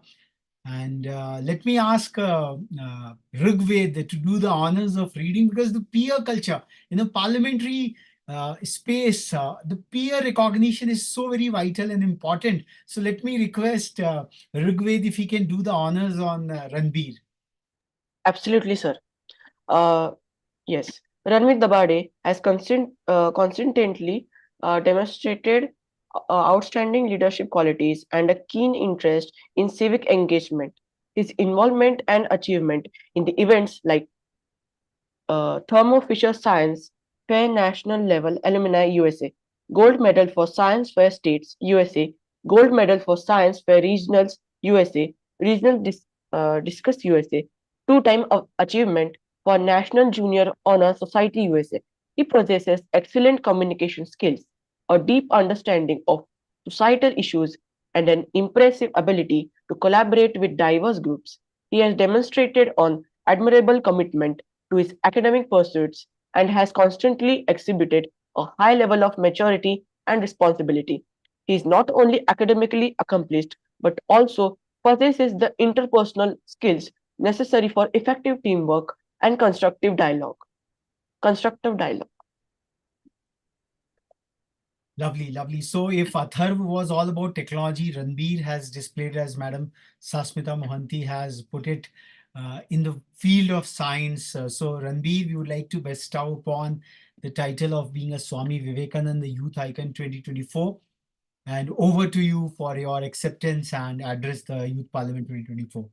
And let me ask Rigved to do the honors of reading, because the peer culture in a parliamentary space, the peer recognition is so very vital and important. So let me request Rigved if he can do the honors on Ranbir. Absolutely, sir. Uh, yes, Ranveer Dabade has consistently demonstrated outstanding leadership qualities and a keen interest in civic engagement. His involvement and achievement in the events like Thermo Fisher Science Fair National Level Alumni USA, Gold Medal for Science Fair States USA, Gold Medal for Science Fair Regionals USA, Regional Discus USA, two-time achievement for National Junior Honor Society USA. He possesses excellent communication skills, a deep understanding of societal issues, and an impressive ability to collaborate with diverse groups. He has demonstrated an admirable commitment to his academic pursuits and has constantly exhibited a high level of maturity and responsibility. He is not only academically accomplished but also possesses the interpersonal skills necessary for effective teamwork and constructive dialogue. Lovely, lovely. So if Atharv was all about technology, Ranbir has displayed, as Madam Sasmita Mohanty has put it, in the field of science. So Ranbir, we would like to bestow upon the title of being a Swami Vivekananda Youth Icon 2024. And over to you for your acceptance and address the Youth Parliament 2024.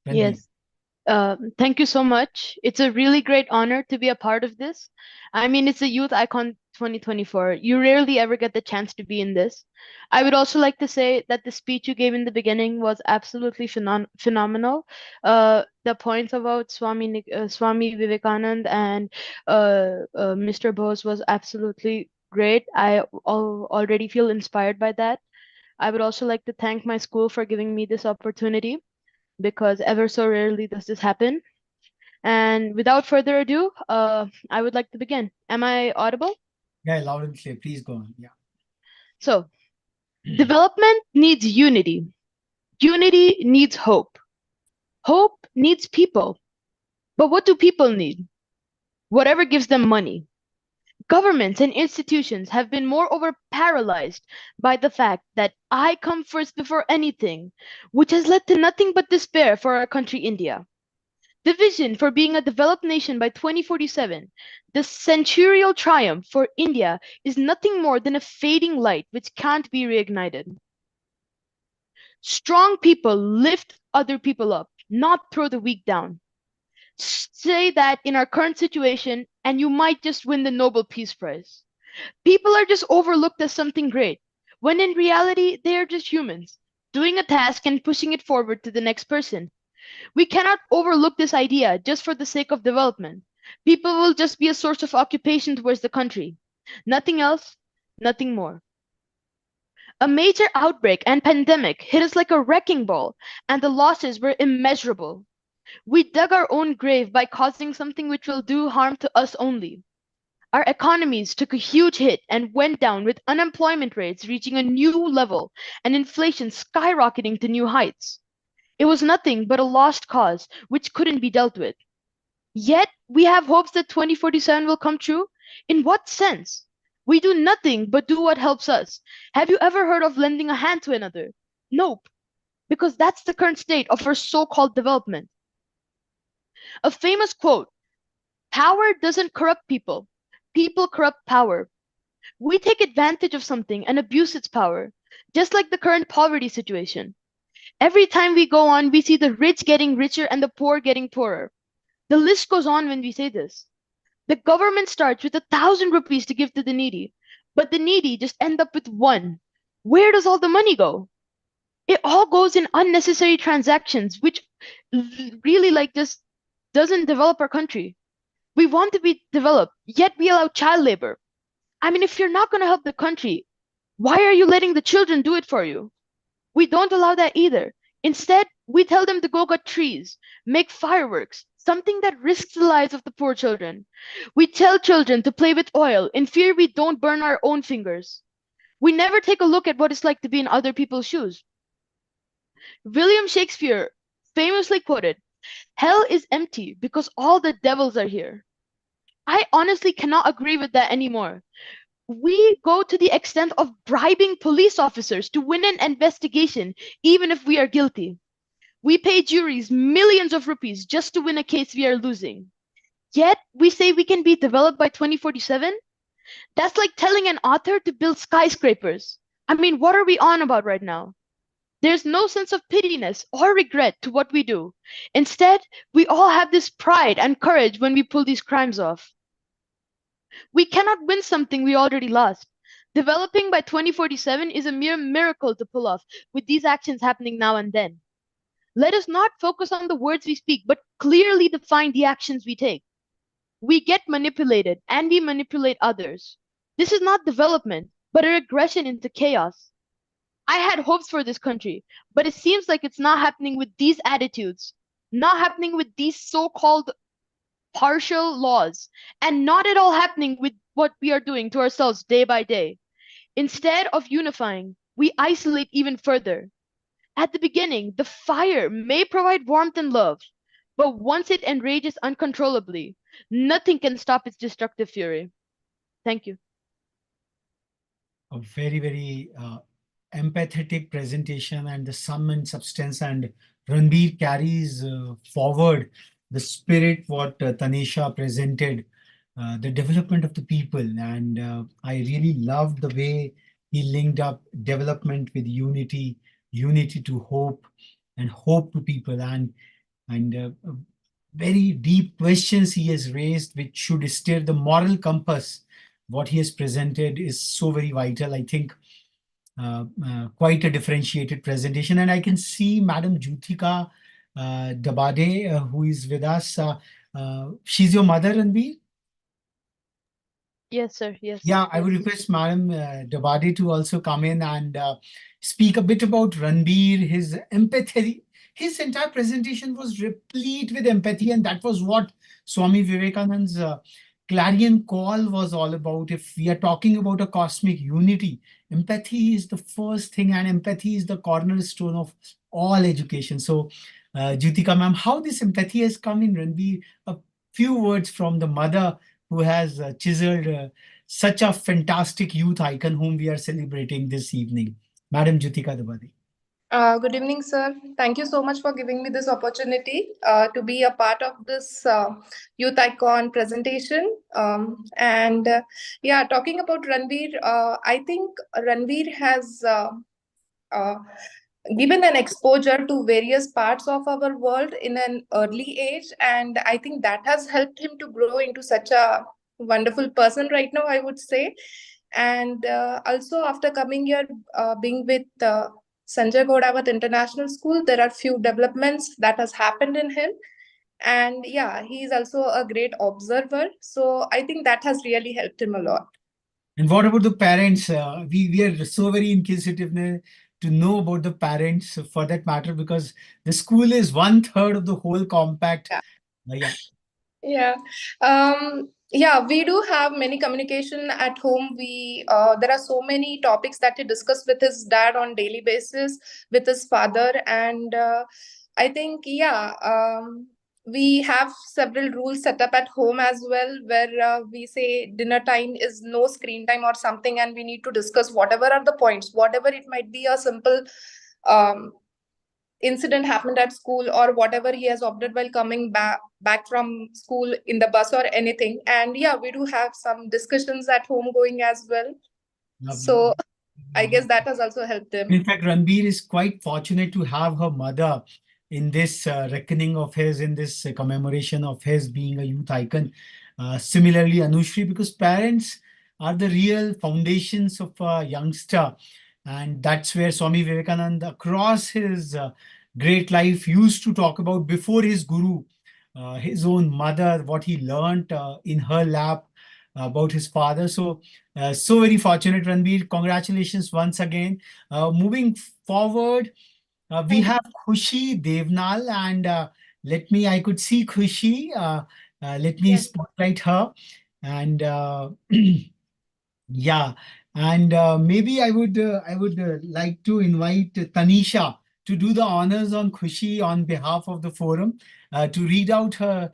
Ranveer. Yes. Thank you so much. It's a really great honor to be a part of this. I mean, it's a Youth Icon 2024. You rarely ever get the chance to be in this. I would also like to say that the speech you gave in the beginning was absolutely phenomenal. The points about Swami Vivekanand and Mr. Bose was absolutely great. I already feel inspired by that. I would also like to thank my school for giving me this opportunity because ever so rarely does this happen. And without further ado, I would like to begin. Am I audible? Yeah, loud and clear. Please go on. Yeah. So, development needs unity. Unity needs hope. Hope needs people. But what do people need? Whatever gives them money. Governments and institutions have been moreover paralyzed by the fact that I come first before anything, which has led to nothing but despair for our country, India. The vision for being a developed nation by 2047, the centurial triumph for India, is nothing more than a fading light which can't be reignited. Strong people lift other people up, not throw the weak down. Say that in our current situation, and you might just win the Nobel Peace Prize. People are just overlooked as something great, when in reality, they are just humans, doing a task and pushing it forward to the next person. We cannot overlook this idea just for the sake of development. People will just be a source of occupation towards the country. Nothing else, nothing more. A major outbreak and pandemic hit us like a wrecking ball, and the losses were immeasurable. We dug our own grave by causing something which will do harm to us only. Our economies took a huge hit and went down, with unemployment rates reaching a new level and inflation skyrocketing to new heights. It was nothing but a lost cause which couldn't be dealt with. Yet we have hopes that 2047 will come true. In what sense? We do nothing but do what helps us. Have you ever heard of lending a hand to another? Nope, because that's the current state of our so-called development. A famous quote: power doesn't corrupt people. People corrupt power. We take advantage of something and abuse its power, just like the current poverty situation. Every time we go on, we see the rich getting richer and the poor getting poorer. The list goes on when we say this. The government starts with 1,000 rupees to give to the needy, but the needy just end up with one. Where does all the money go? It all goes in unnecessary transactions, which really just doesn't develop our country. We want to be developed, yet we allow child labor. I mean, if you're not going to help the country, why are you letting the children do it for you? We don't allow that either. Instead, we tell them to go cut trees, make fireworks, something that risks the lives of the poor children. We tell children to play with oil in fear we don't burn our own fingers. We never take a look at what it's like to be in other people's shoes. William Shakespeare famously quoted, "Hell is empty because all the devils are here." I honestly cannot agree with that anymore. We go to the extent of bribing police officers to win an investigation, even if we are guilty. We pay juries millions of rupees just to win a case we are losing. Yet, we say we can be developed by 2047? That's like telling an author to build skyscrapers. I mean, what are we on about right now? There's no sense of pittiness or regret to what we do. Instead, we all have this pride and courage when we pull these crimes off. We cannot win something we already lost. Developing by 2047 is a mere miracle to pull off, with these actions happening now and then. Let us not focus on the words we speak, but clearly define the actions we take. We get manipulated and we manipulate others. This is not development, but a regression into chaos. I had hopes for this country, but it seems like it's not happening with these attitudes, not happening with these so-called partial laws, and not at all happening with what we are doing to ourselves day by day. Instead of unifying, we isolate even further. At the beginning, the fire may provide warmth and love, but once it enrages uncontrollably, nothing can stop its destructive fury. Thank you. A very, very empathetic presentation, and the sum and substance, and Ranbir carries forward the spirit what Tanisha presented, the development of the people. And I really loved the way He linked up development with unity, unity to hope, and hope to people. And very deep questions he has raised, which should steer the moral compass. What he has presented is so very vital. I think quite a differentiated presentation. And I can see Madam Juthika Dabade, who is with us. She's your mother, Ranbir? Yes, sir. Yes. Yeah, I would Yes. request Madam Dabade to also come in and speak a bit about Ranbir, his empathy. His entire presentation was replete with empathy, and that was what Swami Vivekananda's clarion call was all about. If we are talking about a cosmic unity, empathy is the first thing, and empathy is the cornerstone of all education. So, Jutika ma'am, how this empathy has come in Ranbir? A few words from the mother who has chiseled such a fantastic youth icon whom we are celebrating this evening. Madam Jutika Dabade. Good evening, sir. Thank you so much for giving me this opportunity to be a part of this youth icon presentation. Yeah, talking about Ranveer, I think Ranveer has uh, given an exposure to various parts of our world in an early age, and I think that has helped him to grow into such a wonderful person right now, I would say. And also, after coming here, being with Sanjay Ghodawat International School, there are few developments that has happened in him. And yeah, he is also a great observer. So I think that has really helped him a lot. And what about the parents? We are so very inquisitive to know about the parents for that matter, because the school is 1/3 of the whole compact. Yeah. Yeah. Yeah, we do have many communication at home. We there are so many topics that he discuss with his dad on daily basis, with his father, and I think we have several rules set up at home as well, where we say dinner time is no screen time or something, and we need to discuss whatever are the points, whatever it might be, a simple um, incident happened at school or whatever he has opted while coming back from school in the bus or anything. And yeah, we do have some discussions at home going as well. Lovely. So I guess that has also helped them. In fact, Ranbir is quite fortunate to have her mother in this reckoning of his, in this commemoration of his being a youth icon. Similarly, Anushri, because parents are the real foundations of a youngster. And that's where Swami Vivekananda, across his great life, used to talk about before his guru, his own mother, what he learned in her lap about his father. So, so very fortunate, Ranbir. Congratulations once again. Moving forward, we have Khushi Devnal, and I could see Khushi. Let me spotlight her. And yeah, and maybe I would like to invite Tanisha to do the honors on Khushi on behalf of the forum, to read out her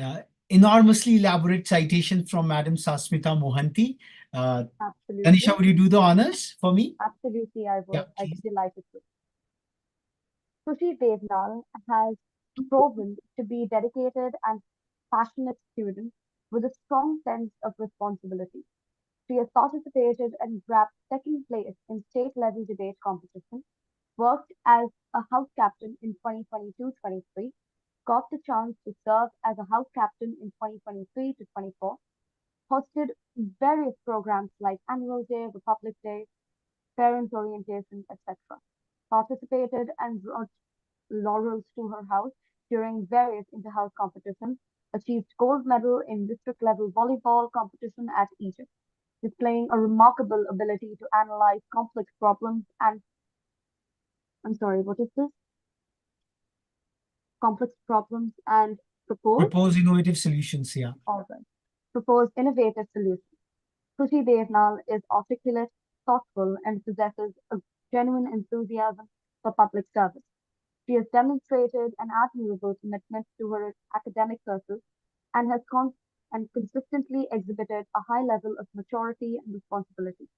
uh, enormously elaborate citation from Madam Sasmita Mohanty. Absolutely. Tanisha, would you do the honors for me? Absolutely, I would. Yeah, I'd please. be delighted to. Sushi Devnal has proven to be dedicated and passionate student with a strong sense of responsibility. She has participated and grabbed second place in state-level debate competition, worked as a house captain in 2022-23, got the chance to serve as a house captain in 2023 to 24, hosted various programs like Annual Day, Republic Day, Parents Orientation, etc. Participated and brought laurels to her house during various inter-house competitions, achieved gold medal in district level volleyball competition at Egypt, displaying a remarkable ability to analyze complex problems and what is this? Complex problems and Propose innovative solutions, yeah. All right. Propose innovative solutions. Khushi Devnal is articulate, thoughtful, and possesses a genuine enthusiasm for public service. She has demonstrated an admirable commitment to her academic pursuits and has consistently exhibited a high level of maturity and responsibility.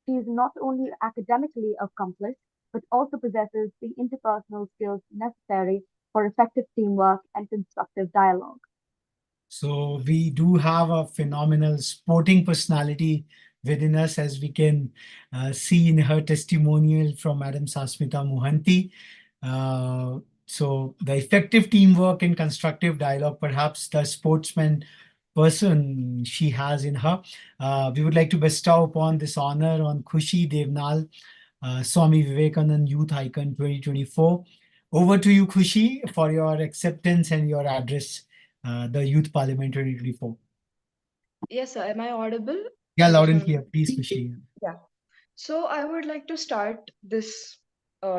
She is not only academically accomplished, but also possesses the interpersonal skills necessary for effective teamwork and constructive dialogue. So we do have a phenomenal sporting personality within us, as we can see in her testimonial from Madam Sasmita Mohanty. So the effective teamwork and constructive dialogue, perhaps the sportsman person she has in her. We would like to bestow upon this honor on Khushi Devnal, Swami Vivekanand Youth Icon 2024. Over to you, Khushi, for your acceptance and your address, the Youth Parliament 2024. Yes, sir. Am I audible? Yeah, I loud just and want clear. Please, Khushi. Yeah. So I would like to start this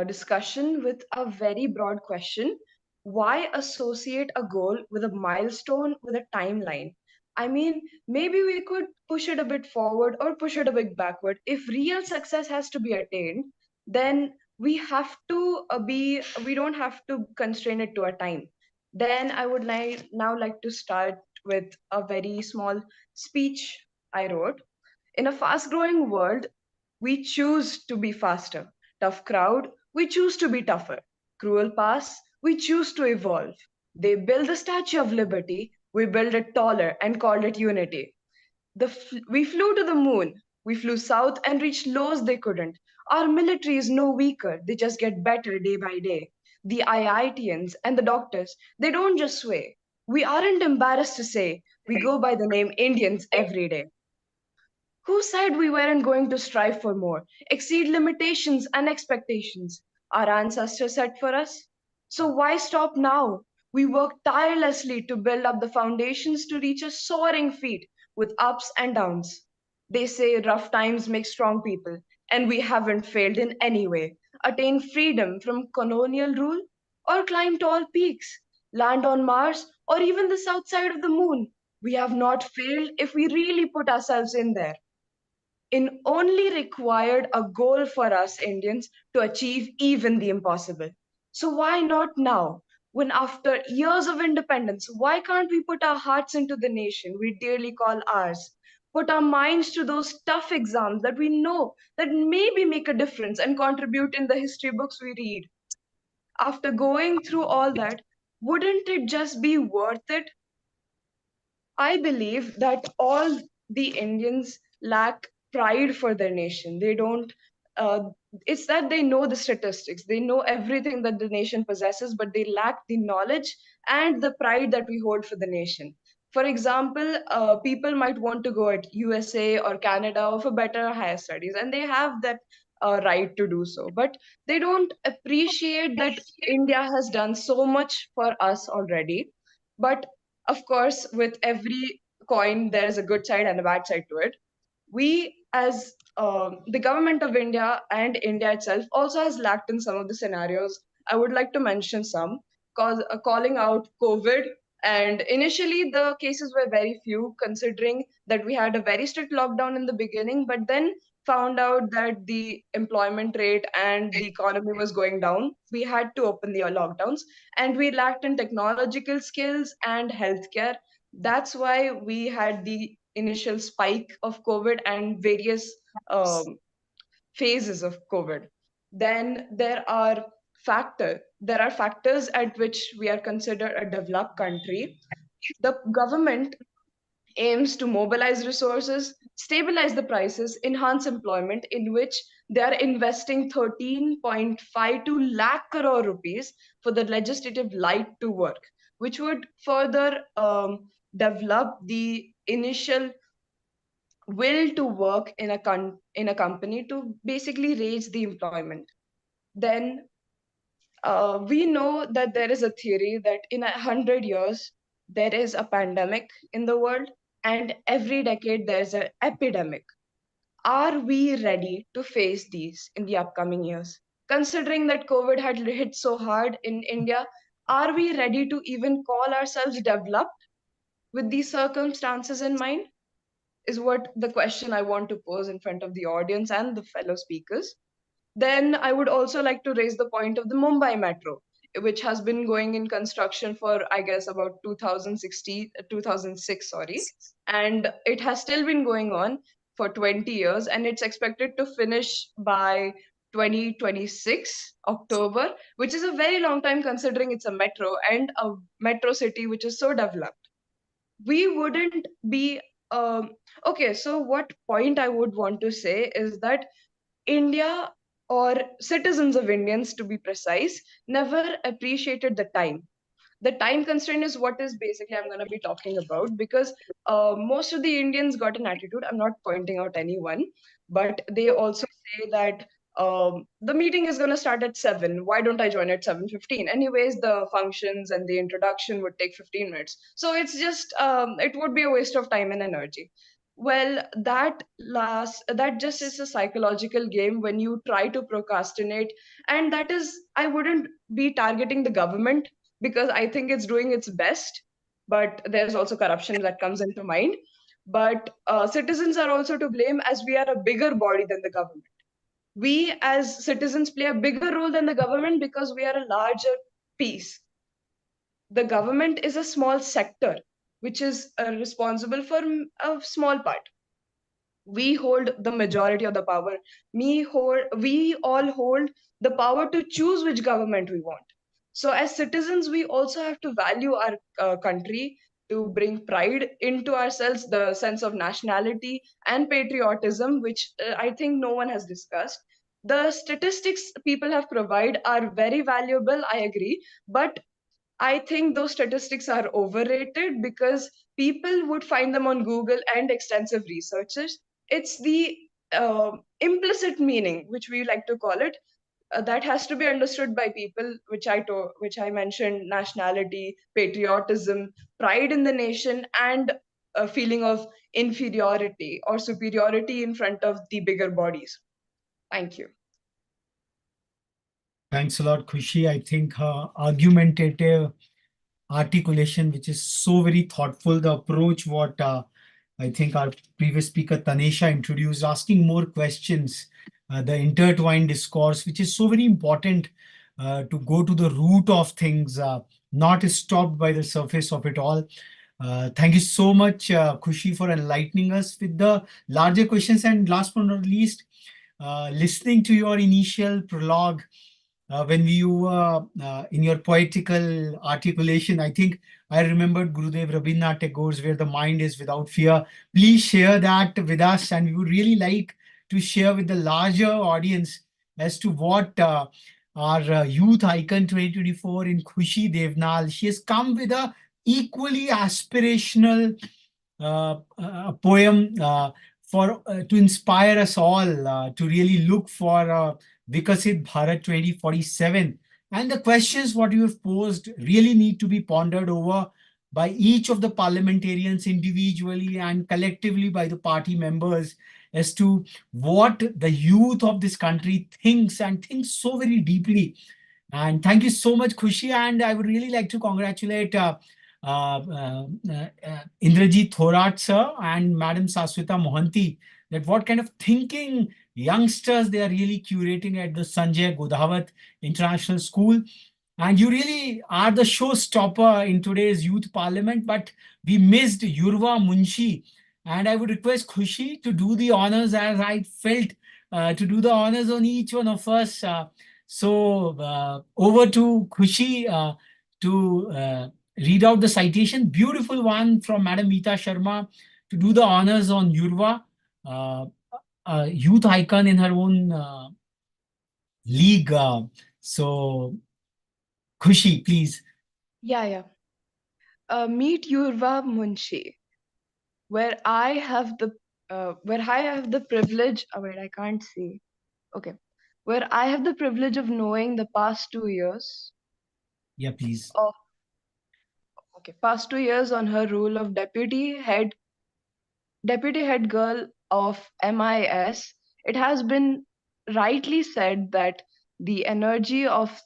discussion with a very broad question. Why associate a goal with a milestone with a timeline? I mean, maybe we could push it a bit forward or push it a bit backward. If real success has to be attained, then we don't have to constrain it to a time. Then I would now like to start with a very small speech I wrote. In a fast growing world, we choose to be faster. Tough crowd, we choose to be tougher. Cruel past, we choose to evolve. They build the Statue of Liberty, we build it taller and called it unity. We flew to the moon, we flew south and reached lows they couldn't. Our military is no weaker, they just get better day by day. The IITians and the doctors, they don't just sway. We aren't embarrassed to say, we go by the name Indians every day. Who said we weren't going to strive for more, exceed limitations and expectations our ancestors set for us? So why stop now? We work tirelessly to build up the foundations to reach a soaring feat with ups and downs. They say rough times make strong people, and we haven't failed in any way. Attain freedom from colonial rule or climb tall peaks, land on Mars or even the south side of the moon. We have not failed if we really put ourselves in there. It only required a goal for us Indians to achieve even the impossible. So why not now? When after years of independence, why can't we put our hearts into the nation we dearly call ours? Put our minds to those tough exams that we know that maybe make a difference and contribute in the history books we read. After going through all that, wouldn't it just be worth it? I believe that all the Indians lack pride for their nation. They don't, uh, it's that they know the statistics, they know everything that the nation possesses, but they lack the knowledge and the pride that we hold for the nation. For example, people might want to go at USA or Canada or for better higher studies, and they have that right to do so. But they don't appreciate that India has done so much for us already. But of course, with every coin, there is a good side and a bad side to it. We, as the government of India and India itself, also has lacked in some of the scenarios. I would like to mention some, calling out COVID. And initially, the cases were very few, considering that we had a very strict lockdown in the beginning, but then found out that the employment rate and the economy was going down. We had to open the lockdowns, and we lacked in technological skills and healthcare. That's why we had the initial spike of COVID and various phases of COVID. Then there are factors at which we are considered a developed country. The government aims to mobilize resources, stabilize the prices, enhance employment, in which they are investing 13.52 lakh crore rupees for the legislative light to work, which would further develop the initial will to work in a company to basically raise the employment. Then we know that there is a theory that in 100 years there is a pandemic in the world, and every decade there's an epidemic. Are we ready to face these in the upcoming years? Considering that COVID had hit so hard in India, are we ready to even call ourselves developed with these circumstances in mind? Is what the question I want to pose in front of the audience and the fellow speakers. Then I would also like to raise the point of the Mumbai Metro, which has been going in construction for, I guess, about 2006, sorry. And it has still been going on for 20 years, and it's expected to finish by 2026, October, which is a very long time considering it's a metro and a metro city which is so developed. We wouldn't be Okay, so what point I would want to say is that India, or citizens of Indians to be precise, never appreciated the time. The time constraint is what is basically I'm going to be talking about, because most of the Indians got an attitude. I'm not pointing out anyone, but they also say that the meeting is going to start at 7. Why don't I join at 7:15? Anyways, the functions and the introduction would take 15 minutes. So it's just, it would be a waste of time and energy. Well, that just is a psychological game when you try to procrastinate. And that is, I wouldn't be targeting the government, because I think it's doing its best, but there's also corruption that comes into mind. But citizens are also to blame, as we are a bigger body than the government. We as citizens play a bigger role than the government because we are a larger piece. The government is a small sector which is responsible for a small part. We hold the majority of the power. We all hold the power to choose which government we want. So as citizens, we also have to value our country, to bring pride into ourselves, the sense of nationality and patriotism, which I think no one has discussed. The statistics people have provided are very valuable, I agree, but I think those statistics are overrated because people would find them on Google and extensive researches. It's the implicit meaning, which we like to call it, that has to be understood by people, which I mentioned: nationality, patriotism, pride in the nation, and a feeling of inferiority or superiority in front of the bigger bodies. Thank you. Thanks a lot, Khushi. I think her argumentative articulation, which is so very thoughtful, the approach what I think our previous speaker Tanisha introduced, asking more questions, the intertwined discourse, which is so very important to go to the root of things, not stopped by the surface of it all. Thank you so much, Khushi, for enlightening us with the larger questions. And last but not least, listening to your initial prologue, when you were in your poetical articulation, I think I remembered Gurudev Rabindranath Tagore's "Where the Mind is Without Fear." Please share that with us, and we would really like to share with the larger audience as to what our youth icon 2024 in Khushi Devnal, she has come with a equally aspirational poem for to inspire us all to really look for Vikasit Bharat 2047. And the questions what you have posed really need to be pondered over by each of the parliamentarians individually and collectively by the party members as to what the youth of this country thinks, and thinks so very deeply. And thank you so much, Khushi. And I would really like to congratulate Indrajit Thorat sir and Madam Saswita Mohanty, that what kind of thinking youngsters they are really curating at the Sanjay Godhawat International School. And you really are the showstopper in today's youth parliament, but we missed Yurva Munshi. And I would request Khushi to do the honors, as I felt to do the honors on each one of us. So over to Khushi to read out the citation. Beautiful one from Madam Meeta Sharma to do the honors on Yurva, a youth icon in her own league. So, Khushi, please. Yeah. Meet Yurva Munshi, where I have the privilege. Oh, wait, I can't see. Okay, where I have the privilege of knowing the past 2 years. Yeah, please. Past 2 years on her role of deputy head girl of MIS. It has been rightly said that the energy of—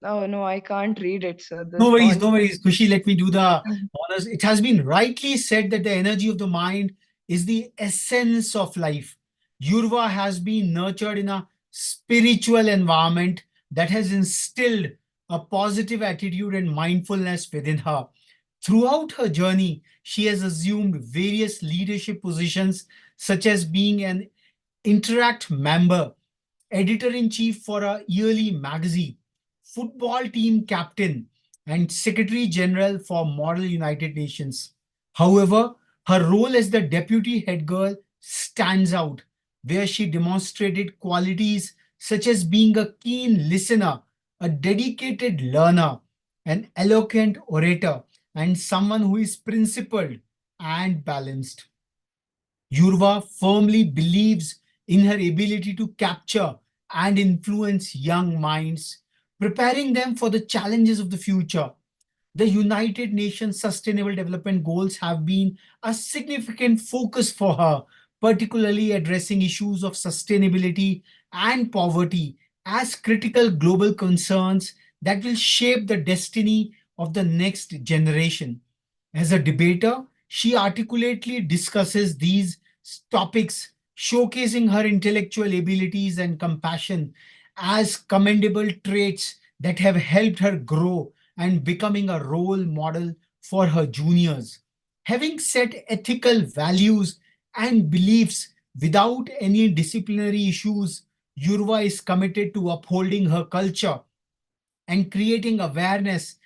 oh no, I can't read it, sir. No worries, Khushi. Let me do the honors. It has been rightly said that the energy of the mind is the essence of life. Yurva has been nurtured in a spiritual environment that has instilled a positive attitude and mindfulness within her. Throughout her journey, she has assumed various leadership positions, such as being an Interact member, editor-in-chief for a yearly magazine, football team captain, and Secretary General for Model United Nations. However, Her role as the deputy head girl stands out, where she demonstrated qualities such as being a keen listener, a dedicated learner, an eloquent orator, and someone who is principled and balanced. Yurva firmly believes in her ability to capture and influence young minds, preparing them for the challenges of the future. The United Nations Sustainable Development Goals have been a significant focus for her, particularly addressing issues of sustainability and poverty as critical global concerns that will shape the destiny of the next generation. As a debater, she articulately discusses these topics, showcasing her intellectual abilities and compassion as commendable traits that have helped her grow and becoming a role model for her juniors. Having set ethical values and beliefs without any disciplinary issues, Yurva is committed to upholding her culture and creating awareness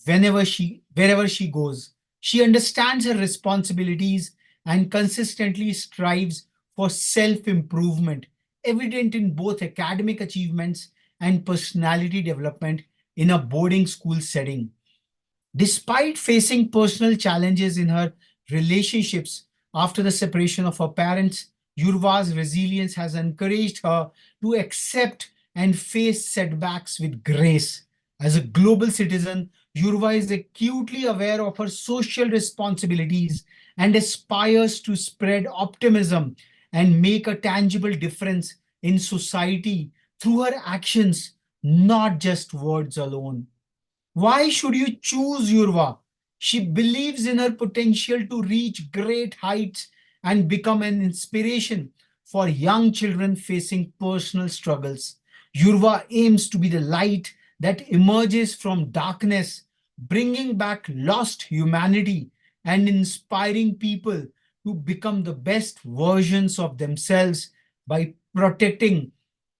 wherever she goes. She understands her responsibilities and consistently strives for self-improvement, evident in both academic achievements and personality development in a boarding school setting. Despite facing personal challenges in her relationships after the separation of her parents, Yurva's resilience has encouraged her to accept and face setbacks with grace. As a global citizen, Yurva is acutely aware of her social responsibilities and aspires to spread optimism and make a tangible difference in society through her actions, not just words alone. Why should you choose Yurva? She believes in her potential to reach great heights and become an inspiration for young children facing personal struggles. Yurva aims to be the light that emerges from darkness, bringing back lost humanity and inspiring people to become the best versions of themselves by protecting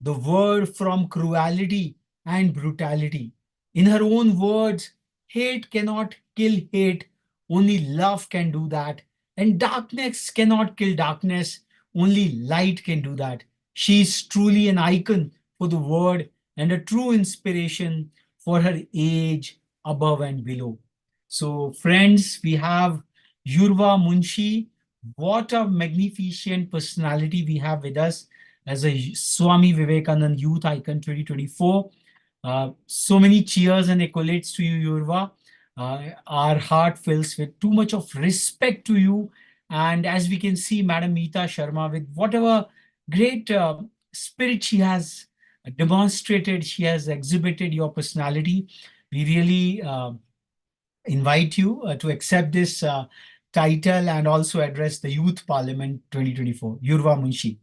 the world from cruelty and brutality. In her own words, hate cannot kill hate, only love can do that. And darkness cannot kill darkness, only light can do that. She is truly an icon for the word and a true inspiration for her age above and below. So, friends, we have Yurva Munshi. What a magnificent personality we have with us as a Swami Vivekanand Youth Icon 2024. So many cheers and accolades to you, Yurva. Our heart fills with too much of respect to you. And as we can see, Madam Meeta Sharma, with whatever great spirit she has demonstrated, she has exhibited your personality. We really invite you to accept this title and also address the Youth Parliament 2024. Yurva Munshi.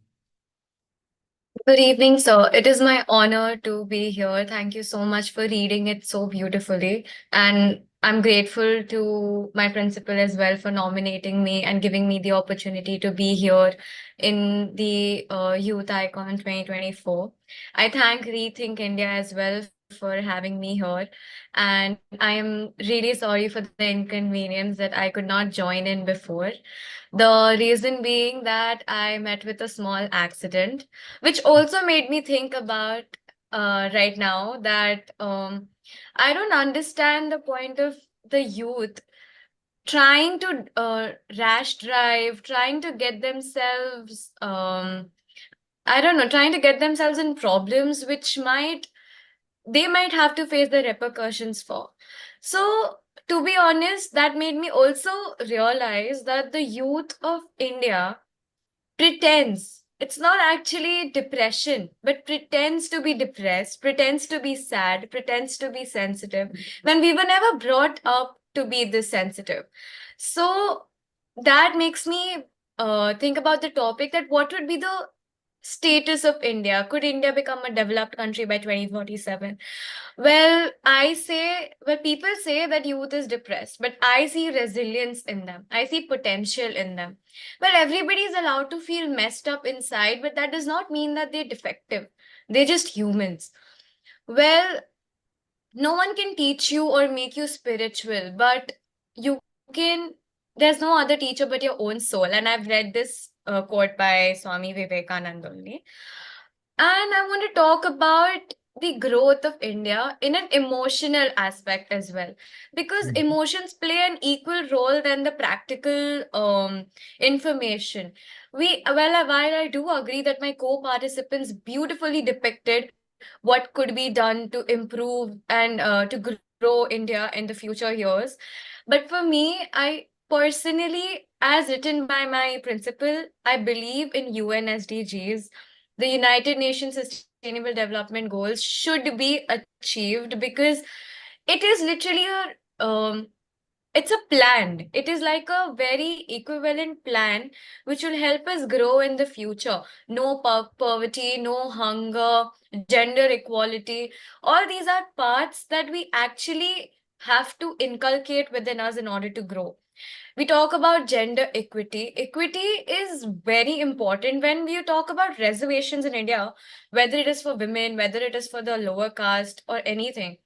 Good evening, sir. It is my honor to be here. Thank you so much for reading it so beautifully. And I'm grateful to my principal as well for nominating me and giving me the opportunity to be here in the Youth Icon 2024. I thank Rethink India as well for having me here. And I am really sorry for the inconvenience that I could not join in before. The reason being that I met with a small accident, which also made me think about right now that I don't understand the point of the youth trying to rash drive, trying to get themselves, I don't know, trying to get themselves in problems which they might have to face the repercussions for. So, to be honest, that made me also realize that the youth of India pretends. It's not actually depression, but pretends to be depressed, pretends to be sad, pretends to be sensitive, when we were never brought up to be this sensitive. So that makes me think about the topic that what would be the status of India? Could India become a developed country by 2047? Well, people say that youth is depressed, but I see resilience in them. I see potential in them. Well, everybody is allowed to feel messed up inside, but that does not mean that they're defective. They're just humans. Well, no one can teach you or make you spiritual, but you can there's no other teacher but your own soul. And I've read this quote by Swami Vivekananda only. And I want to talk about the growth of India in an emotional aspect as well, because emotions play an equal role than the practical information. While I do agree that my co-participants beautifully depicted what could be done to improve and to grow India in the future years, but for me, I personally, as written by my principal, I believe in UNSDGs. The United Nations Sustainable Development Goals should be achieved, because it is literally it's a plan. It is like a very equivalent plan which will help us grow in the future. No poverty, no hunger, gender equality. All these are parts that we actually have to inculcate within us in order to grow. We talk about gender equity. Equity is very important when we talk about reservations in India, whether it is for women, whether it is for the lower caste or anything.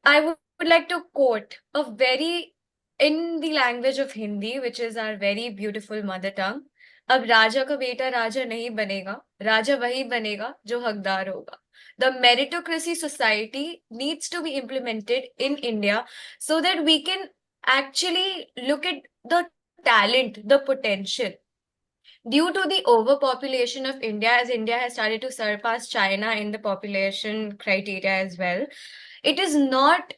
I would like to quote a very, in the language of Hindi, which is our very beautiful mother tongue. अब राजा का बेटा राजा नहीं बनेगा, राजा वही बनेगा जो हकदार होगा. The meritocracy society needs to be implemented in India so that we can actually look at the talent, the potential. Due to the overpopulation of India, as India has started to surpass China in the population criteria as well, it is not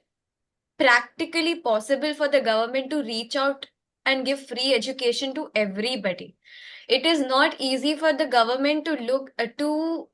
practically possible for the government to reach out and give free education to everybody. It is not easy for the government to look to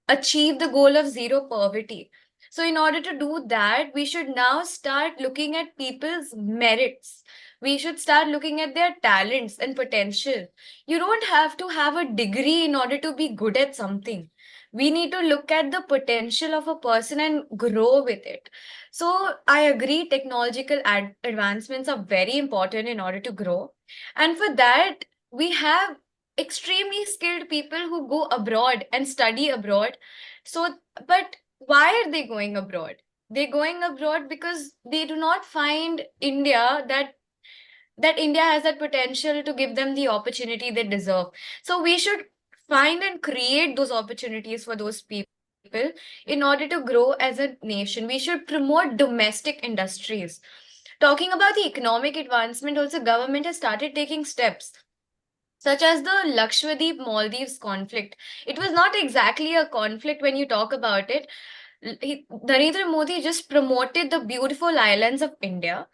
achieve the goal of zero poverty. So, in order to do that, we should now start looking at people's merits. We should start looking at their talents and potential. You don't have to have a degree in order to be good at something. We need to look at the potential of a person and grow with it. So, I agree, technological advancements are very important in order to grow. And for that, we have extremely skilled people who go abroad and study abroad. So, but why are they going abroad? They're going abroad because they do not find India that India has that potential to give them the opportunity they deserve. So we should find and create those opportunities for those people in order to grow as a nation. We should promote domestic industries. Talking about the economic advancement, also government has started taking steps such as the Lakshadweep Maldives conflict. It was not exactly a conflict when you talk about it. Narendra Modi just promoted the beautiful islands of India,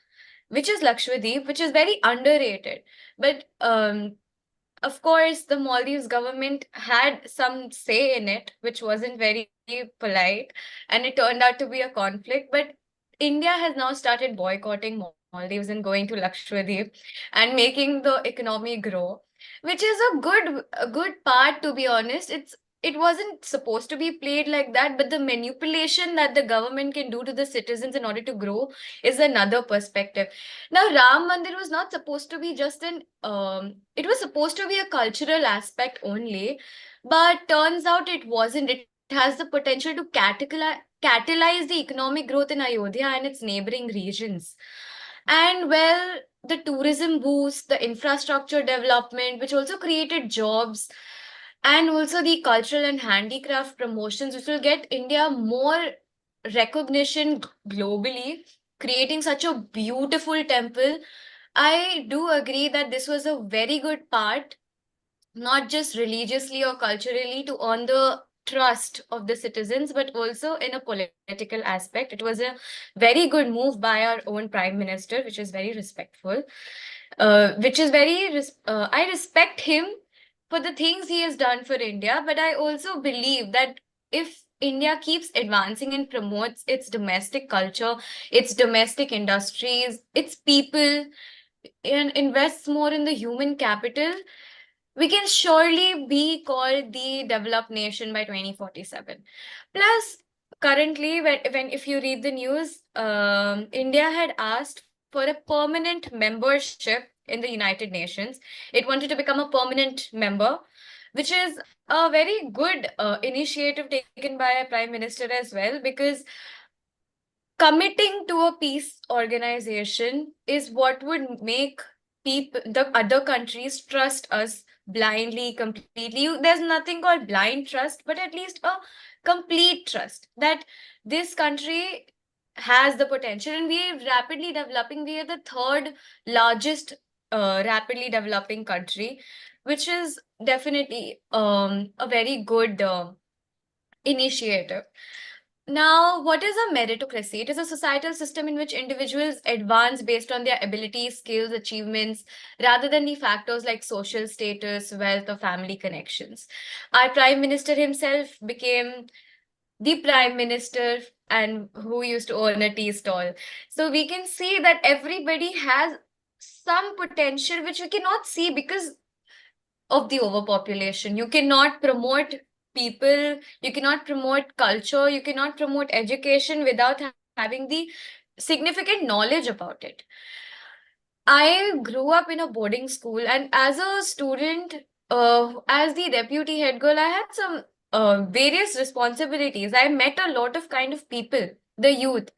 which is Lakshadweep, which is very underrated. But of course, the Maldives government had some say in it, which wasn't very polite, and it turned out to be a conflict. But India has now started boycotting Maldives and going to Lakshadweep and making the economy grow, which is a good part, to be honest. It wasn't supposed to be played like that, but the manipulation that the government can do to the citizens in order to grow is another perspective. Now, Ram Mandir was not supposed to be just it was supposed to be a cultural aspect only, but turns out it wasn't. It has the potential to catalyze the economic growth in Ayodhya and its neighboring regions. And well, the tourism boost, the infrastructure development, which also created jobs, and also the cultural and handicraft promotions, which will get India more recognition globally, creating such a beautiful temple. I do agree that this was a very good part, not just religiously or culturally, to earn the trust of the citizens, but also in a political aspect. It was a very good move by our own Prime Minister, which is very respectful, I respect him for the things he has done for India, but I also believe that if India keeps advancing and promotes its domestic culture, its domestic industries, its people, and invests more in the human capital, we can surely be called the developed nation by 2047. Plus, currently, when if you read the news, India had asked for a permanent membership in the United Nations. It wanted to become a permanent member, which is a very good initiative taken by a prime minister as well, because committing to a peace organization is what would make the other countries trust us blindly, completely. There's nothing called blind trust, but at least a complete trust that this country has the potential, and we are rapidly developing. We are the third largest rapidly developing country, which is definitely a very good initiative. Now, what is a meritocracy? It is a societal system in which individuals advance based on their abilities, skills, achievements, rather than the factors like social status, wealth, or family connections. Our Prime Minister himself became the Prime Minister and who used to own a tea stall. So we can see that everybody has some potential which we cannot see because of the overpopulation. You cannot promote people, you cannot promote culture, you cannot promote education without having the significant knowledge about it. I grew up in a boarding school, and as a student, as the deputy head girl, I had some various responsibilities. I met a lot of kind of people, the youth.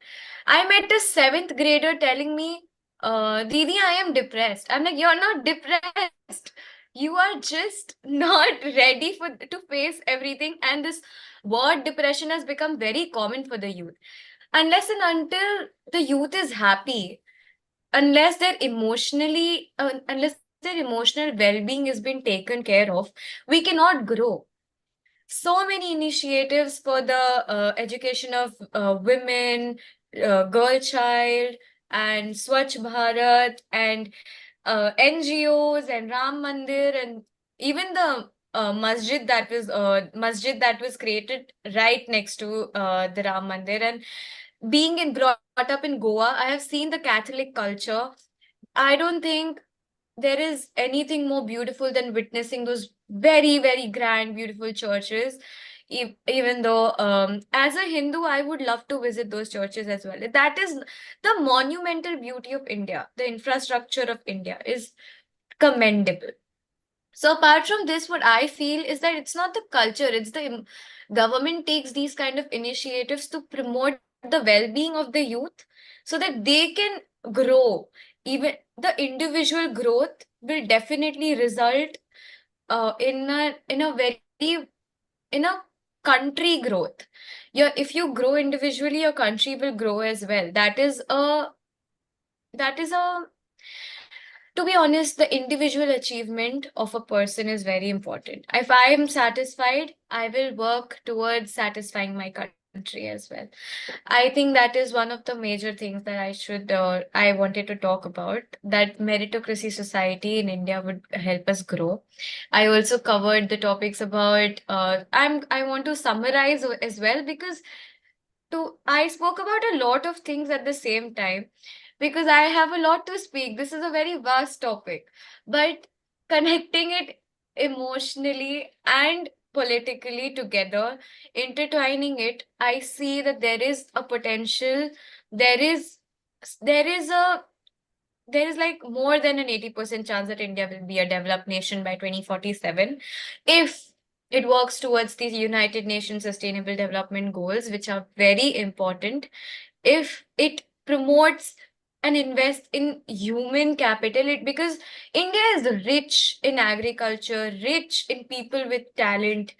I met a seventh grader telling me, Didi, I am depressed. I'm like, you're not depressed. You are just not ready to face everything. And this word depression has become very common for the youth. Unless and until the youth is happy, unless unless their emotional well-being is being taken care of, we cannot grow. So many initiatives for the education of women, girl child, and Swachh Bharat, and NGOs, and Ram Mandir, and even the masjid that was created right next to the Ram Mandir. And brought up in Goa, I have seen the Catholic culture. I don't think there is anything more beautiful than witnessing those very, very grand, beautiful churches. Even though, as a Hindu, I would love to visit those churches as well. That is the monumental beauty of India. The infrastructure of India is commendable. So apart from this, what I feel is that it's not the culture, it's the government takes these kind of initiatives to promote the well-being of the youth so that they can grow. Even the individual growth will definitely result in a country growth. If you grow individually, your country will grow as well. That is a to be honest, the individual achievement of a person is very important. If I am satisfied, I will work towards satisfying my country as well. I think that is one of the major things that I wanted to talk about, that meritocracy society in India would help us grow. I also covered the topics about, I want to summarize as well, because I spoke about a lot of things at the same time because I have a lot to speak. This is a very vast topic, but connecting it emotionally and politically together, intertwining it, I see that there is a potential. There is there is a there is like more than an 80% chance that India will be a developed nation by 2047 if it works towards these United Nations Sustainable Development Goals, which are very important. If it promotes and invests in human capital, because India is rich in agriculture, rich in people with talent.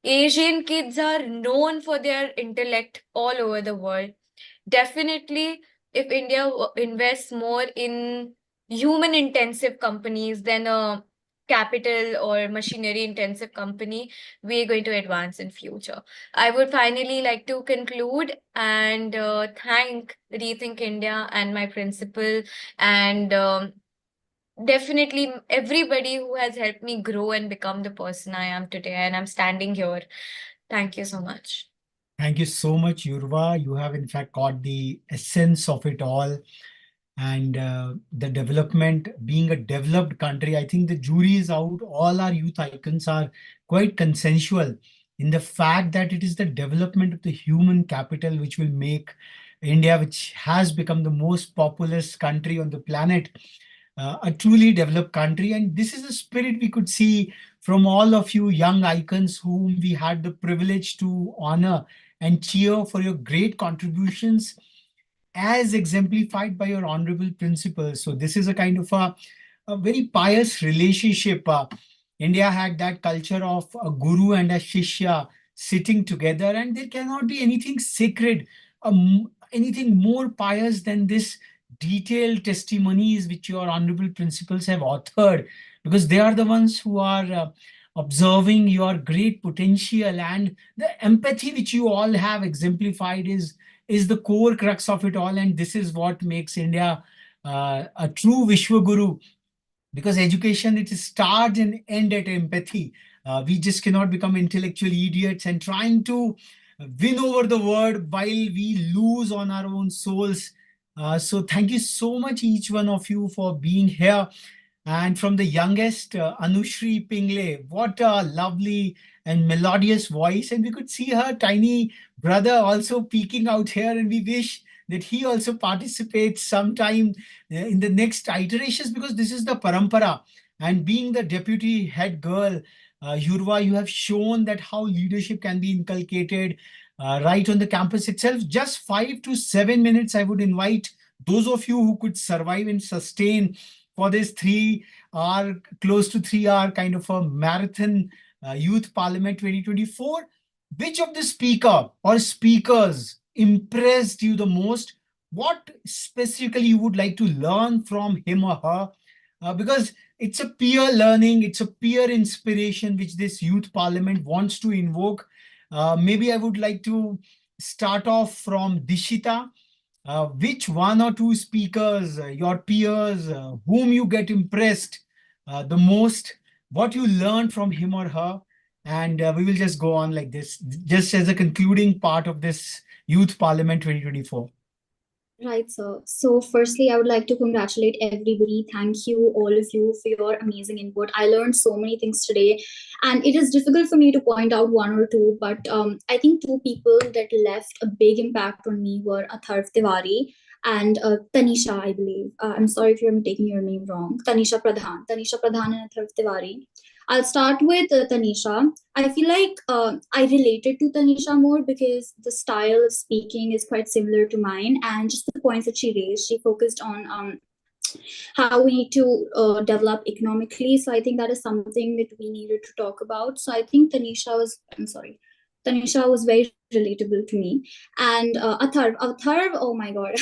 Asian kids are known for their intellect all over the world. Definitely, if India invests more in human intensive companies than a capital or machinery intensive company, we are going to advance in future. I would finally like to conclude and thank Rethink India and my principal, and definitely everybody who has helped me grow and become the person I am today, and I'm standing here. Thank you so much. Thank you so much, Yurva. You have, in fact, got the essence of it all. And the development, being a developed country, I think the jury is out. All our youth icons are quite consensual in the fact that it is the development of the human capital which will make India, which has become the most populous country on the planet, a truly developed country. And this is a spirit we could see from all of you young icons whom we had the privilege to honor and cheer for your great contributions. as exemplified by your honorable principles. So this is a kind of a very pious relationship. India had that culture of a guru and a shishya sitting together, and there cannot be anything sacred, anything more pious than this detailed testimonies which your honorable principals have authored, because they are the ones who are observing your great potential, and the empathy which you all have exemplified is the core crux of it all. And this is what makes India a true Vishwaguru, because education, it starts and end at empathy. We just cannot become intellectual idiots and trying to win over the world while we lose on our own souls. So thank you so much, each one of you, for being here. And from the youngest, Anushri Pingle, what a lovely and melodious voice. And we could see her tiny brother also peeking out here. And we wish that he also participates sometime in the next iterations, because this is the parampara. And being the deputy head girl, Yurva, you have shown that how leadership can be inculcated right on the campus itself. Just 5 to 7 minutes, I would invite those of you who could survive and sustain for this 3 hour, close to 3 hour kind of a marathon Youth Parliament 2024. Which of the speaker or speakers impressed you the most? What specifically you would like to learn from him or her? Because it's a peer learning, it's a peer inspiration which this Youth Parliament wants to invoke. Maybe I would like to start off from Dishita. Which one or two speakers, your peers, whom you get impressed the most, what you learned from him or her, and we will just go on like this, just as a concluding part of this Youth Parliament 2024. Right, sir. So, firstly, I would like to congratulate everybody. Thank you, all of you, for your amazing input. I learned so many things today, and it is difficult for me to point out one or two, but I think two people that left a big impact on me were Atharv Tiwari and Tanisha, I believe. I'm sorry if I'm taking your name wrong. Tanisha Pradhan. Tanisha Pradhan and Atharv Tiwari. I'll start with Tanisha. I feel like I related to Tanisha more because the style of speaking is quite similar to mine, and just the points that she raised, she focused on how we need to develop economically. So I think that is something that we needed to talk about. So I think Tanisha was very relatable to me. And Atharv, oh my God,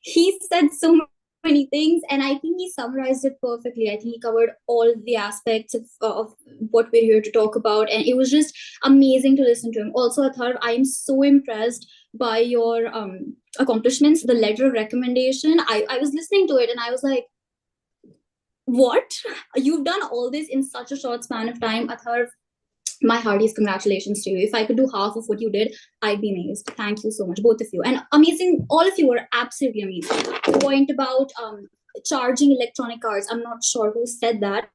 he said so many things, and I think he summarized it perfectly. I think he covered all the aspects of what we're here to talk about, and it was just amazing to listen to him. Also, Atharv, I am so impressed by your accomplishments. The letter of recommendation, I was listening to it, and I was like, what? You've done all this in such a short span of time, Atharv. My heartiest congratulations to you. If I could do half of what you did, I'd be amazed. Thank you so much, both of you. And amazing, all of you were absolutely amazing. The point about charging electronic cars, I'm not sure who said that,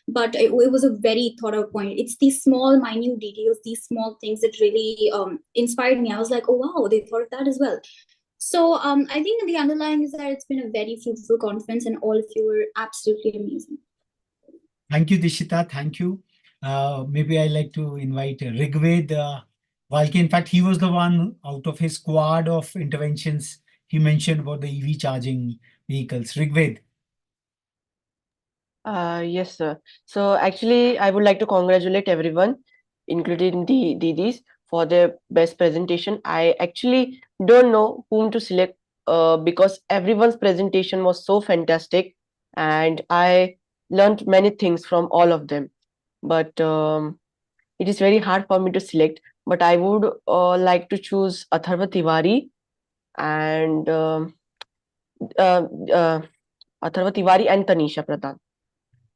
but it was a very thought out point. It's these small, minute details, these small things that really inspired me. I was like, oh wow, they thought of that as well. So I think the underlying is that it's been a very fruitful conference, and all of you were absolutely amazing. Thank you, Dishita. Thank you. Maybe I like to invite Rigved Valke. In fact, he was the one out of his squad of interventions he mentioned about the EV charging vehicles. Rigved. Yes, sir. So actually, I would like to congratulate everyone, including the Didis, for their best presentation. I actually don't know whom to select because everyone's presentation was so fantastic, and I learned many things from all of them. But it is very hard for me to select. But I would like to choose Atharva Tiwari and uh, uh, Atharva Tiwari and Tanisha Pradhan,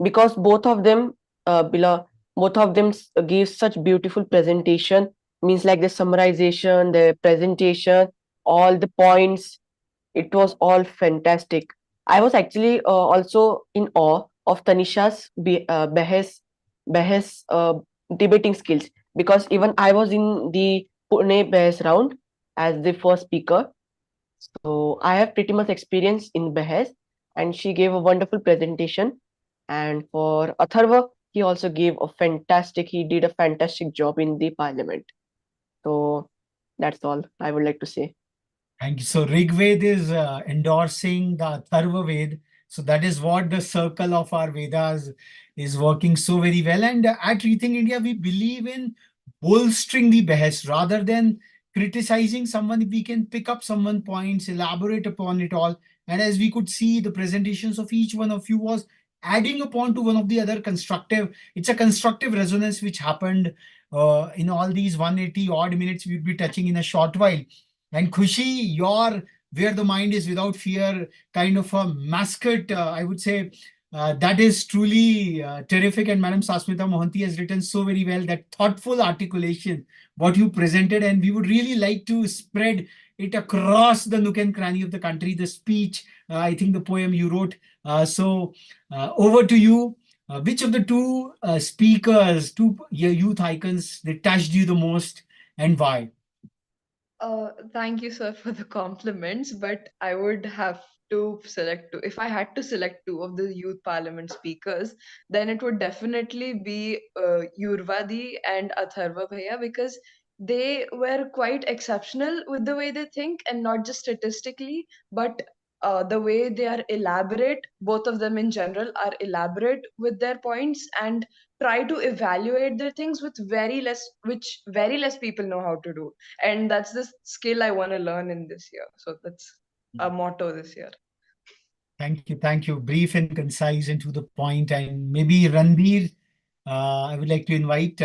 because both of them gave such beautiful presentation, means like the summarization, the presentation, all the points, it was all fantastic. I was actually also in awe of Tanisha's behes debating skills, because even I was in the Pune behes round as the first speaker, so I have pretty much experience in behes, and she gave a wonderful presentation. And for Atharva, he also gave he did a fantastic job in the parliament. So that's all I would like to say. Thank you. So Rigved is endorsing the Atharva Ved. So that is what the circle of our Vedas is working so very well. And at Rethink India, we believe in bolstering the behest rather than criticizing someone. We can pick up someone points, elaborate upon it all. And as we could see, the presentations of each one of you was adding upon to one of the other constructive. It's a constructive resonance which happened in all these 180 odd minutes we'll be touching in a short while. And Khushi, your where the mind is without fear kind of a mascot, I would say, that is truly terrific. And Madam Sasmita Mohanty has written so very well that thoughtful articulation, what you presented. And we would really like to spread it across the nook and cranny of the country. The speech, I think the poem you wrote. Over to you. Which of the two speakers, two youth icons, they touched you the most and why? Thank you, sir, for the compliments, but I would have to select two. If I had to select two of the youth parliament speakers, then it would definitely be Yurvadi and Atharva Bhaiya, because they were quite exceptional with the way they think, and not just statistically, but the way they are elaborate. Both of them in general are elaborate with their points and try to evaluate their things with which very less people know how to do, and that's the skill I want to learn in this year. So that's a motto this year. Thank you. Thank you. Brief and concise and to the point. And maybe Ranbir, I would like to invite.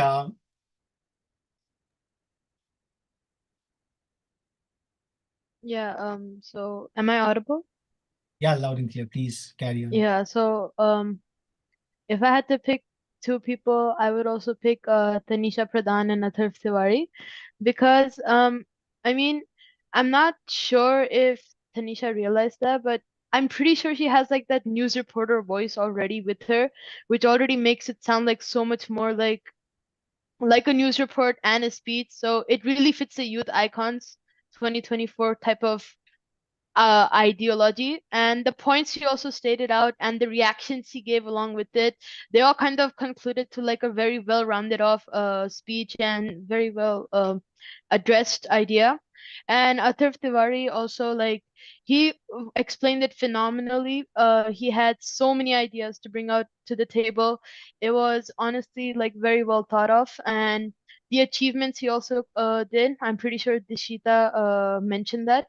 Yeah, so am I audible? Yeah, loud and clear. Please carry on. Yeah, so if I had to pick two people, I would also pick Tanisha Pradhan and Atharv Tiwari, because I mean, I'm not sure if Tanisha realized that, but I'm pretty sure she has like that news reporter voice already with her, which already makes it sound like so much more like a news report and a speech. So it really fits the youth icons 2024 type of ideology, and the points she also stated out and the reactions she gave along with it, they all kind of concluded to like a very well rounded off speech and very well addressed idea. And Atif Tiwari also, like, he explained it phenomenally. He had so many ideas to bring out to the table. It was honestly like very well thought of, and the achievements he also did, I'm pretty sure Dishita mentioned that,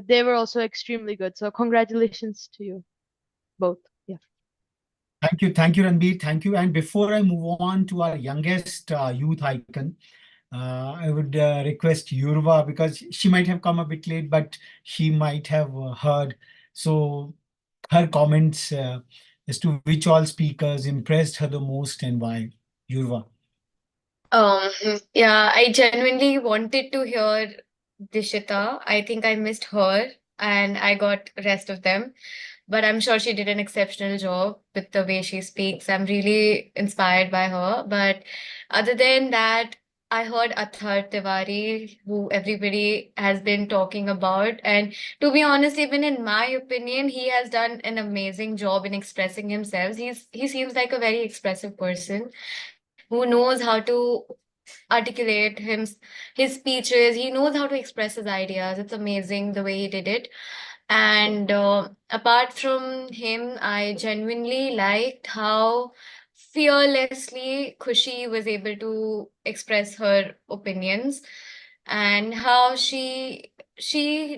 they were also extremely good. So congratulations to you both. Yeah. Thank you, Ranbir. Thank you. And before I move on to our youngest youth icon, I would request Yurva because she might have come a bit late, but she might have heard. So her comments as to which all speakers impressed her the most and why. Yurva. Um, yeah, I genuinely wanted to hear Dishita. I think I missed her and I got rest of them. But I'm sure she did an exceptional job with the way she speaks. I'm really inspired by her. But other than that, I heard Athar Tiwari, who everybody has been talking about. And to be honest, even in my opinion, he has done an amazing job in expressing himself. He seems like a very expressive person who knows how to articulate his speeches. He knows how to express his ideas. It's amazing the way he did it. And apart from him, I genuinely liked how fearlessly Khushi was able to express her opinions, and how she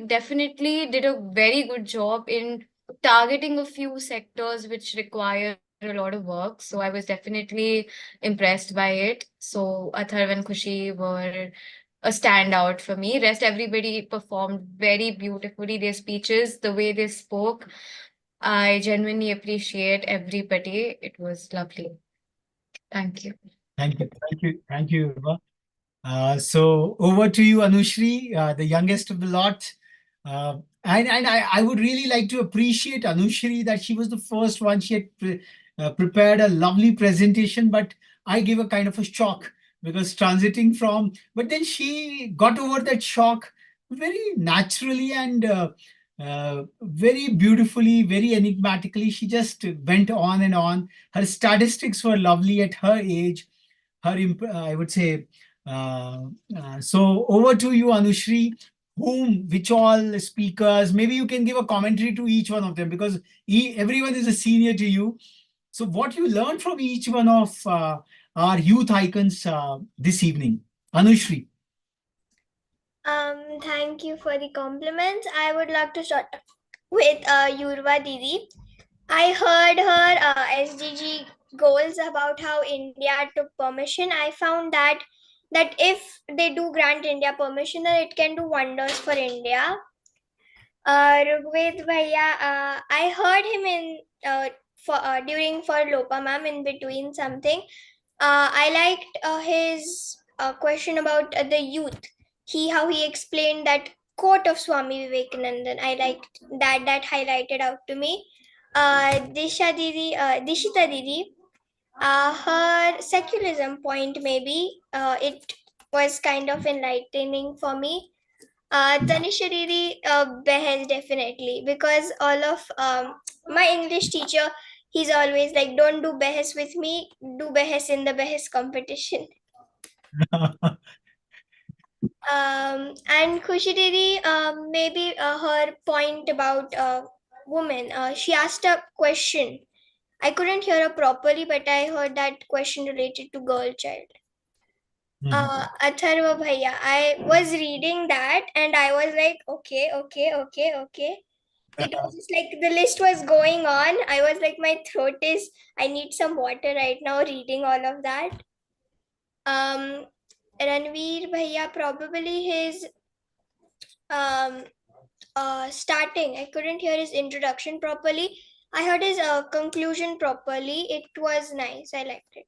definitely did a very good job in targeting a few sectors which require a lot of work. So I was definitely impressed by it. So Atharv and Khushi were a standout for me. Rest everybody performed very beautifully. Their speeches, the way they spoke, I genuinely appreciate everybody. It was lovely. Thank you. Thank you. Thank you. Thank you, Yurva. So over to you, Anushri, the youngest of the lot. And I would really like to appreciate Anushri that she was the first one. She had prepared a lovely presentation, but I gave a kind of a shock because transiting from, but then she got over that shock very naturally and very beautifully, very enigmatically. She just went on and on. Her statistics were lovely at her age. I would say, so over to you, Anushri. which all speakers, maybe you can give a commentary to each one of them, because everyone is a senior to you. So what you learned from each one of our youth icons this evening? Anushri. Thank you for the compliments. I would love to start with Yurva Didi. I heard her SDG goals about how India took permission. I found that if they do grant India permission, then it can do wonders for India. Rugved Bhaiya, I heard him in during for Lopa ma'am in between something. I liked his question about the youth. How he explained that quote of Swami Vivekanandan. I liked that highlighted out to me. Dishita Didi, her secularism point maybe it was kind of enlightening for me. Tanisha Didi, Behes definitely, because all of my English teacher, he's always like, don't do Behes with me, do Behes in the Behes competition. And Khushi Didi, maybe her point about women, she asked a question. I couldn't hear her properly, but I heard that question related to girl child. Atharva Bhaiya, I was reading that and I was like, okay. It was just like the list was going on. I was like, my throat is, I need some water right now reading all of that. Ranveer Bhaiya, probably his starting, I couldn't hear his introduction properly. I heard his conclusion properly. It was nice. I liked it.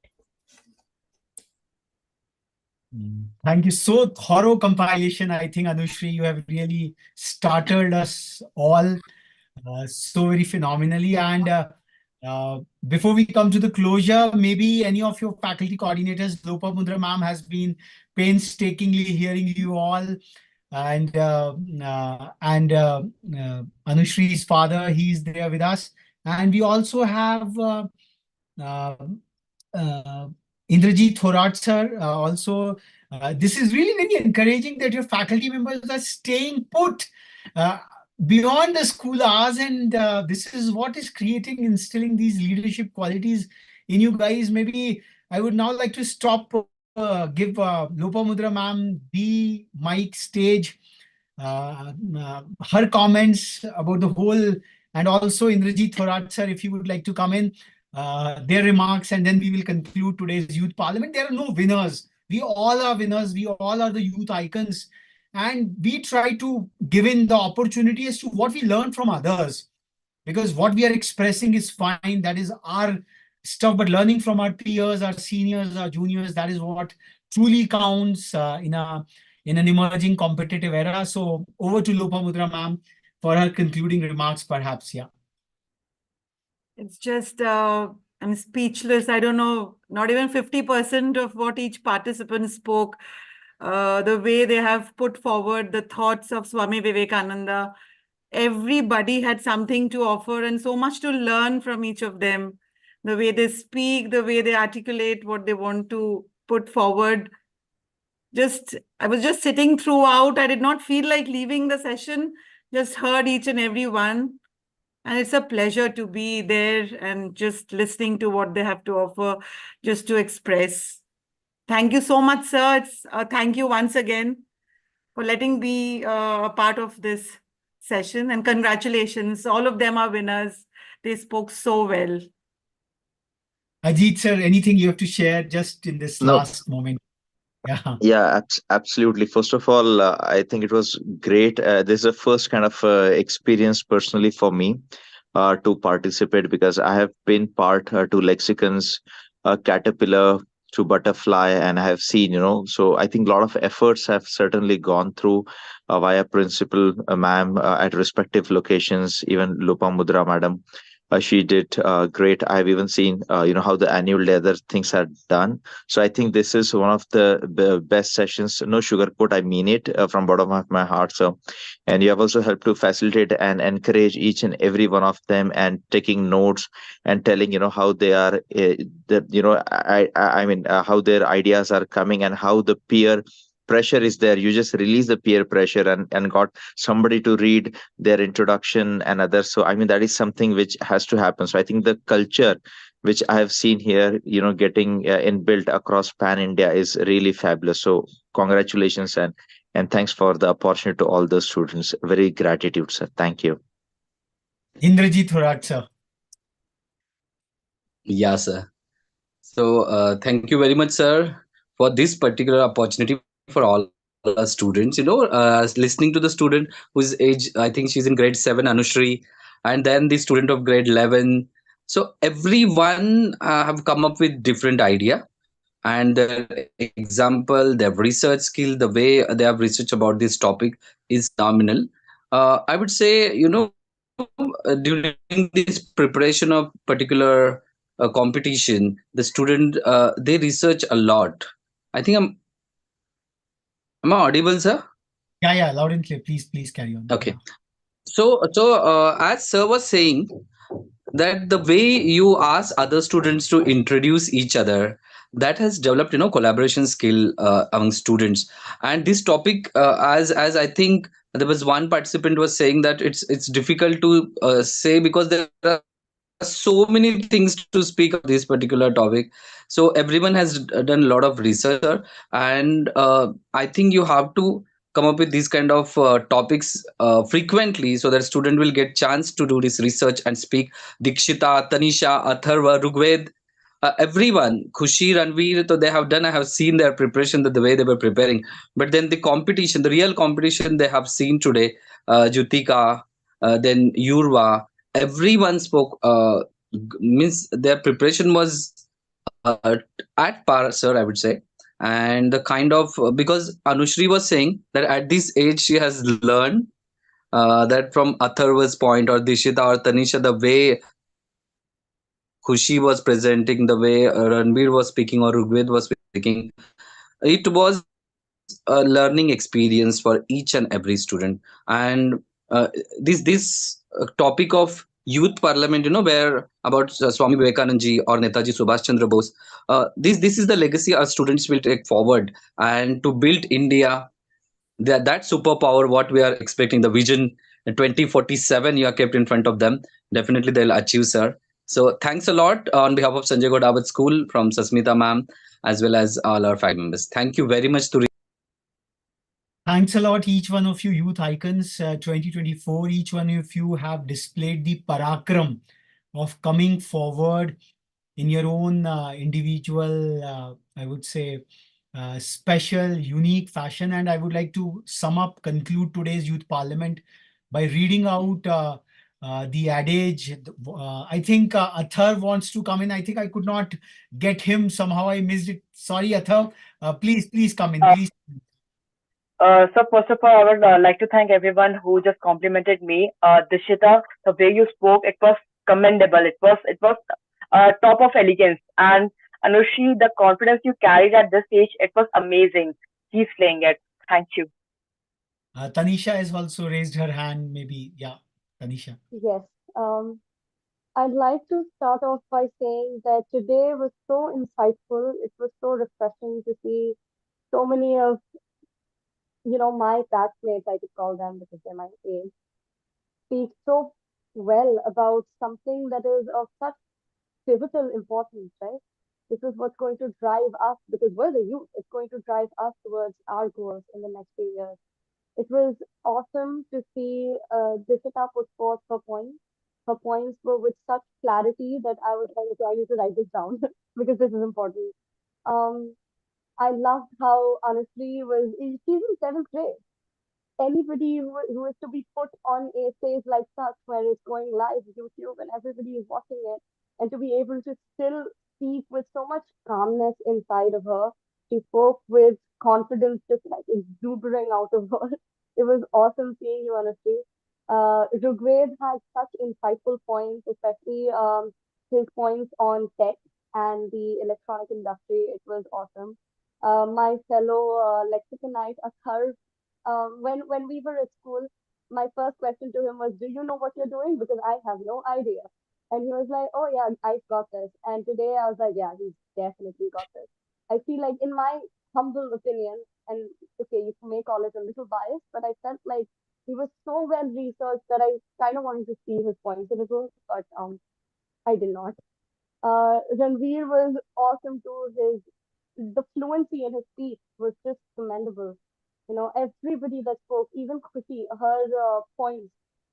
Thank you. So thorough compilation. I think, Anushri, you have really startled us all so very phenomenally. And before we come to the closure, maybe any of your faculty coordinators, Lopamudra ma'am has been painstakingly hearing you all. And Anushri's father, he's there with us. And we also have uh, Indrajit Thorat sir also. This is really very encouraging that your faculty members are staying put uh, beyond the school hours, and this is what is creating, instilling these leadership qualities in you guys. Maybe I would now like to stop, give Lopamudra ma'am the mic stage, her comments about the whole, and also Indrajit Thorat sir, if you would like to come in, their remarks, and then we will conclude today's youth parliament. There are no winners. We all are winners. We all are the youth icons. And we try to give in the opportunity as to what we learn from others. Because what we are expressing is fine. That is our stuff. But learning from our peers, our seniors, our juniors, that is what truly counts in an emerging competitive era. So over to Lopamudra ma'am for her concluding remarks, perhaps. Yeah. It's just, I'm speechless. I don't know, not even 50% of what each participant spoke. The way they have put forward the thoughts of Swami Vivekananda. Everybody had something to offer and so much to learn from each of them. The way they speak, the way they articulate what they want to put forward. I was just sitting throughout. I did not feel like leaving the session, just heard each and every one. And it's a pleasure to be there and just listening to what they have to offer, just to express. Thank you so much, sir. Thank you once again for letting me a part of this session. And congratulations. All of them are winners. They spoke so well. Ajit sir, anything you have to share just in this last moment? Yeah. Yeah, absolutely. First of all, I think it was great. This is the first kind of experience personally for me to participate, because I have been part to lexicons, caterpillar to butterfly, and I have seen, so I think a lot of efforts have certainly gone through via principal ma'am at respective locations, even Lopamudra madam. She did great. I've even seen, how the annual day other things are done. So I think this is one of the best sessions. No sugarcoat, I mean it from bottom of my heart. So, and you have also helped to facilitate and encourage each and every one of them, and taking notes and telling, how they are, how their ideas are coming, and how the peer pressure is there, you just release the peer pressure and got somebody to read their introduction and others. So I mean, that is something which has to happen. So I think the culture which I have seen here, getting inbuilt across pan India is really fabulous. So congratulations, and thanks for the opportunity to all the students. Very gratitude, sir. Thank you. Indrajit Thorat, sir. Yeah, sir. So, thank you very much, sir, for this particular opportunity for all our students. Listening to the student whose age, I think she's in grade 7, Anushri, and then the student of grade 11. So, everyone have come up with different idea, and their example, their research skill, the way they have researched about this topic is phenomenal. I would say, during this preparation of particular competition, the student they research a lot. I think am I audible, sir? Yeah, loud and clear. Please carry on. Okay. Yeah. So, as sir was saying, that the way you ask other students to introduce each other, that has developed collaboration skill among students. And this topic, as I think there was one participant was saying that it's difficult to say, because there are so many things to speak about this particular topic. So everyone has done a lot of research, sir, and I think you have to come up with these kind of topics frequently, so that student will get chance to do this research and speak. Dikshita, Tanisha, Atharva, Rugved, everyone, Khushi, Ranveer, so they have done. I have seen their preparation, the way they were preparing. But then the competition, the real competition they have seen today, Jutika, then Yurva, everyone spoke. Means their preparation was at par, sir, I would say. And the kind of because Anushri was saying that at this age she has learned that from Atharva's point, or Dishita or Tanisha, the way Khushi was presenting, the way Ranveer was speaking or Rugved was speaking, it was a learning experience for each and every student. And this topic of youth parliament, where about Swami Vivekanand ji or Netaji Subhash Chandra Bose, this is the legacy our students will take forward, and to build India, that superpower what we are expecting, the vision 2047 you are kept in front of them, definitely they'll achieve, sir. So thanks a lot on behalf of Sanjay Godawat School, from Sasmita ma'am, as well as all our faculty members. Thank you very much to. Thanks a lot, each one of you youth icons. 2024, each one of you have displayed the parakram of coming forward in your own individual, I would say, special, unique fashion. And I would like to sum up, conclude today's Youth Parliament by reading out the adage. I think Athar wants to come in. I think I could not get him. Somehow I missed it. Sorry, Athar. Please come in. Please. So first of all, I would like to thank everyone who just complimented me. Dishita, the way you spoke, it was commendable. It was top of elegance. And Anushi, the confidence you carried at this stage, it was amazing. Keep slaying it. Thank you. Tanisha has also raised her hand. Maybe, yeah, Tanisha. Yes. I'd like to start off by saying that today was so insightful. It was so refreshing to see so many of, my batchmates, I could call them because they're my age, speak so well about something that is of such pivotal importance, right? This is what's going to drive us because we're the youth. It's going to drive us towards our goals in the next few years. It was awesome to see Dishita put forth her points. Her points were with such clarity that I was like, okay, I need to write this down because this is important. Um, I loved how honestly she's in seventh grade. Anybody who is to be put on a stage like such where it's going live YouTube and everybody is watching it, and to be able to still speak with so much calmness inside of her. She spoke with confidence just like exuberating out of her. It was awesome seeing you, honestly. Rugved had such insightful points, especially his points on tech and the electronic industry. It was awesome. My fellow lexiconite Athar, when we were at school, my first question to him was, "Do you know what you're doing? Because I have no idea." And he was like, "Oh yeah, I've got this." And today I was like, "Yeah, he's definitely got this." I feel like in my humble opinion, and okay, you may call it a little biased, but I felt like he was so well researched that I kind of wanted to see his points a little, but I did not. Ranveer was awesome too. The fluency in his speech was just commendable. You know, everybody that spoke, even Khushi, her points.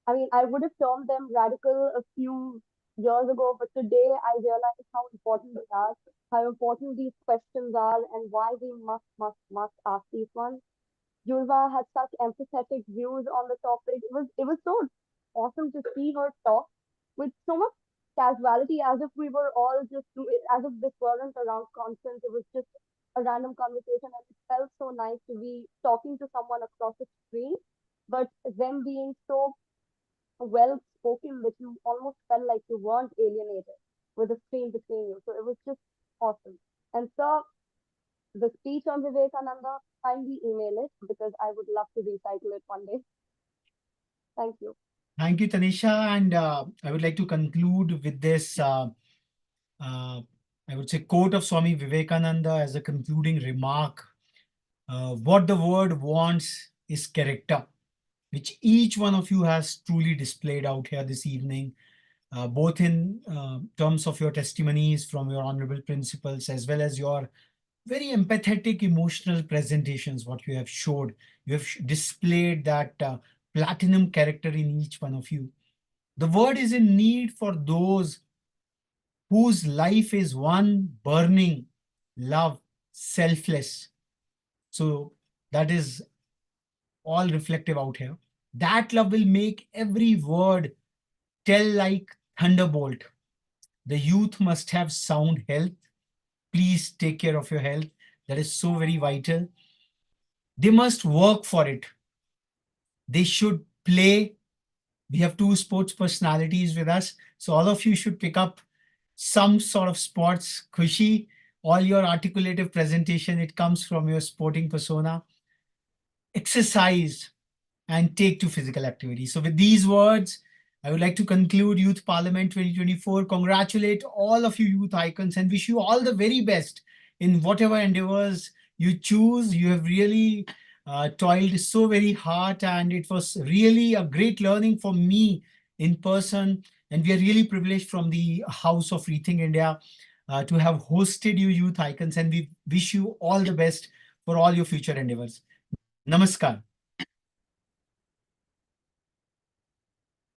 I mean, I would have termed them radical a few years ago, but today I realize how important they are, how important these questions are, and why we must ask these ones. Yulva had such empathetic views on the topic. It was so awesome to see her talk with so much casuality, as if we were all just as if this wasn't around conference. It was just a random conversation, and it felt so nice to be talking to someone across the screen, but them being so well spoken that you almost felt like you weren't alienated with a screen between you. So it was just awesome. And so the speech on Vivekananda, kindly email it because I would love to recycle it one day. Thank you. Thank you, Tanisha. And I would like to conclude with this, I would say, quote of Swami Vivekananda as a concluding remark. What the world wants is character, which each one of you has truly displayed out here this evening, both in terms of your testimonies from your honorable principals, as well as your very empathetic, emotional presentations, what you have showed. You have displayed that platinum character in each one of you. The world is in need for those whose life is one burning love, selfless. So that is all reflective out here. That love will make every word tell like thunderbolt. The youth must have sound health. Please take care of your health. That is so very vital. They must work for it. They should play. We have two sports personalities with us. So all of you should pick up some sort of sports. Khushi, all your articulative presentation, it comes from your sporting persona. Exercise and take to physical activity. So with these words, I would like to conclude Youth Parliament 2024. Congratulate all of you youth icons and wish you all the very best in whatever endeavors you choose. You have really toiled so very hard, and it was really a great learning for me in person. And we are really privileged from the House of Rethink India to have hosted you youth icons, and we wish you all the best for all your future endeavors. Namaskar.